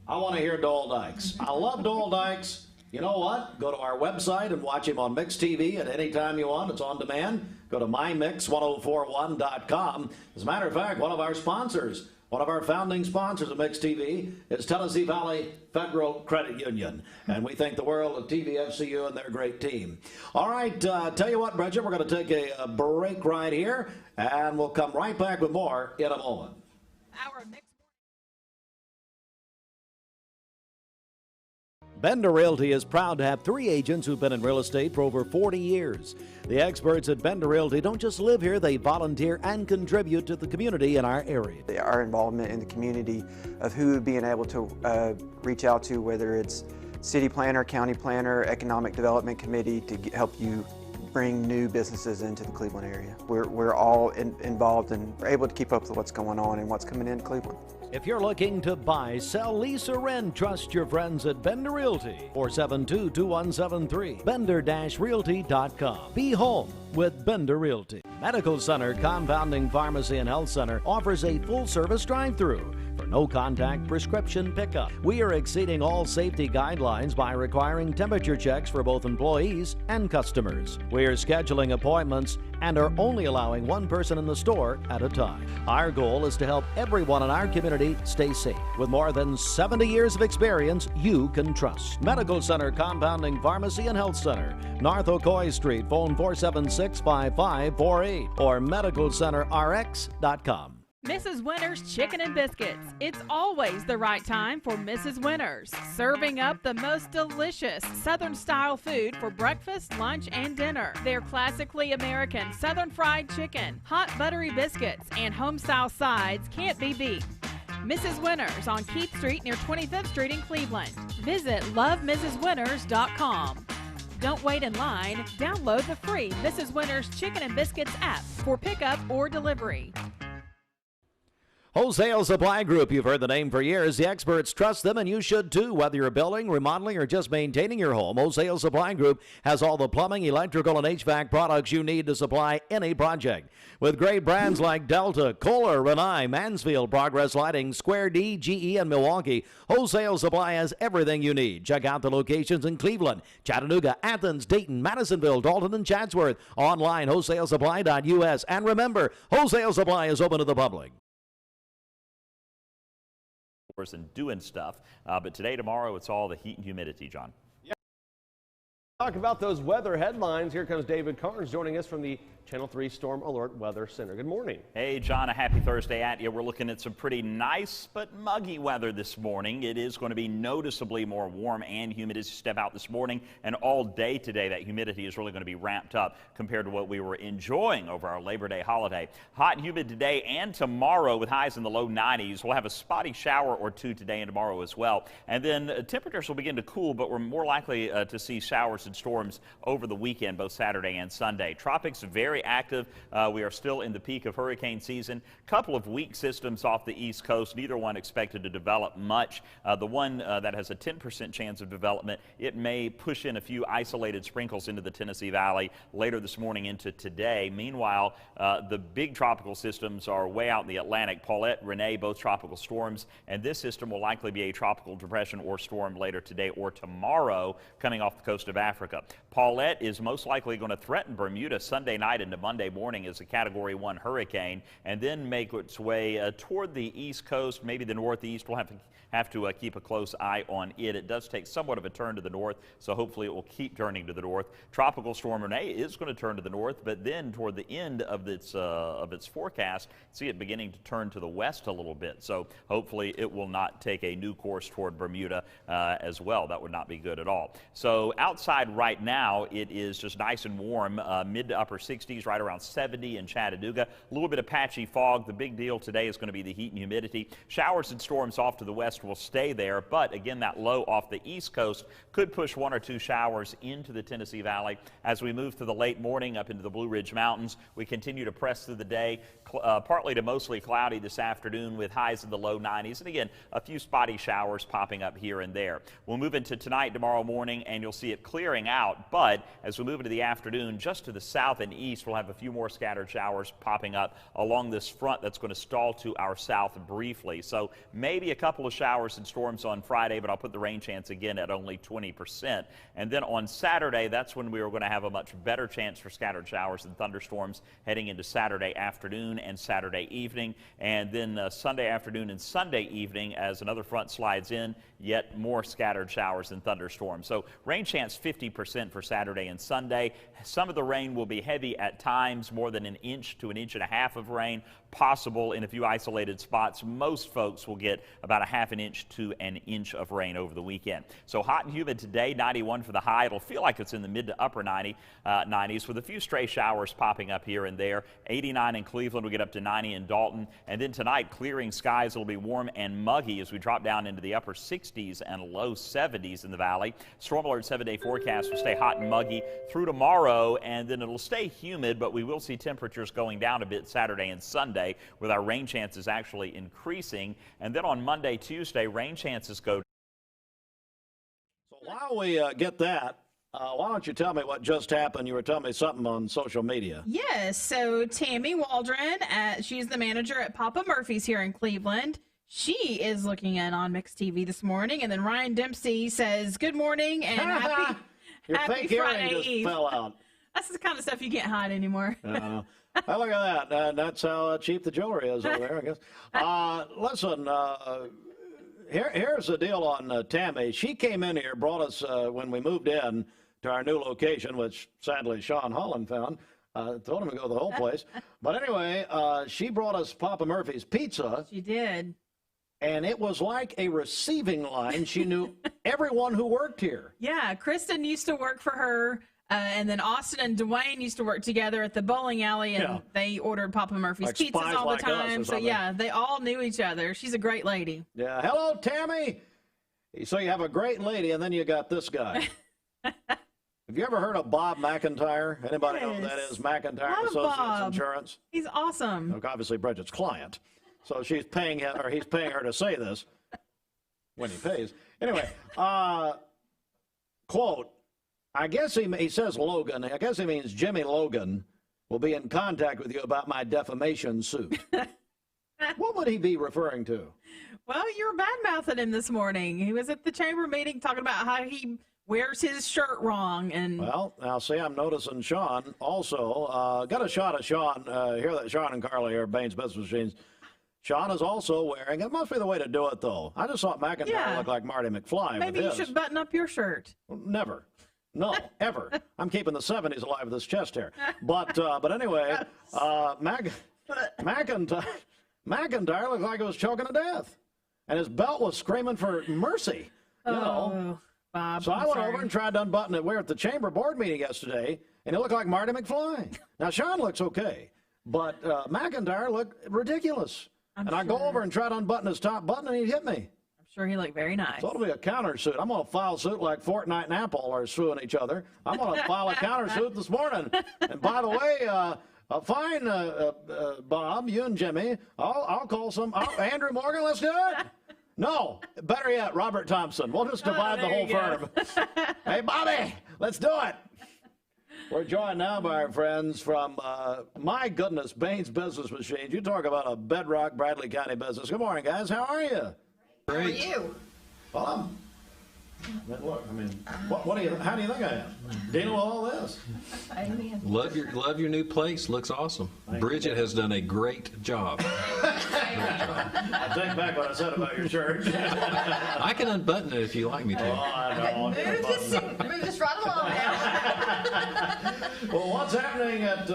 I want to hear Dole Dykes. I love Dole Dykes. You know what? Go to our website and watch him on Mixed TV at any time you want. It's on demand. Go to mymix1041.com. As a matter of fact, one of our sponsors, one of our founding sponsors of Mixed TV is Tennessee Valley Federal Credit Union. And we thank the world of TVFCU and their great team. All right, tell you what, Bridget, we're going to take a break right here, and we'll come right back with more in a moment. Bender Realty is proud to have 3 agents who've been in real estate for over 40 years. The experts at Bender Realty don't just live here, they volunteer and contribute to the community in our area. Our involvement in the community of who being able to reach out to, whether it's city planner, county planner, economic development committee, to help you bring new businesses into the Cleveland area. We're all involved and we're able to keep up with what's going on and what's coming into Cleveland. If you're looking to buy, sell, lease, or rent, trust your friends at Bender Realty. 472-2173. Bender-realty.com. Be home with Bender Realty. Medical Center Compounding Pharmacy and Health Center offers a full-service drive-through for no-contact prescription pickup. We are exceeding all safety guidelines by requiring temperature checks for both employees and customers. We are scheduling appointments and are only allowing one person in the store at a time. Our goal is to help everyone in our community stay safe. With more than 70 years of experience you can trust. Medical Center Compounding Pharmacy and Health Center, North Ocoee Street, phone 476-5548 or medicalcenterrx.com. Mrs. Winter's Chicken and Biscuits. It's always the right time for Mrs. Winter's. Serving up the most delicious Southern-style food for breakfast, lunch, and dinner. Their classically American Southern fried chicken, hot buttery biscuits, and home-style sides can't be beat. Mrs. Winter's on Keith Street near 25th Street in Cleveland. Visit lovemrswinters.com. Don't wait in line. Download the free Mrs. Winter's Chicken and Biscuits app for pickup or delivery. Wholesale Supply Group, you've heard the name for years. The experts trust them, and you should too. Whether you're building, remodeling, or just maintaining your home, Wholesale Supply Group has all the plumbing, electrical, and HVAC products you need to supply any project. With great brands like Delta, Kohler, Rinnai, Mansfield, Progress Lighting, Square D, GE, and Milwaukee, Wholesale Supply has everything you need. Check out the locations in Cleveland, Chattanooga, Athens, Dayton, Madisonville, Dalton, and Chatsworth. Online, wholesalesupply.us. And remember, Wholesale Supply is open to the public. and doing stuff. But today, tomorrow, it's all the heat and humidity, John. Talk about those weather headlines. Here comes David Carnes joining us from the Channel 3 Storm Alert Weather Center. Good morning. Hey, John, a happy Thursday at you. We're looking at some pretty nice but muggy weather this morning. It is going to be noticeably more warm and humid as you step out this morning, and all day today that humidity is really going to be ramped up compared to what we were enjoying over our Labor Day holiday. Hot and humid today and tomorrow with highs in the low 90s. We'll have a spotty shower or two today and tomorrow as well. And then temperatures will begin to cool, but we're more likely to see showers and storms over the weekend, both Saturday and Sunday. Tropics very active. We are still in the peak of hurricane season. Couple of weak systems off the east coast, neither one expected to develop much. The one that has a 10% chance of development, it may push in a few isolated sprinkles into the Tennessee Valley later this morning into today. Meanwhile, the big tropical systems are way out in the Atlantic. Paulette, Rene, both tropical storms, and this system will likely be a tropical depression or storm later today or tomorrow coming off the coast of Africa. Paulette is most likely going to threaten Bermuda Sunday night into Monday morning as a Category 1 hurricane, and then make its way toward the east coast, maybe the northeast. We'll have to keep a close eye on it. It does take somewhat of a turn to the north, so hopefully it will keep turning to the north. Tropical storm Rene is going to turn to the north, but then toward the end of its forecast, see it beginning to turn to the west a little bit. So hopefully it will not take a new course toward Bermuda as well. That would not be good at all. So outside right now, it is just nice and warm, mid to upper 60s, right around 70 in Chattanooga. A little bit of patchy fog. The big deal today is going to be the heat and humidity. Showers and storms off to the west will stay there, but again, that low off the east coast could push one or two showers into the Tennessee Valley. As we move through the late morning up into the Blue Ridge Mountains, we continue to press through the day, partly to mostly cloudy this afternoon with highs in the low 90s, and again, a few spotty showers popping up here and there. We'll move into tonight, tomorrow morning, and you'll see it clearing out, but as we move into the afternoon, just to the south and east, we'll have a few more scattered showers popping up along this front that's going to stall to our south briefly. So maybe a couple of showers and storms on Friday, but I'll put the rain chance again at only 20%. And then on Saturday, that's when we are going to have a much better chance for scattered showers and thunderstorms heading into Saturday afternoon and Saturday evening. And then Sunday afternoon and Sunday evening, as another front slides in, yet more scattered showers and thunderstorms. So rain chance 50% for Saturday and Sunday. Some of the rain will be heavy at times, more than an inch to an inch and a half of rain possible in a few isolated spots. Most folks will get about a half an inch to an inch of rain over the weekend. So hot and humid today, 91 for the high. It'll feel like it's in the mid to upper 90s with a few stray showers popping up here and there. 89 in Cleveland, we'll get up to 90 in Dalton. And then tonight, clearing skies. It'll be warm and muggy as we drop down into the upper 60s and low 70s in the valley. Storm Alert 7-day forecast will stay hot and muggy through tomorrow, and then it'll stay humid, but we will see temperatures going down a bit Saturday and Sunday, with our rain chances actually increasing. And then on Monday, Tuesday, rain chances go. So while we get that, why don't you tell me what just happened? You were telling me something on social media. Yes, so Tammy Waldron, she's the manager at Papa Murphy's here in Cleveland. She is looking in on Mixed TV this morning, and then Ryan Dempsey says, good morning and happy Friday just Eve. Fell out. That's the kind of stuff you can't hide anymore. Well, look at that. That's how cheap the jewelry is over there, I guess. Listen, here's the deal on Tammy. She came in here, brought us, when we moved in to our new location, which sadly Sean Holland found. Told him to go to the whole place. But anyway, she brought us Papa Murphy's pizza. She did. And it was like a receiving line. She knew everyone who worked here. Yeah, Kristen used to work for her. And then Austin and Dwayne used to work together at the bowling alley, and they ordered Papa Murphy's like pizzas all the time. So, yeah, they all knew each other. She's a great lady. Yeah. Hello, Tammy. So you have a great lady, and then you got this guy. Have you ever heard of Bob McIntyre? Anybody know who that is? McIntyre Associates Insurance. He's awesome. Look, obviously, Bridget's client. So she's paying him, or he's paying her to say this when he pays. Anyway, quote, I guess he says Logan. I guess he means Jimmy Logan will be in contact with you about my defamation suit. What would he be referring to? Well, you were bad-mouthing him this morning. He was at the chamber meeting talking about how he wears his shirt wrong. And well, now see, I'm noticing Sean also. Got a shot of Sean here that Sean and Carly are Baines Business Machines. Sean is also wearing, it must be the way to do it, though. I just thought McIntyre Yeah. looked like Marty McFly Maybe with you his. should button up your shirt. Never. No, ever. I'm keeping the 70s alive with this chest hair. But anyway, McIntyre looked like he was choking to death. And his belt was screaming for mercy. You know. Bob, So I I'm went sorry. over and tried to unbutton it. We were at the chamber board meeting yesterday, and it looked like Marty McFly. Now, Sean looks okay, but McIntyre looked ridiculous. I go over and try to unbutton his top button, and he'd hit me. I'm sure he looked very nice. So it'll be a countersuit. I'm going to file suit like Fortnite and Apple are suing each other. I'm going to file a countersuit this morning. And by the way, fine, Bob, you and Jimmy. I'll call some. Andrew Morgan, let's do it. No, better yet, Robert Thompson. We'll just divide the whole firm. Hey, Bobby, let's do it. We're joined now by our friends from, my goodness, Baines Business Machines. You talk about a bedrock Bradley County business. Good morning, guys. How are you? Great. How are you? Well, look, I mean, how do you think I am? Dealing with all this? Love your new place. Looks awesome. Bridget has done a great job. I take back what I said about your shirt. I can unbutton it if you like me to. Oh, I know. Move this right along now. Well, what's happening at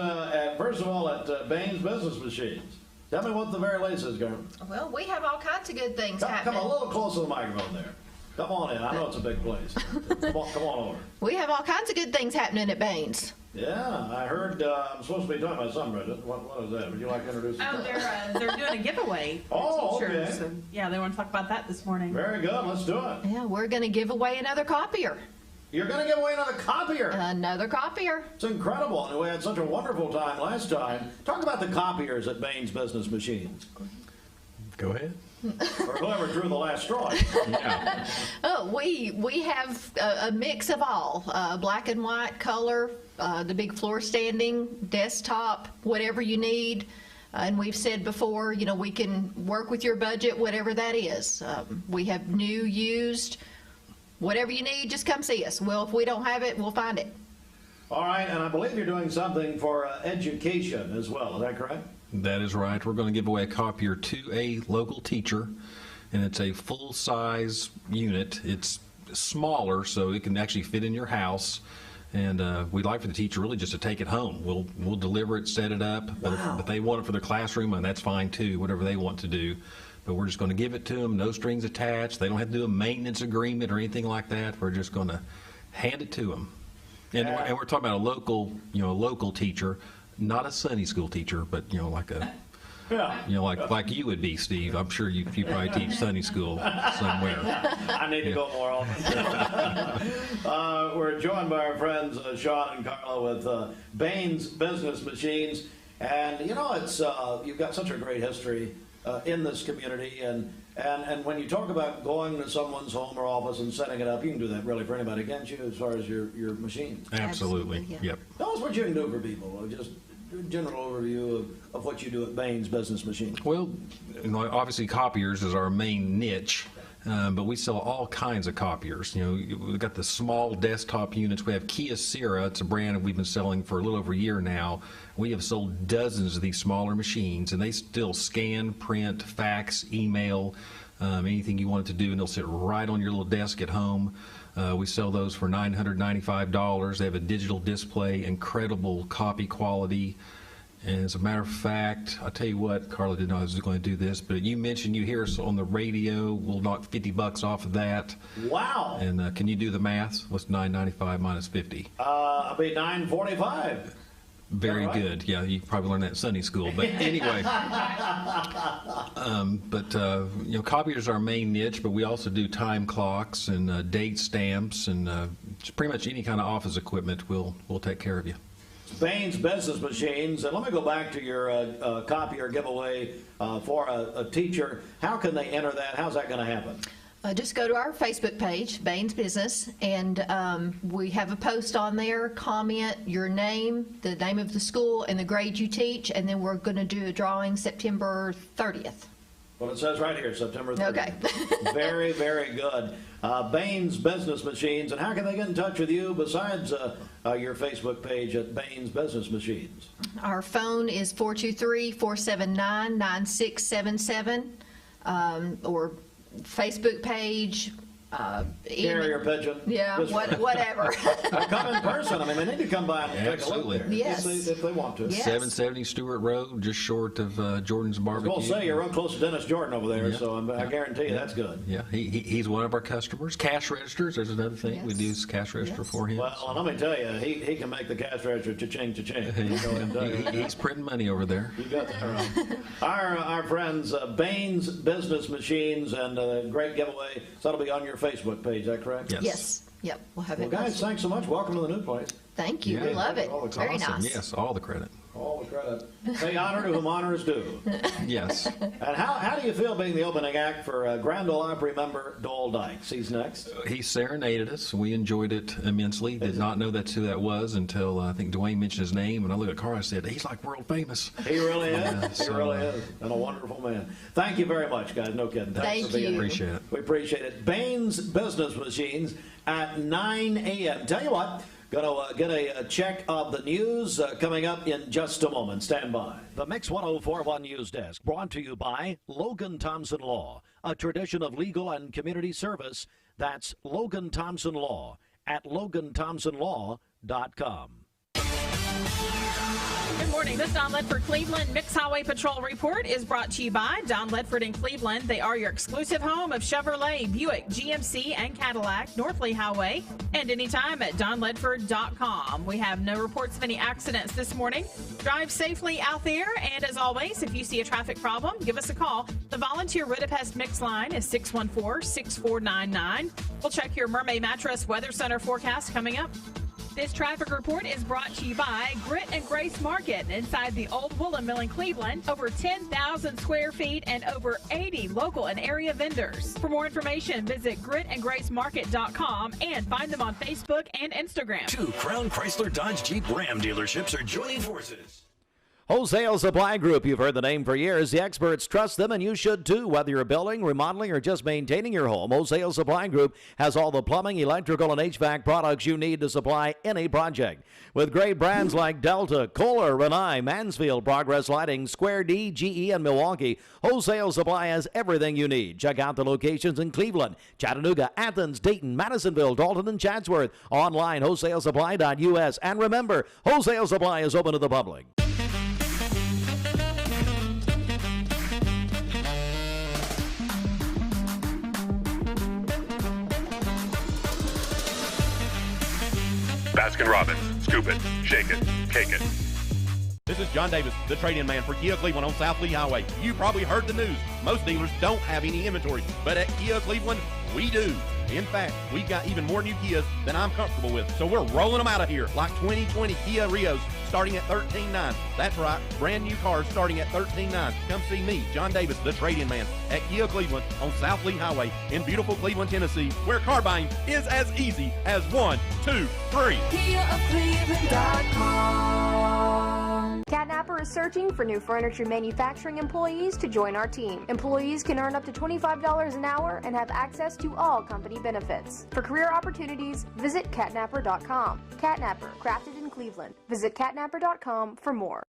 first of all, at Baines Business Machines? Tell me what the very latest is, Gordon. Well, we have all kinds of good things Come happening. a little closer to the microphone there. Come on in. I know it's a big place. Come on over. We have all kinds of good things happening at Baines. Yeah, I heard I'm supposed to be talking about something, Bridget. What is that? Would you like to introduce yourself? They're doing a giveaway for Oh, teachers. okay. And, yeah, they want to talk about that this morning. Very good. Let's do it. Yeah, we're going to give away another copier. You're going to give away another copier? Another copier. It's incredible. And we had such a wonderful time last time. Talk about the copiers at Baines Business Machines. Go ahead. Or whoever drew the last straw. Yeah. Oh, we have a mix of all, black and white, color, the big floor standing, desktop, whatever you need. And we've said before, you know, we can work with your budget, whatever that is. We have new, used, whatever you need, just come see us. Well, if we don't have it, we'll find it. All right, and I believe you're doing something for education as well. Is that correct? That is right. We're going to give away a copier to a local teacher, and it's a full-size unit. It's smaller, so it can actually fit in your house. And we'd like for the teacher really just to take it home. We'll deliver it, set it up, but they want it for their classroom, and that's fine too, whatever they want to do. But we're just going to give it to them, no strings attached. They don't have to do a maintenance agreement or anything like that. We're just going to hand it to them. And we're talking about a local teacher, not a Sunday school teacher, but like a, like you would be, Steve. I'm sure you probably teach Sunday school somewhere. I need to go more often. We're joined by our friends Sean and Carla with Baines Business Machines, and it's you've got such a great history in this community, and when you talk about going to someone's home or office and setting it up, you can do that really for anybody, can't you? As far as your machine. Absolutely. Yeah. Yep. Tell us what you can do for people. Just a general overview of what you do at Baines Business Machines. Well, obviously copiers is our main niche, but we sell all kinds of copiers. We've got the small desktop units. We have Kyocera. It's a brand that we've been selling for a little over a year now. We have sold dozens of these smaller machines, and they still scan, print, fax, email, anything you want it to do, and they'll sit right on your little desk at home. We sell those for $995. They have a digital display, incredible copy quality. And as a matter of fact, I'll tell you what, Carla didn't know I was going to do this, but you mentioned you hear us on the radio. We'll knock $50 off of that. Wow. And can you do the math? What's $995 minus 50? I'll be $945. Very good. Yeah, you probably learned that in Sunday school. But anyway, copiers are our main niche, but we also do time clocks and date stamps and pretty much any kind of office equipment. We'll take care of you. Baines Business Machines. And let me go back to your copier giveaway for a teacher. How can they enter that? How's that going to happen? Just go to our Facebook page, Baines Business, and we have a post on there. Comment your name, the name of the school, and the grade you teach, and then we're going to do a drawing September 30th. Well, it says right here, September 30th. Okay. Very, very good. Baines Business Machines. And how can they get in touch with you besides your Facebook page at Baines Business Machines? Our phone is 423-479-9677, or Facebook page. Carrier pigeon. Yeah, Just- whatever. Come in person. I mean, they need to come by and take a Absolutely. look there. Yes. If they want to. 770 Stewart Road, just short of Jordan's I was Barbecue. going to say, you're real close to Dennis Jordan over there, Yeah. so I guarantee you that's good. Yeah, he's one of our customers. Cash registers, there's another thing. We do cash register for him. Well, and let me tell you, he can make the cash register cha-ching, cha-ching. Go ahead and tell you. He's printing money over there. You got that right. Our friends, Baines Business Machines, and great giveaway. So that'll be on your Facebook page, is that correct? Yes. Yep. We'll have Well, it. guys, thanks so much. Welcome to the new place. Thank you. We love it. Very Awesome. nice. Yes, all the credit. All the credit. Say honor to whom honor is due. Yes. And how do you feel being the opening act for Grand Ole Opry member Dole Dykes? He's next. He serenaded us. We enjoyed it immensely. Did not know that's who that was until I think Dwayne mentioned his name. And I looked at Carl and said, he's like world famous. He really is. Yeah, He so, really is. And a wonderful man. Thank you very much, guys. No kidding. Thanks for being here. Appreciate it. We appreciate it. Baines Business Machines at 9 a.m. Tell you what, going to get a check of the news coming up in just a moment. Stand by. The Mix 104.1 News Desk brought to you by Logan Thompson Law, a tradition of legal and community service. That's Logan Thompson Law at LoganThompsonLaw.com. Good morning. This Don Ledford Cleveland Mix Highway Patrol Report is brought to you by Don Ledford in Cleveland. They are your exclusive home of Chevrolet, Buick, GMC, and Cadillac, North Lee Highway, and anytime at donledford.com. We have no reports of any accidents this morning. Drive safely out there, and as always, if you see a traffic problem, give us a call. The volunteer Ridipest Mix line is 614-6499. We'll check your Mermaid Mattress Weather Center forecast coming up. This traffic report is brought to you by Grit and Grace Market inside the Old Woolen Mill in Cleveland. Over 10,000 square feet and over 80 local and area vendors. For more information, visit gritandgracemarket.com and find them on Facebook and Instagram. 2 Crown Chrysler Dodge Jeep Ram dealerships are joining forces. Wholesale Supply Group, you've heard the name for years. The experts trust them, and you should too. Whether you're building, remodeling, or just maintaining your home, Wholesale Supply Group has all the plumbing, electrical, and HVAC products you need to supply any project. With great brands like Delta, Kohler, Rinnai, Mansfield, Progress Lighting, Square D, GE, and Milwaukee, Wholesale Supply has everything you need. Check out the locations in Cleveland, Chattanooga, Athens, Dayton, Madisonville, Dalton, and Chatsworth. Online, wholesalesupply.us. And remember, Wholesale Supply is open to the public. Baskin-Robbins. Scoop it, shake it, cake it. This is John Davis, the trade-in man for Kia Cleveland on South Lee Highway. You probably heard the news. Most dealers don't have any inventory, but at Kia Cleveland, we do. In fact, we've got even more new Kias than I'm comfortable with, so we're rolling them out of here, like 2020 Kia Rios starting at $13,900. That's right, brand new cars starting at $13,900. Come see me, John Davis, the trade-in man, at Kia Cleveland on South Lee Highway in beautiful Cleveland, Tennessee, where car buying is as easy as 1, 2, 3. KiaofCleveland.com. Catnapper is searching for new furniture manufacturing employees to join our team. Employees can earn up to $25 an hour and have access to all company benefits. For career opportunities, visit catnapper.com. Catnapper, crafted in Cleveland. Visit catnapper.com for more.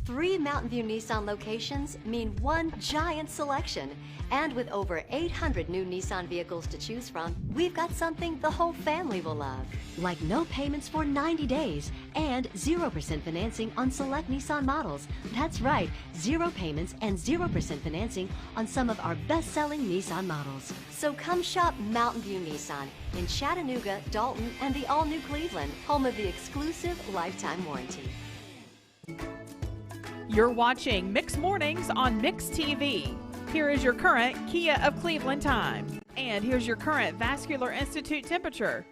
3 Mountain View Nissan locations mean one giant selection. And with over 800 new Nissan vehicles to choose from, we've got something the whole family will love. Like no payments for 90 days and 0% financing on select Nissan models. That's right, 0 payments and 0% financing on some of our best-selling Nissan models. So come shop Mountain View Nissan in Chattanooga, Dalton, and the all-new Cleveland, home of the exclusive lifetime warranty. You're watching Mix Mornings on Mix TV. Here is your current Kia of Cleveland time. And here's your current Vascular Institute temperature.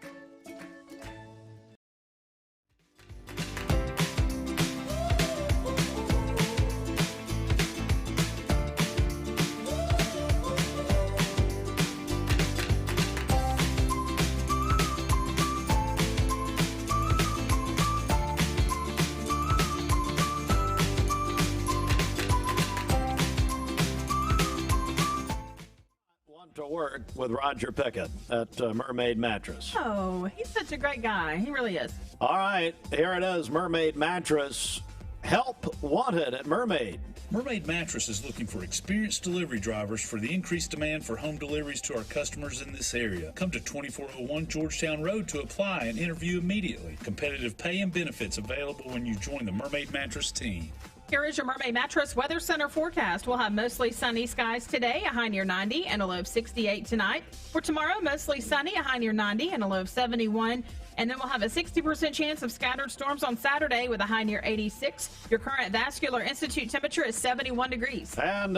work with Roger Pickett at Mermaid Mattress. Oh, he's such a great guy. He really is. All right, here it is, Mermaid Mattress. Help wanted at Mermaid. Mermaid Mattress is looking for experienced delivery drivers for the increased demand for home deliveries to our customers in this area. Come to 2401 Georgetown Road to apply and interview immediately. Competitive pay and benefits available when you join the Mermaid Mattress team. Here is your Mermaid Mattress Weather Center forecast. We'll have mostly sunny skies today, a high near 90 and a low of 68 tonight. For tomorrow, mostly sunny, a high near 90 and a low of 71. And then we'll have a 60% chance of scattered storms on Saturday with a high near 86. Your current Vascular Institute temperature is 71 degrees. And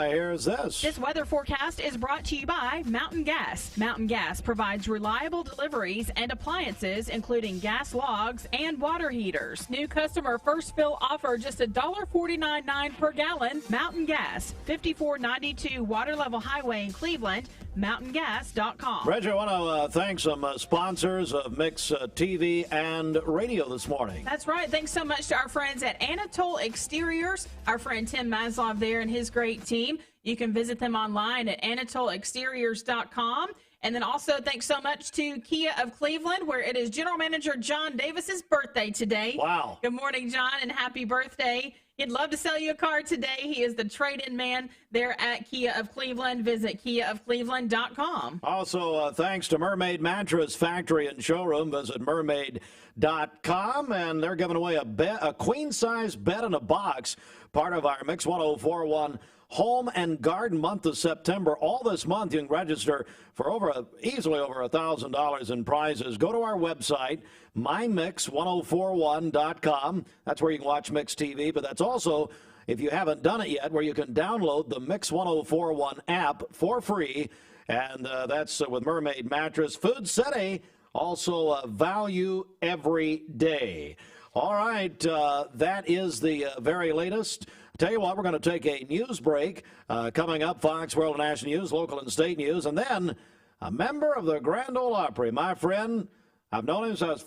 here's this. This weather forecast is brought to you by Mountain Gas. Mountain Gas provides reliable deliveries and appliances, including gas logs and water heaters. New customer first fill offer just $1.49.9 per gallon. Mountain Gas, 5492 Water Level Highway in Cleveland. MountainGas.com. Reggie, I want to thank some sponsors of Mix TV and radio this morning. That's right. Thanks so much to our friends at Anatole Exteriors, our friend Tim Maslov there and his great team. You can visit them online at AnatoleExteriors.com. And then also thanks so much to Kia of Cleveland, where it is General Manager John Davis's birthday today. Wow. Good morning, John, and happy birthday. He'd love to sell you a car today. He is the trade-in man there at Kia of Cleveland. Visit KiaofCleveland.com. Also, thanks to Mermaid Mattress Factory and Showroom. Visit mermaid.com. And they're giving away a queen-size bed in a box, part of our Mix 1041 Home and Garden month of September. All this month, you can register for easily over $1,000 in prizes. Go to our website, mymix1041.com. That's where you can watch Mix TV, but that's also, if you haven't done it yet, where you can download the Mix 1041 app for free. And that's with Mermaid Mattress. Food City, also value every day. All right, that is the very latest. Tell you what, we're going to take a news break. Coming up, Fox World and National News, local and state news, and then a member of the Grand Ole Opry, my friend. I've known him since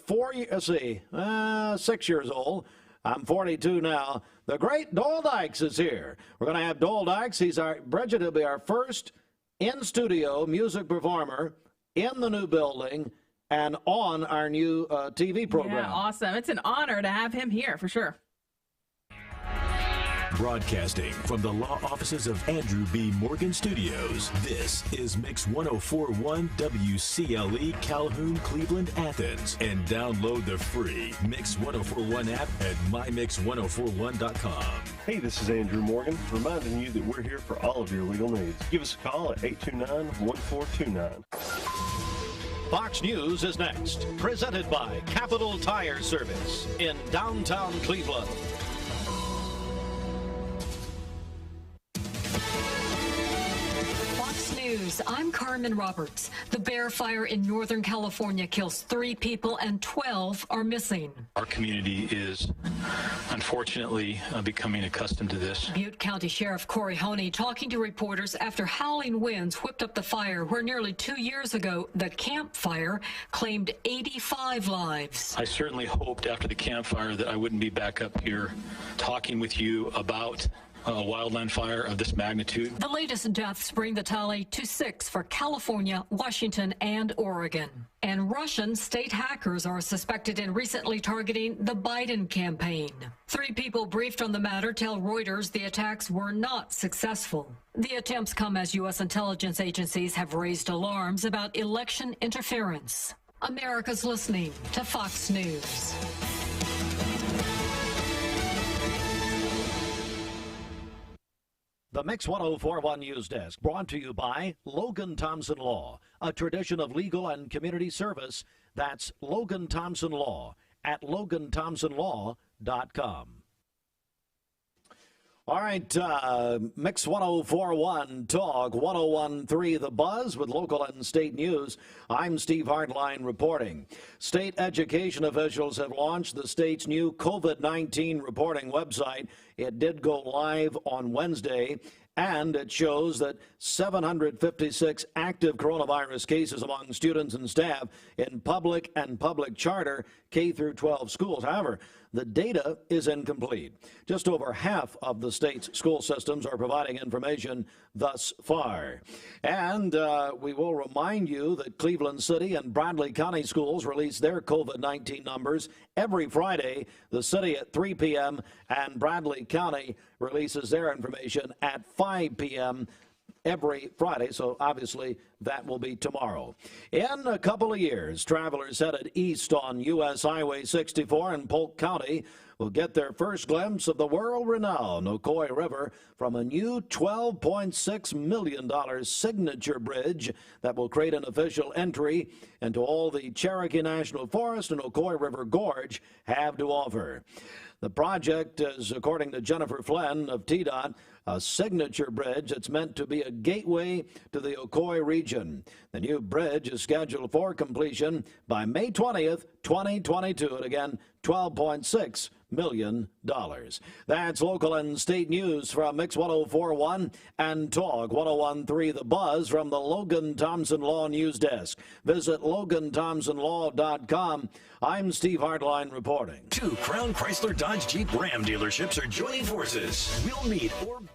I was 6 years old. I'm 42 now. The great Dole Dykes is here. We're going to have Dole Dykes. Bridget will be our first in-studio music performer in the new building and on our new TV program. Yeah, awesome. It's an honor to have him here, for sure. Broadcasting from the law offices of Andrew B. Morgan Studios, this is Mix 1041 WCLE Calhoun, Cleveland, Athens. And download the free Mix 1041 app at mymix1041.com. Hey, this is Andrew Morgan, reminding you that we're here for all of your legal needs. Give us a call at 829-1429. Fox News is next, presented by Capital Tire Service in downtown Cleveland. News. I'm Carmen Roberts. The Bear Fire in Northern California kills 3 people and 12 are missing. Our community is unfortunately becoming accustomed to this. Butte County Sheriff Corey Honey talking to reporters after howling winds whipped up the fire where nearly 2 years ago the Camp Fire claimed 85 lives. I certainly hoped after the Camp Fire that I wouldn't be back up here talking with you about a wildland fire of this magnitude. The latest deaths bring the tally to 6 for California, Washington, and Oregon. And Russian state hackers are suspected in recently targeting the Biden campaign. 3 people briefed on the matter tell Reuters the attacks were not successful. The attempts come as U.S. intelligence agencies have raised alarms about election interference. America's listening to Fox News. The Mix 1041 News Desk, brought to you by Logan Thompson Law, a tradition of legal and community service. That's Logan Thompson Law at LoganThompsonLaw.com. All right, Mix 1041 Talk, 1013 The Buzz with local and state news. I'm Steve Hardline reporting. State education officials have launched the state's new COVID-19 reporting website. It did go live on Wednesday, and it shows that 756 active coronavirus cases among students and staff in public and public charter K through 12 schools. However, the data is incomplete. Just over half of the state's school systems are providing information thus far. And we will remind you that Cleveland City and Bradley County schools release their COVID-19 numbers every Friday. The city at 3 p.m. and Bradley County releases their information at 5 p.m. every Friday, so obviously that will be tomorrow. In a couple of years, travelers headed east on U.S. Highway 64 in Polk County will get their first glimpse of the world-renowned Ocoee River from a new $12.6 million signature bridge that will create an official entry into all the Cherokee National Forest and Ocoee River Gorge have to offer. The project is, according to Jennifer Flynn of TDOT, a signature bridge that's meant to be a gateway to the Ocoee region. The new bridge is scheduled for completion by May 20th, 2022, and again, $12.6 million. That's local and state news from Mix 104.1 and Talk 101.3 The Buzz from the Logan Thompson Law News Desk. Visit LoganThompsonLaw.com. I'm Steve Hartline reporting. 2 Crown Chrysler Dodge Jeep Ram dealerships are joining forces. We'll meet or beat.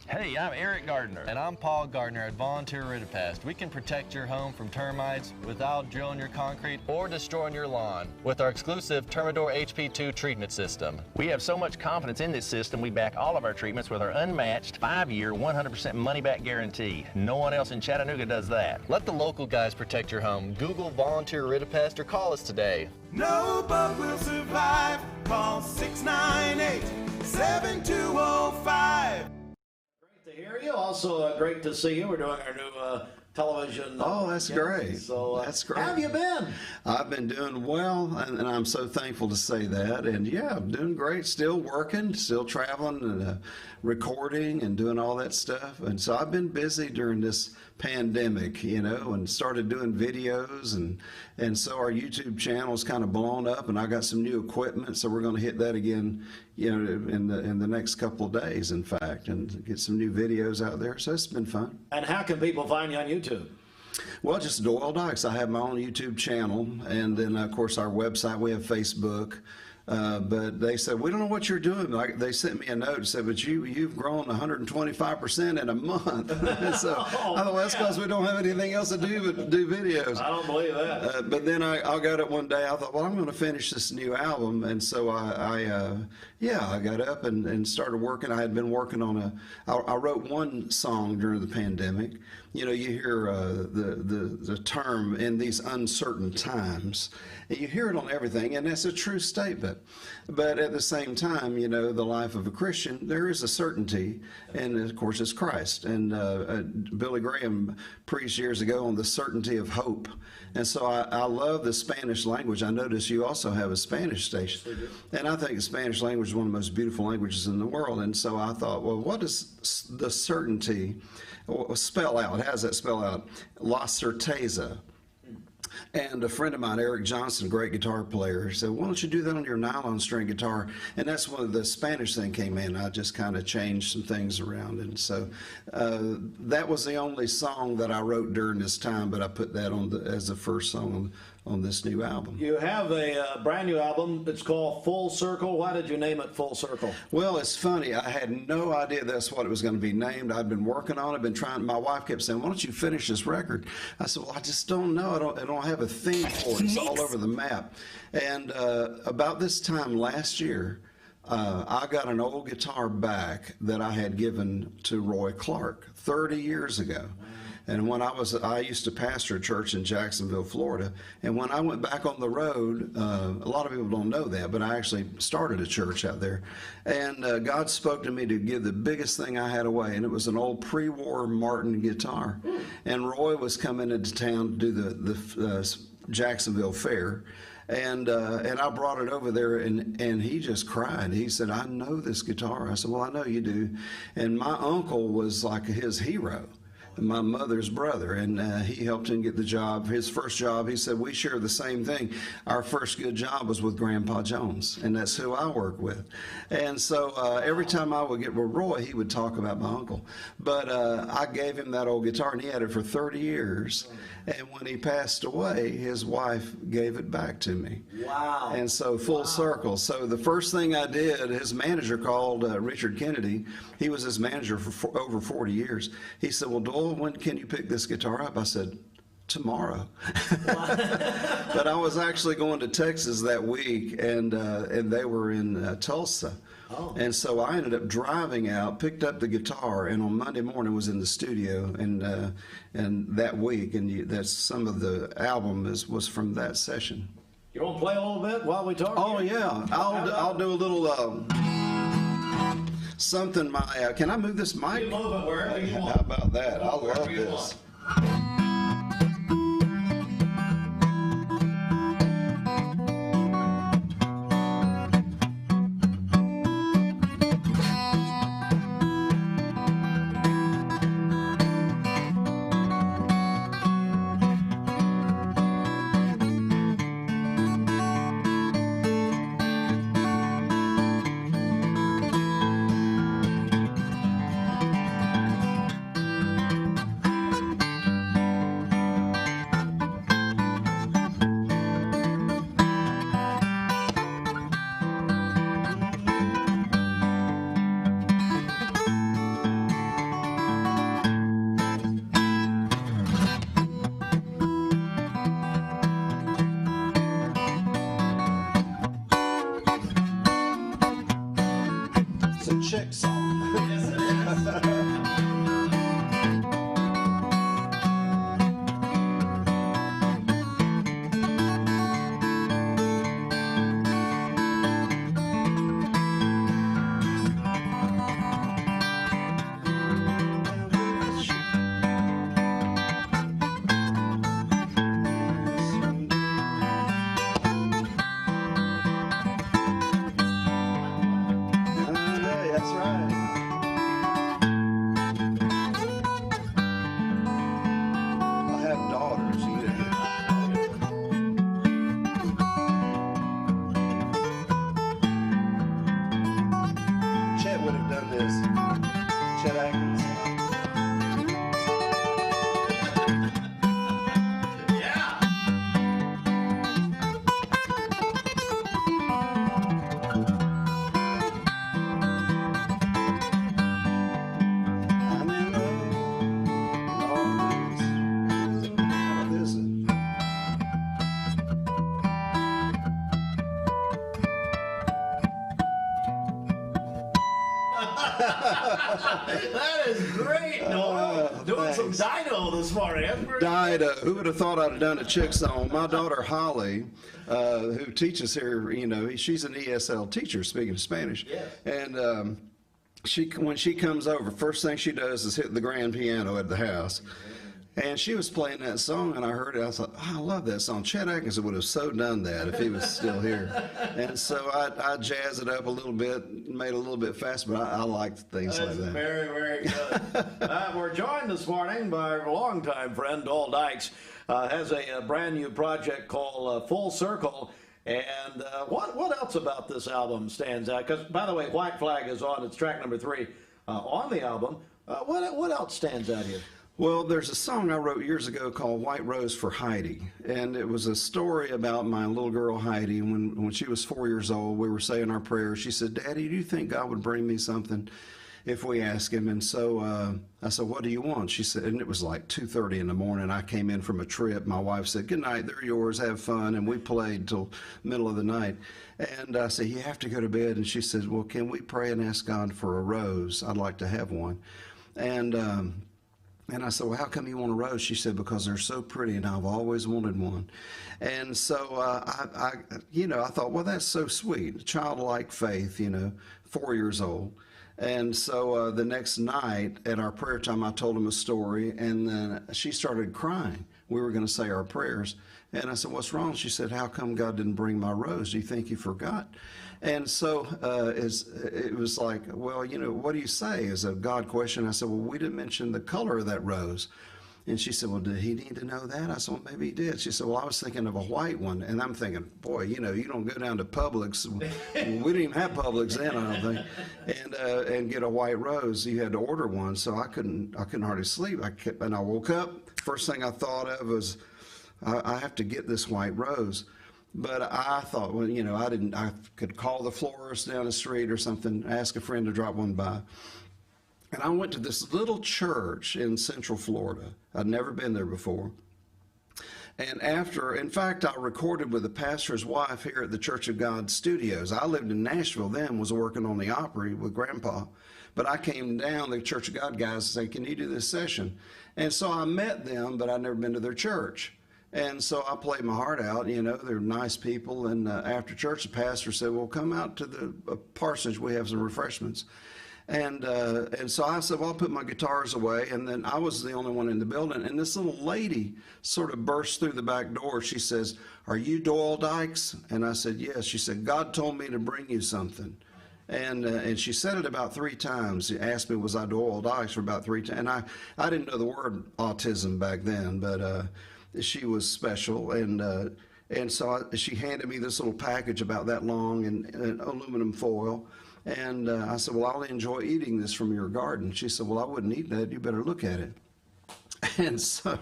Hey, I'm Eric Gardner. And I'm Paul Gardner at Volunteer Ridipast. We can protect your home from termites without drilling your concrete or destroying your lawn with our exclusive Termador HP2 treatment system. We have so much confidence in this system, we back all of our treatments with our unmatched 5-year, 100% money-back guarantee. No one else in Chattanooga does that. Let the local guys protect your home. Google Volunteer Ridipast or call us today. No bug will survive. Call 698-7205. To hear you. Also, great to see you. We're doing our new television. Oh, that's great. So, that's great. How have you been? I've been doing well, and I'm so thankful to say that. And yeah, I'm doing great. Still working, still traveling, and recording, and doing all that stuff. And so I've been busy during this pandemic, you know, and started doing videos, and so our YouTube channel's kind of blown up, and I got some new equipment, so we're going to hit that again, you know, in the next couple of days, in fact, and get some new videos out there. So it's been fun. And how can people find you on YouTube? Well, just Doyle Dykes. I have my own YouTube channel, and then of course our website. We have Facebook. But they said, we don't know what you're doing. Like, they sent me a note and said, but you've grown 125% in a month. So I thought, that's because we don't have anything else to do but do videos. I don't believe that. But then I got up one day, I thought, well, I'm going to finish this new album. And so I got up and started working. I had been working on I wrote one song during the pandemic. You know, you hear the term "in these uncertain times," and you hear it on everything, and that's a true statement. But at the same time, you know, the life of a Christian, there is a certainty, and of course it's Christ. And Billy Graham preached years ago on the certainty of hope. And so I love the Spanish language. I notice you also have a Spanish station. And I think the Spanish language is one of the most beautiful languages in the world. And so I thought, well, what does the certainty spell out? How does that spell out? La certeza. And a friend of mine, Eric Johnson, great guitar player, said, why don't you do that on your nylon string guitar? And that's when the Spanish thing came in. I just kind of changed some things around. And so that was the only song that I wrote during this time, but I put that on as the first song on this new album. You have a brand new album. It's called Full Circle. Why did you name it Full Circle? Well, it's funny. I had no idea that's what it was going to be named. I'd been working on it, been trying. My wife kept saying, why don't you finish this record? I said, well, I just don't know. I don't have a theme for it. It's all over the map. And about this time last year, I got an old guitar back that I had given to Roy Clark 30 years ago. And when I used to pastor a church in Jacksonville, Florida. And when I went back on the road, a lot of people don't know that, but I actually started a church out there. And God spoke to me to give the biggest thing I had away, and it was an old pre-war Martin guitar. And Roy was coming into town to do the Jacksonville Fair. And I brought it over there, and he just cried. He said, "I know this guitar." I said, "Well, I know you do." And my uncle was like his hero, my mother's brother, and he helped him get the job. His first job, he said, we share the same thing. Our first good job was with Grandpa Jones, and that's who I work with. And so every time I would get with Roy, he would talk about my uncle. But I gave him that old guitar, and he had it for 30 years. And when he passed away, his wife gave it back to me. Wow. And so full circle. So the first thing I did, his manager called Richard Kennedy. He was his manager for over 40 years. He said, "Well, Doyle, when can you pick this guitar up?" I said, "Tomorrow." But I was actually going to Texas that week, and they were in Tulsa. Oh. And so I ended up driving out, picked up the guitar, and on Monday morning was in the studio, and that week, and that's some of the album was from that session. You want to play a little bit while we talk? Oh yeah, I'll do a little something. Can I move this mic? You move it wherever you want. How about that? I love this. Chick song. Yes, it is. That's right. I have daughters, you know. Chet would have done this. Chet Atkins. That is great, Noah. Doing some Dido this morning. That's pretty Dido. Who would have thought I'd have done a chick song? My daughter Holly, who teaches here, you know, she's an ESL teacher, speaking Spanish. Yes. And when she comes over, first thing she does is hit the grand piano at the house. And she was playing that song, and I heard it. I thought, oh, I love that song. Chet Atkins would have so done that if he was still here. And so I jazzed it up a little bit, made it a little bit fast, but I liked things like that. Very, very good. We're joined this morning by our longtime friend, Doyle Dykes. Has a brand new project called Full Circle. And what else about this album stands out? Because, by the way, White Flag is on. It's track number 3 on the album. What else stands out here? Well, there's a song I wrote years ago called White Rose for Heidi, and it was a story about my little girl Heidi. When she was 4 years old, we were saying our prayers. She said, "Daddy, do you think God would bring me something if we ask him?" And so I said, "What do you want?" She said, and it was like 2:30 in the morning. I came in from a trip. My wife said, "Good night, they're yours, have fun." And we played till middle of the night. And I said, "You have to go to bed." And she said, "Well, can we pray and ask God for a rose? I'd like to have one." And And I said, well, how come you want a rose? She said, because they're so pretty and I've always wanted one. And so I thought, well, that's so sweet. Childlike faith, 4 years old. And so the next night at our prayer time, I told him a story, and then she started crying. We were going to say our prayers. And I said, what's wrong? She said, how come God didn't bring my rose? Do you think you forgot? And so it was like, well, what do you say? Is a God question. I said, well, we didn't mention the color of that rose. And she said, well, did he need to know that? I said, well, maybe he did. She said, well, I was thinking of a white one. And I'm thinking, boy, you don't go down to Publix. We didn't even have Publix then, I don't think, and get a white rose. You had to order one. So I couldn't hardly sleep. And I woke up. First thing I thought of was, I have to get this white rose. But I thought, well, I could call the florist down the street or something, ask a friend to drop one by. And I went to this little church in Central Florida. I'd never been there before. And in fact, I recorded with the pastor's wife here at the Church of God studios. I lived in Nashville then, was working on the Opry with Grandpa. But I came down, the Church of God guys, and said, can you do this session? And so I met them, but I'd never been to their church. And so I played my heart out, they're nice people. And after church, the pastor said, well, come out to the parsonage, we have some refreshments. And so I said, well, I'll put my guitars away. And then I was the only one in the building. And this little lady sort of burst through the back door. She says, are you Doyle Dykes? And I said, yes. She said, God told me to bring you something. And she said it about 3 times. She asked me, was I Doyle Dykes, for about 3 times. And I didn't know the word autism back then, but she was special. And so she handed me this little package about that long in aluminum foil. And I said, well, I'll enjoy eating this from your garden. She said, well, I wouldn't eat that. You better look at it. And so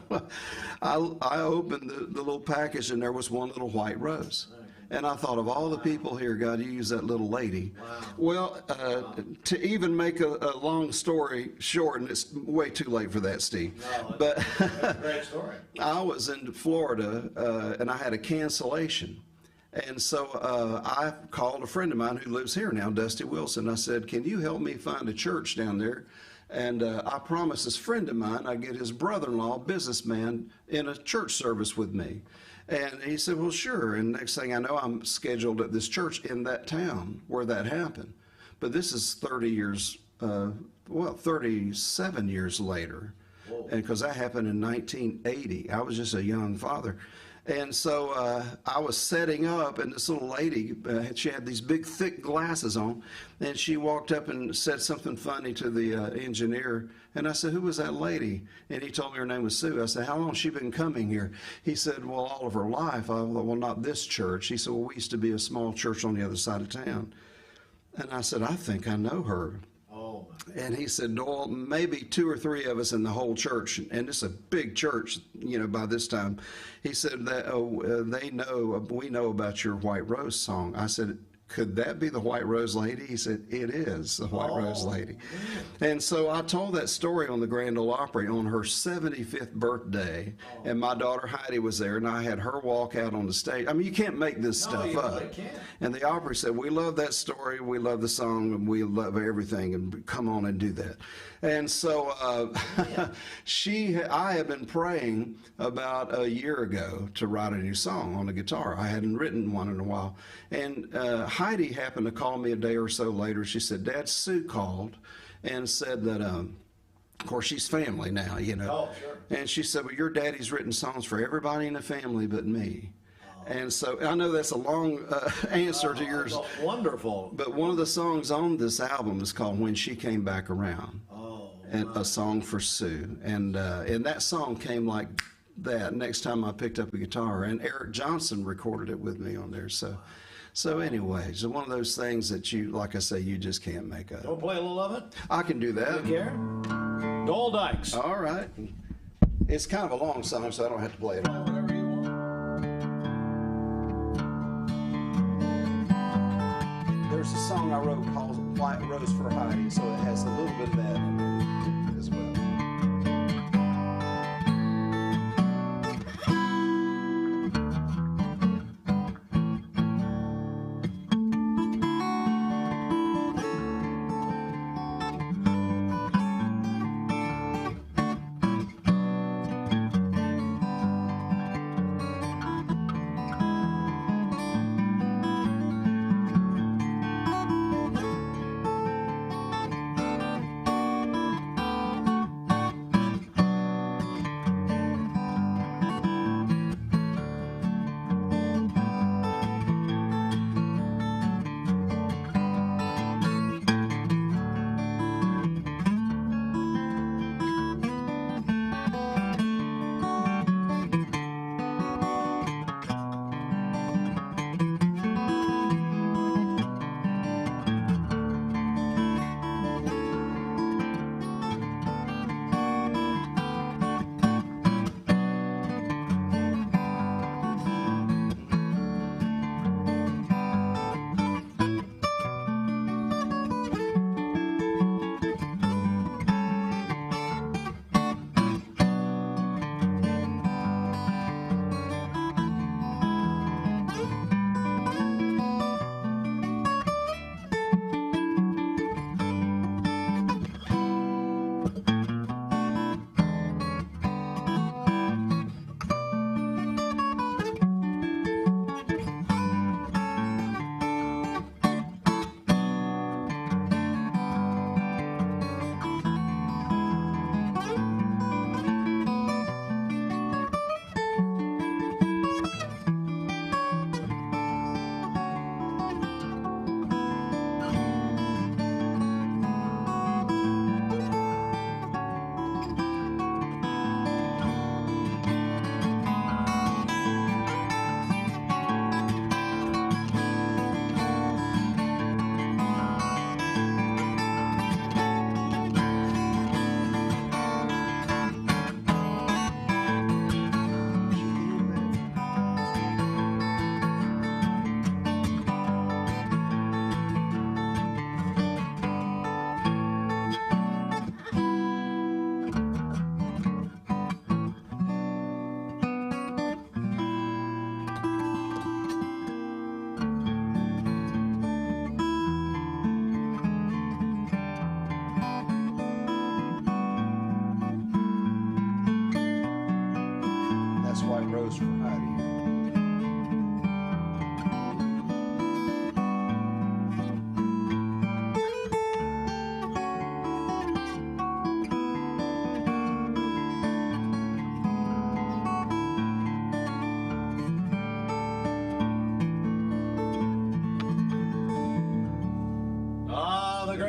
I opened the little package, and there was one little white rose. And I thought, of all the people here, God, you use that little lady. Wow. Well, to even make a long story short, and it's way too late for that, Steve. No, but that's a great story. I was in Florida, and I had a cancellation. And so I called a friend of mine who lives here now, Dusty Wilson. I said, can you help me find a church down there? And I promised this friend of mine I'd get his brother-in-law, businessman, in a church service with me. And he said, well, sure. And next thing I know, I'm scheduled at this church in that town where that happened. But this is 37 years later. Whoa. And because that happened in 1980. I was just a young father. And so I was setting up, and this little lady, she had these big, thick glasses on, and she walked up and said something funny to the engineer. And I said, who was that lady? And he told me her name was Sue. I said, how long has she been coming here? He said, well, all of her life. I thought, well, not this church. He said, well, we used to be a small church on the other side of town. And I said, I think I know her. And he said, Doyle, maybe 2 or 3 of us in the whole church, and it's a big church, by this time. He said that we know about your White Rose song. I said, could that be the White Rose Lady? He said, it is the White Rose Lady. And so I told that story on the Grand Ole Opry on her 75th birthday, and my daughter Heidi was there, and I had her walk out on the stage. I mean, you can't make this stuff up. Really can't. And the Opry said, we love that story, we love the song, and we love everything, and come on and do that. And so I had been praying about a year ago to write a new song on the guitar. I hadn't written one in a while. And Heidi happened to call me a day or so later. She said, Dad, Sue called and said that, of course, she's family now, Oh, sure. And she said, well, your daddy's written songs for everybody in the family but me. And so I know that's a long answer to yours. That's wonderful. But one of the songs on this album is called When She Came Back Around. And a song for Sue. And that song came like that next time I picked up a guitar. And Eric Johnson recorded it with me on there. So anyways, one of those things that you, like I say, you just can't make up. Don't play a little of it? I can do that. You care? Doyle Dykes. All right. It's kind of a long song, so I don't have to play it all. There's a song I wrote called White Rose for Heidi, so it has a little bit of that in there as well.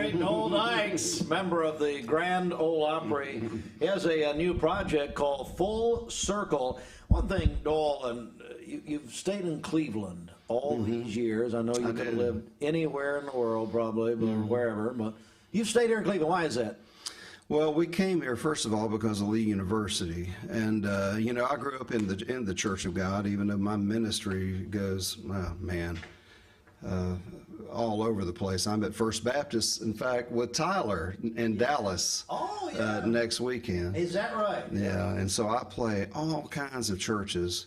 right, Noel Dykes, member of the Grand Ole Opry, he has a new project called Full Circle. One thing, Noel, and you've stayed in Cleveland all these years. I know you could have lived anywhere in the world, probably, but wherever. But you've stayed here in Cleveland. Why is that? Well, we came here first of all because of Lee University, and you know, I grew up in the Church of God, even though my ministry goes, oh, man, all over the place. I'm at First Baptist, in fact, with Tyler in Dallas next weekend. Is that right? Yeah, and so I play all kinds of churches,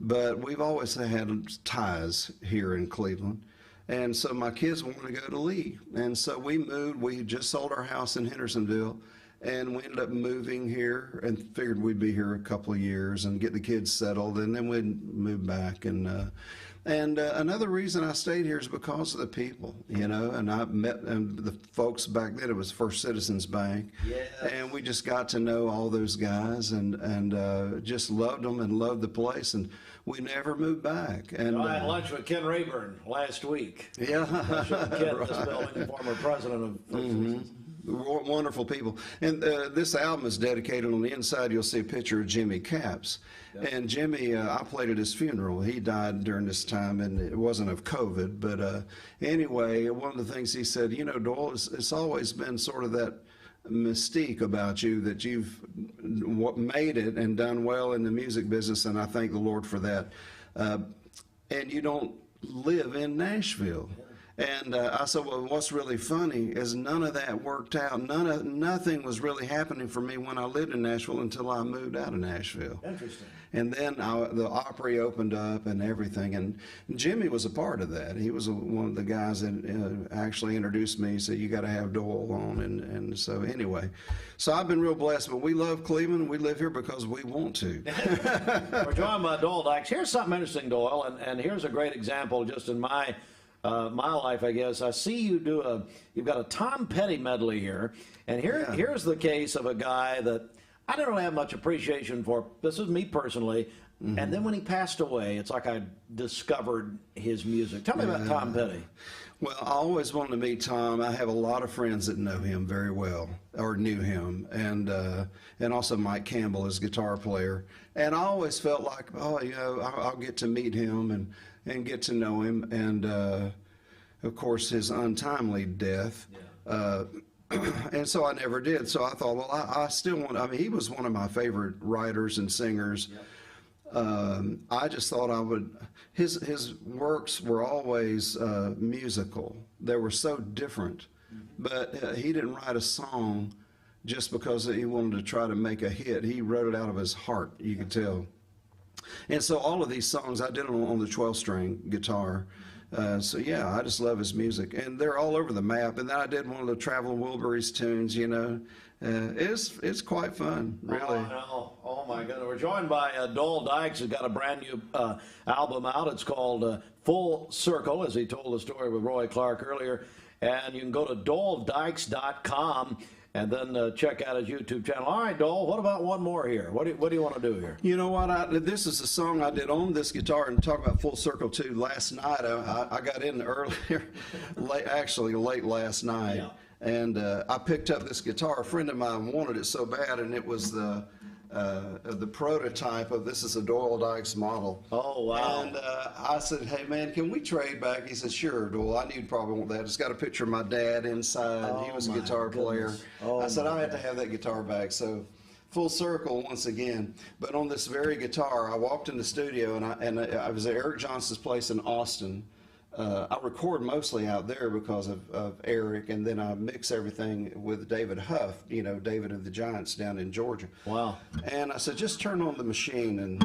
but we've always had ties here in Cleveland. And so my kids wanted to go to Lee. And so we moved. We just sold our house in Hendersonville, and we ended up moving here and figured we'd be here a couple of years and get the kids settled, and then we'd move back. And another reason I stayed here is because of the people, you know, and I met the folks back then. It was First Citizens Bank. Yes. And we just got to know all those guys and just loved them and loved the place. And we never moved back. And I had lunch with Ken Rayburn last week. Yeah. Ken, this building, former president of First Citizens. Wonderful people. And this album is dedicated. On the inside, you'll see a picture of Jimmy Capps. Yep. And Jimmy, I played at his funeral. He died during this time, and it wasn't of COVID. But anyway, one of the things he said, you know, Doyle, it's always been sort of that mystique about you, that you've made it and done well in the music business, and I thank the Lord for that. And you don't live in Nashville. And I said, well, what's really funny is none of that worked out. Nothing was really happening for me when I lived in Nashville until I moved out of Nashville. Interesting. And then the Opry opened up and everything. And Jimmy was a part of that. He was one of the guys that actually introduced me. He said, you got to have Doyle on. And so anyway, so I've been real blessed. But we love Cleveland. We live here because we want to. We're joined by Doyle Dykes. Here's something interesting, Doyle, and here's a great example just in my life, I guess. I see you you've got a Tom Petty medley here, and here's the case of a guy that I don't really have much appreciation for. This is me personally. And then when he passed away, it's like I discovered his music. Tell me about Tom Petty. Well, I always wanted to meet Tom. I have a lot of friends that know him very well, or knew him, and also Mike Campbell, his guitar player. And I always felt like, oh, you know, I'll get to meet him and get to know him. And of course, his untimely death. And so I never did. So I thought, well, I still want. I mean, he was one of my favorite writers and singers. I just thought I would. His works were always musical. They were so different, but he didn't write a song just because he wanted to try to make a hit. He wrote it out of his heart. You could tell. And so all of these songs I did on the 12-string guitar. So yeah, I just love his music, and they're all over the map. And then I did one of the Traveling Wilburys tunes. You know, it's quite fun, really. Oh my goodness! We're joined by Doyle Dykes, who's got a brand new album out. It's called Full Circle, as he told the story with Roy Clark earlier. And you can go to DoyleDykes.com. And then check out his YouTube channel. All right, Doyle, what about one more here? What do you want to do here? You know what? This is a song I did on this guitar, and talk about Full Circle too. Last night, I got in earlier, late last night, yeah. And I picked up this guitar. A friend of mine wanted it so bad, and it was the prototype of this is a Doyle Dykes model. Oh, wow. And I said, hey, man, can we trade back? He said, sure, Doyle. I knew you'd probably want that. It's got a picture of my dad inside. Oh, he was a guitar player. I said, I had to have that guitar back. So Full Circle once again. But on this very guitar, I walked in the studio, and I was at Eric Johnson's place in Austin. I record mostly out there because of Eric, and then I mix everything with David Huff, you know, David of the Giants down in Georgia. Wow. And I said, just turn on the machine and...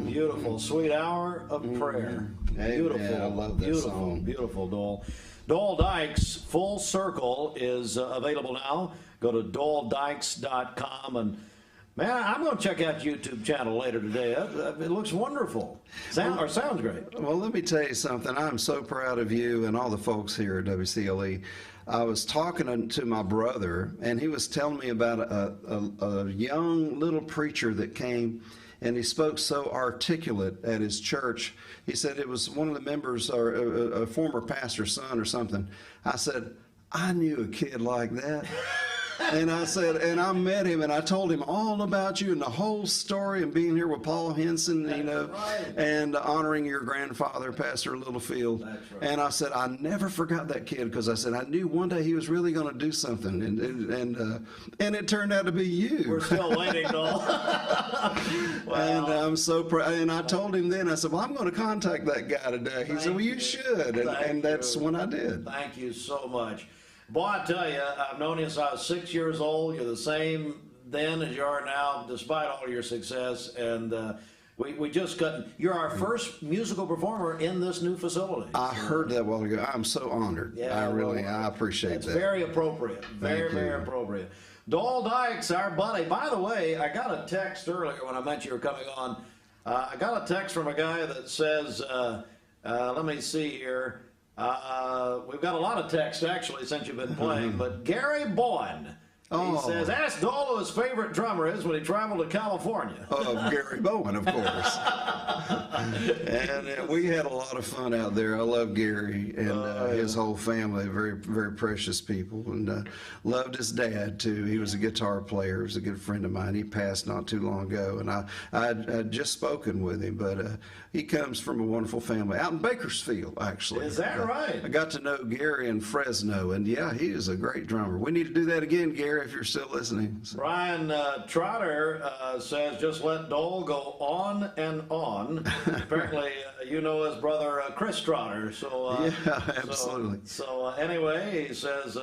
Beautiful, sweet hour of prayer. Beautiful, I love that beautiful, song. beautiful, Dole. Dole Dykes Full Circle is available now. Go to doledykes.com and man, I'm going to check out YouTube channel later today. It looks wonderful. Sounds great. Well, let me tell you something. I'm so proud of you and all the folks here at WCLE. I was talking to my brother, and he was telling me about a young little preacher that came, and he spoke so articulate at his church. He said it was one of the members or a former pastor's son or something. I said, I knew a kid like that. And I said, and I met him, and I told him all about you and the whole story and being here with Paul Henson, you know, and honoring your grandfather, Pastor Littlefield. That's right. And I said, I never forgot that kid, because I said, I knew one day he was really going to do something, and it turned out to be you. We're still waiting, Noel. And I'm so proud. And I told him then, I said, well, I'm going to contact that guy today. He said, well, you should. And that's when I did. Thank you so much. Boy, I tell you, I've known you since I was 6 years old. You're the same then as you are now, despite all your success. And we just couldn't. You're our first musical performer in this new facility. I heard that a while ago. I'm so honored. Yeah, I appreciate it's that. It's very appropriate. Very appropriate. Dole Dykes, our buddy. By the way, I got a text earlier when I mentioned you were coming on. I got a text from a guy that says, let me see here. We've got a lot of text actually since you've been playing, but Gary Bowen, he says, ask Dole who his favorite drummer is when he traveled to California. Oh, Gary Bowen, of course. And we had a lot of fun out there. I love Gary and his whole family, very, very precious people, and loved his dad too. He was a guitar player. He was a good friend of mine. He passed not too long ago, and I had just spoken with him, but he comes from a wonderful family out in Bakersfield, actually. Is that right? I got to know Gary in Fresno, and yeah, he is a great drummer. We need to do that again, Gary, if you're still listening. So. Brian Trotter says, just let Dole go on and on. Apparently, you know his brother Chris Trotter. So yeah, absolutely. So anyway, he says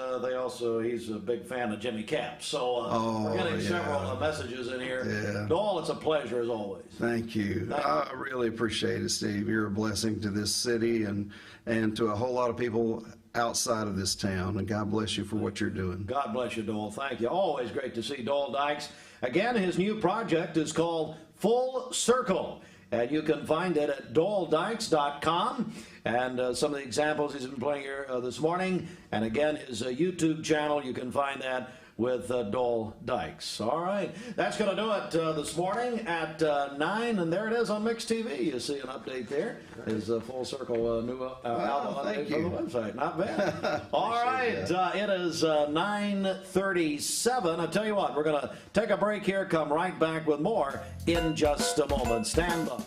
he's a big fan of Jimmy Capps. So we're getting several messages in here. Yeah. Dole, it's a pleasure as always. Thank you. I really appreciate it, Steve. You're a blessing to this city and to a whole lot of people outside of this town, and God bless you for what you're doing. God bless you, Dole. Thank you. Always great to see Dole Dykes. Again, his new project is called Full Circle, and you can find it at doledykes.com. And some of the examples he's been playing here this morning, and again, his YouTube channel, you can find that with Dole Dykes. All right, that's going to do it this morning at 9, and there it is on Mix TV. You see an update there. Is Full Circle new album on the website. Not bad. All right, it is 9:37. I tell you what, we're going to take a break here, come right back with more in just a moment. Stand by.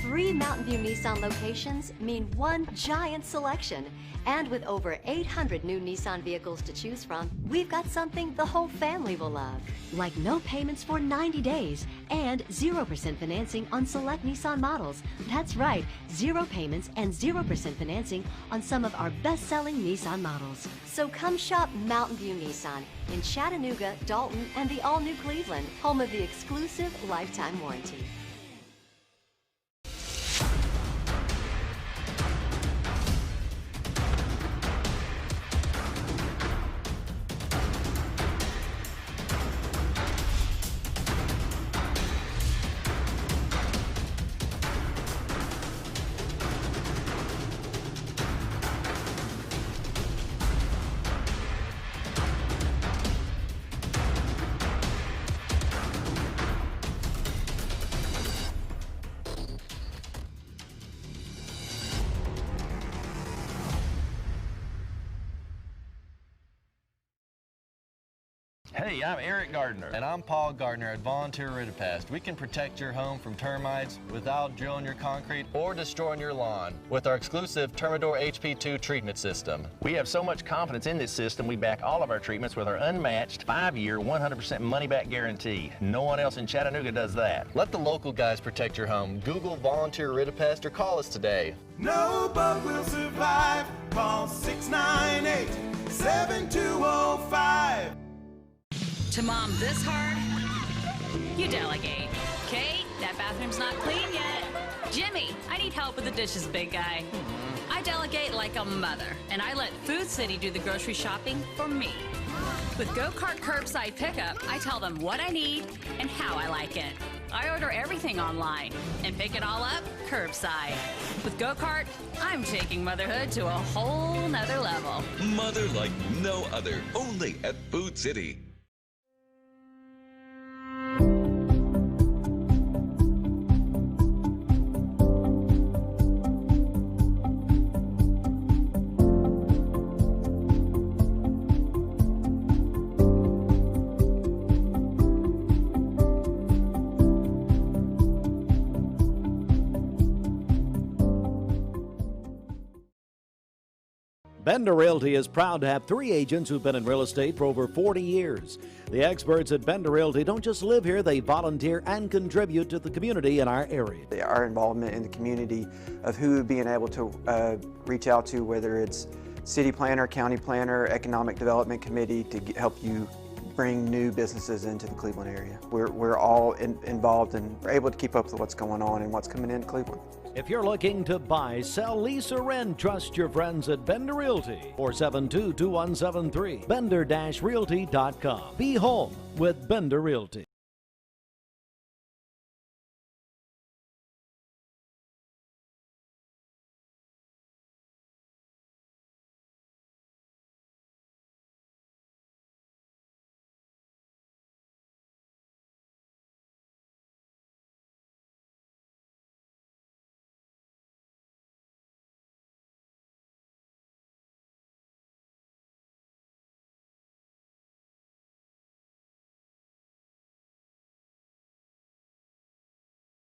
Three Mountain View Nissan locations mean one giant selection. And with over 800 new Nissan vehicles to choose from, we've got something the whole family will love. Like no payments for 90 days and 0% financing on select Nissan models. That's right, 0 payments and 0% financing on some of our best-selling Nissan models. So come shop Mountain View Nissan in Chattanooga, Dalton, and the all-new Cleveland, home of the exclusive lifetime warranty. Hey, I'm Eric Gardner. And I'm Paul Gardner at Volunteer Ridipast. We can protect your home from termites without drilling your concrete or destroying your lawn with our exclusive Termador HP2 treatment system. We have so much confidence in this system, we back all of our treatments with our unmatched 5-year, 100% money-back guarantee. No one else in Chattanooga does that. Let the local guys protect your home. Google Volunteer Ridipast or call us today. No bug will survive. Call 698-7205. To mom this hard, you delegate. Kate, that bathroom's not clean yet. Jimmy, I need help with the dishes, big guy. I delegate like a mother, and I let Food City do the grocery shopping for me. With Go-Kart Curbside Pickup, I tell them what I need and how I like it. I order everything online and pick it all up curbside. With Go-Kart, I'm taking motherhood to a whole nother level. Mother like no other, only at Food City. Bender Realty is proud to have 3 agents who've been in real estate for over 40 years. The experts at Bender Realty don't just live here, they volunteer and contribute to the community in our area. Our involvement in the community of who being able to reach out to, whether it's city planner, county planner, economic development committee, to help you bring new businesses into the Cleveland area. We're all involved and we're able to keep up with what's going on and what's coming in Cleveland. If you're looking to buy, sell, lease, or rent, trust your friends at Bender Realty. 472-2173. Bender-Realty.com. Be home with Bender Realty.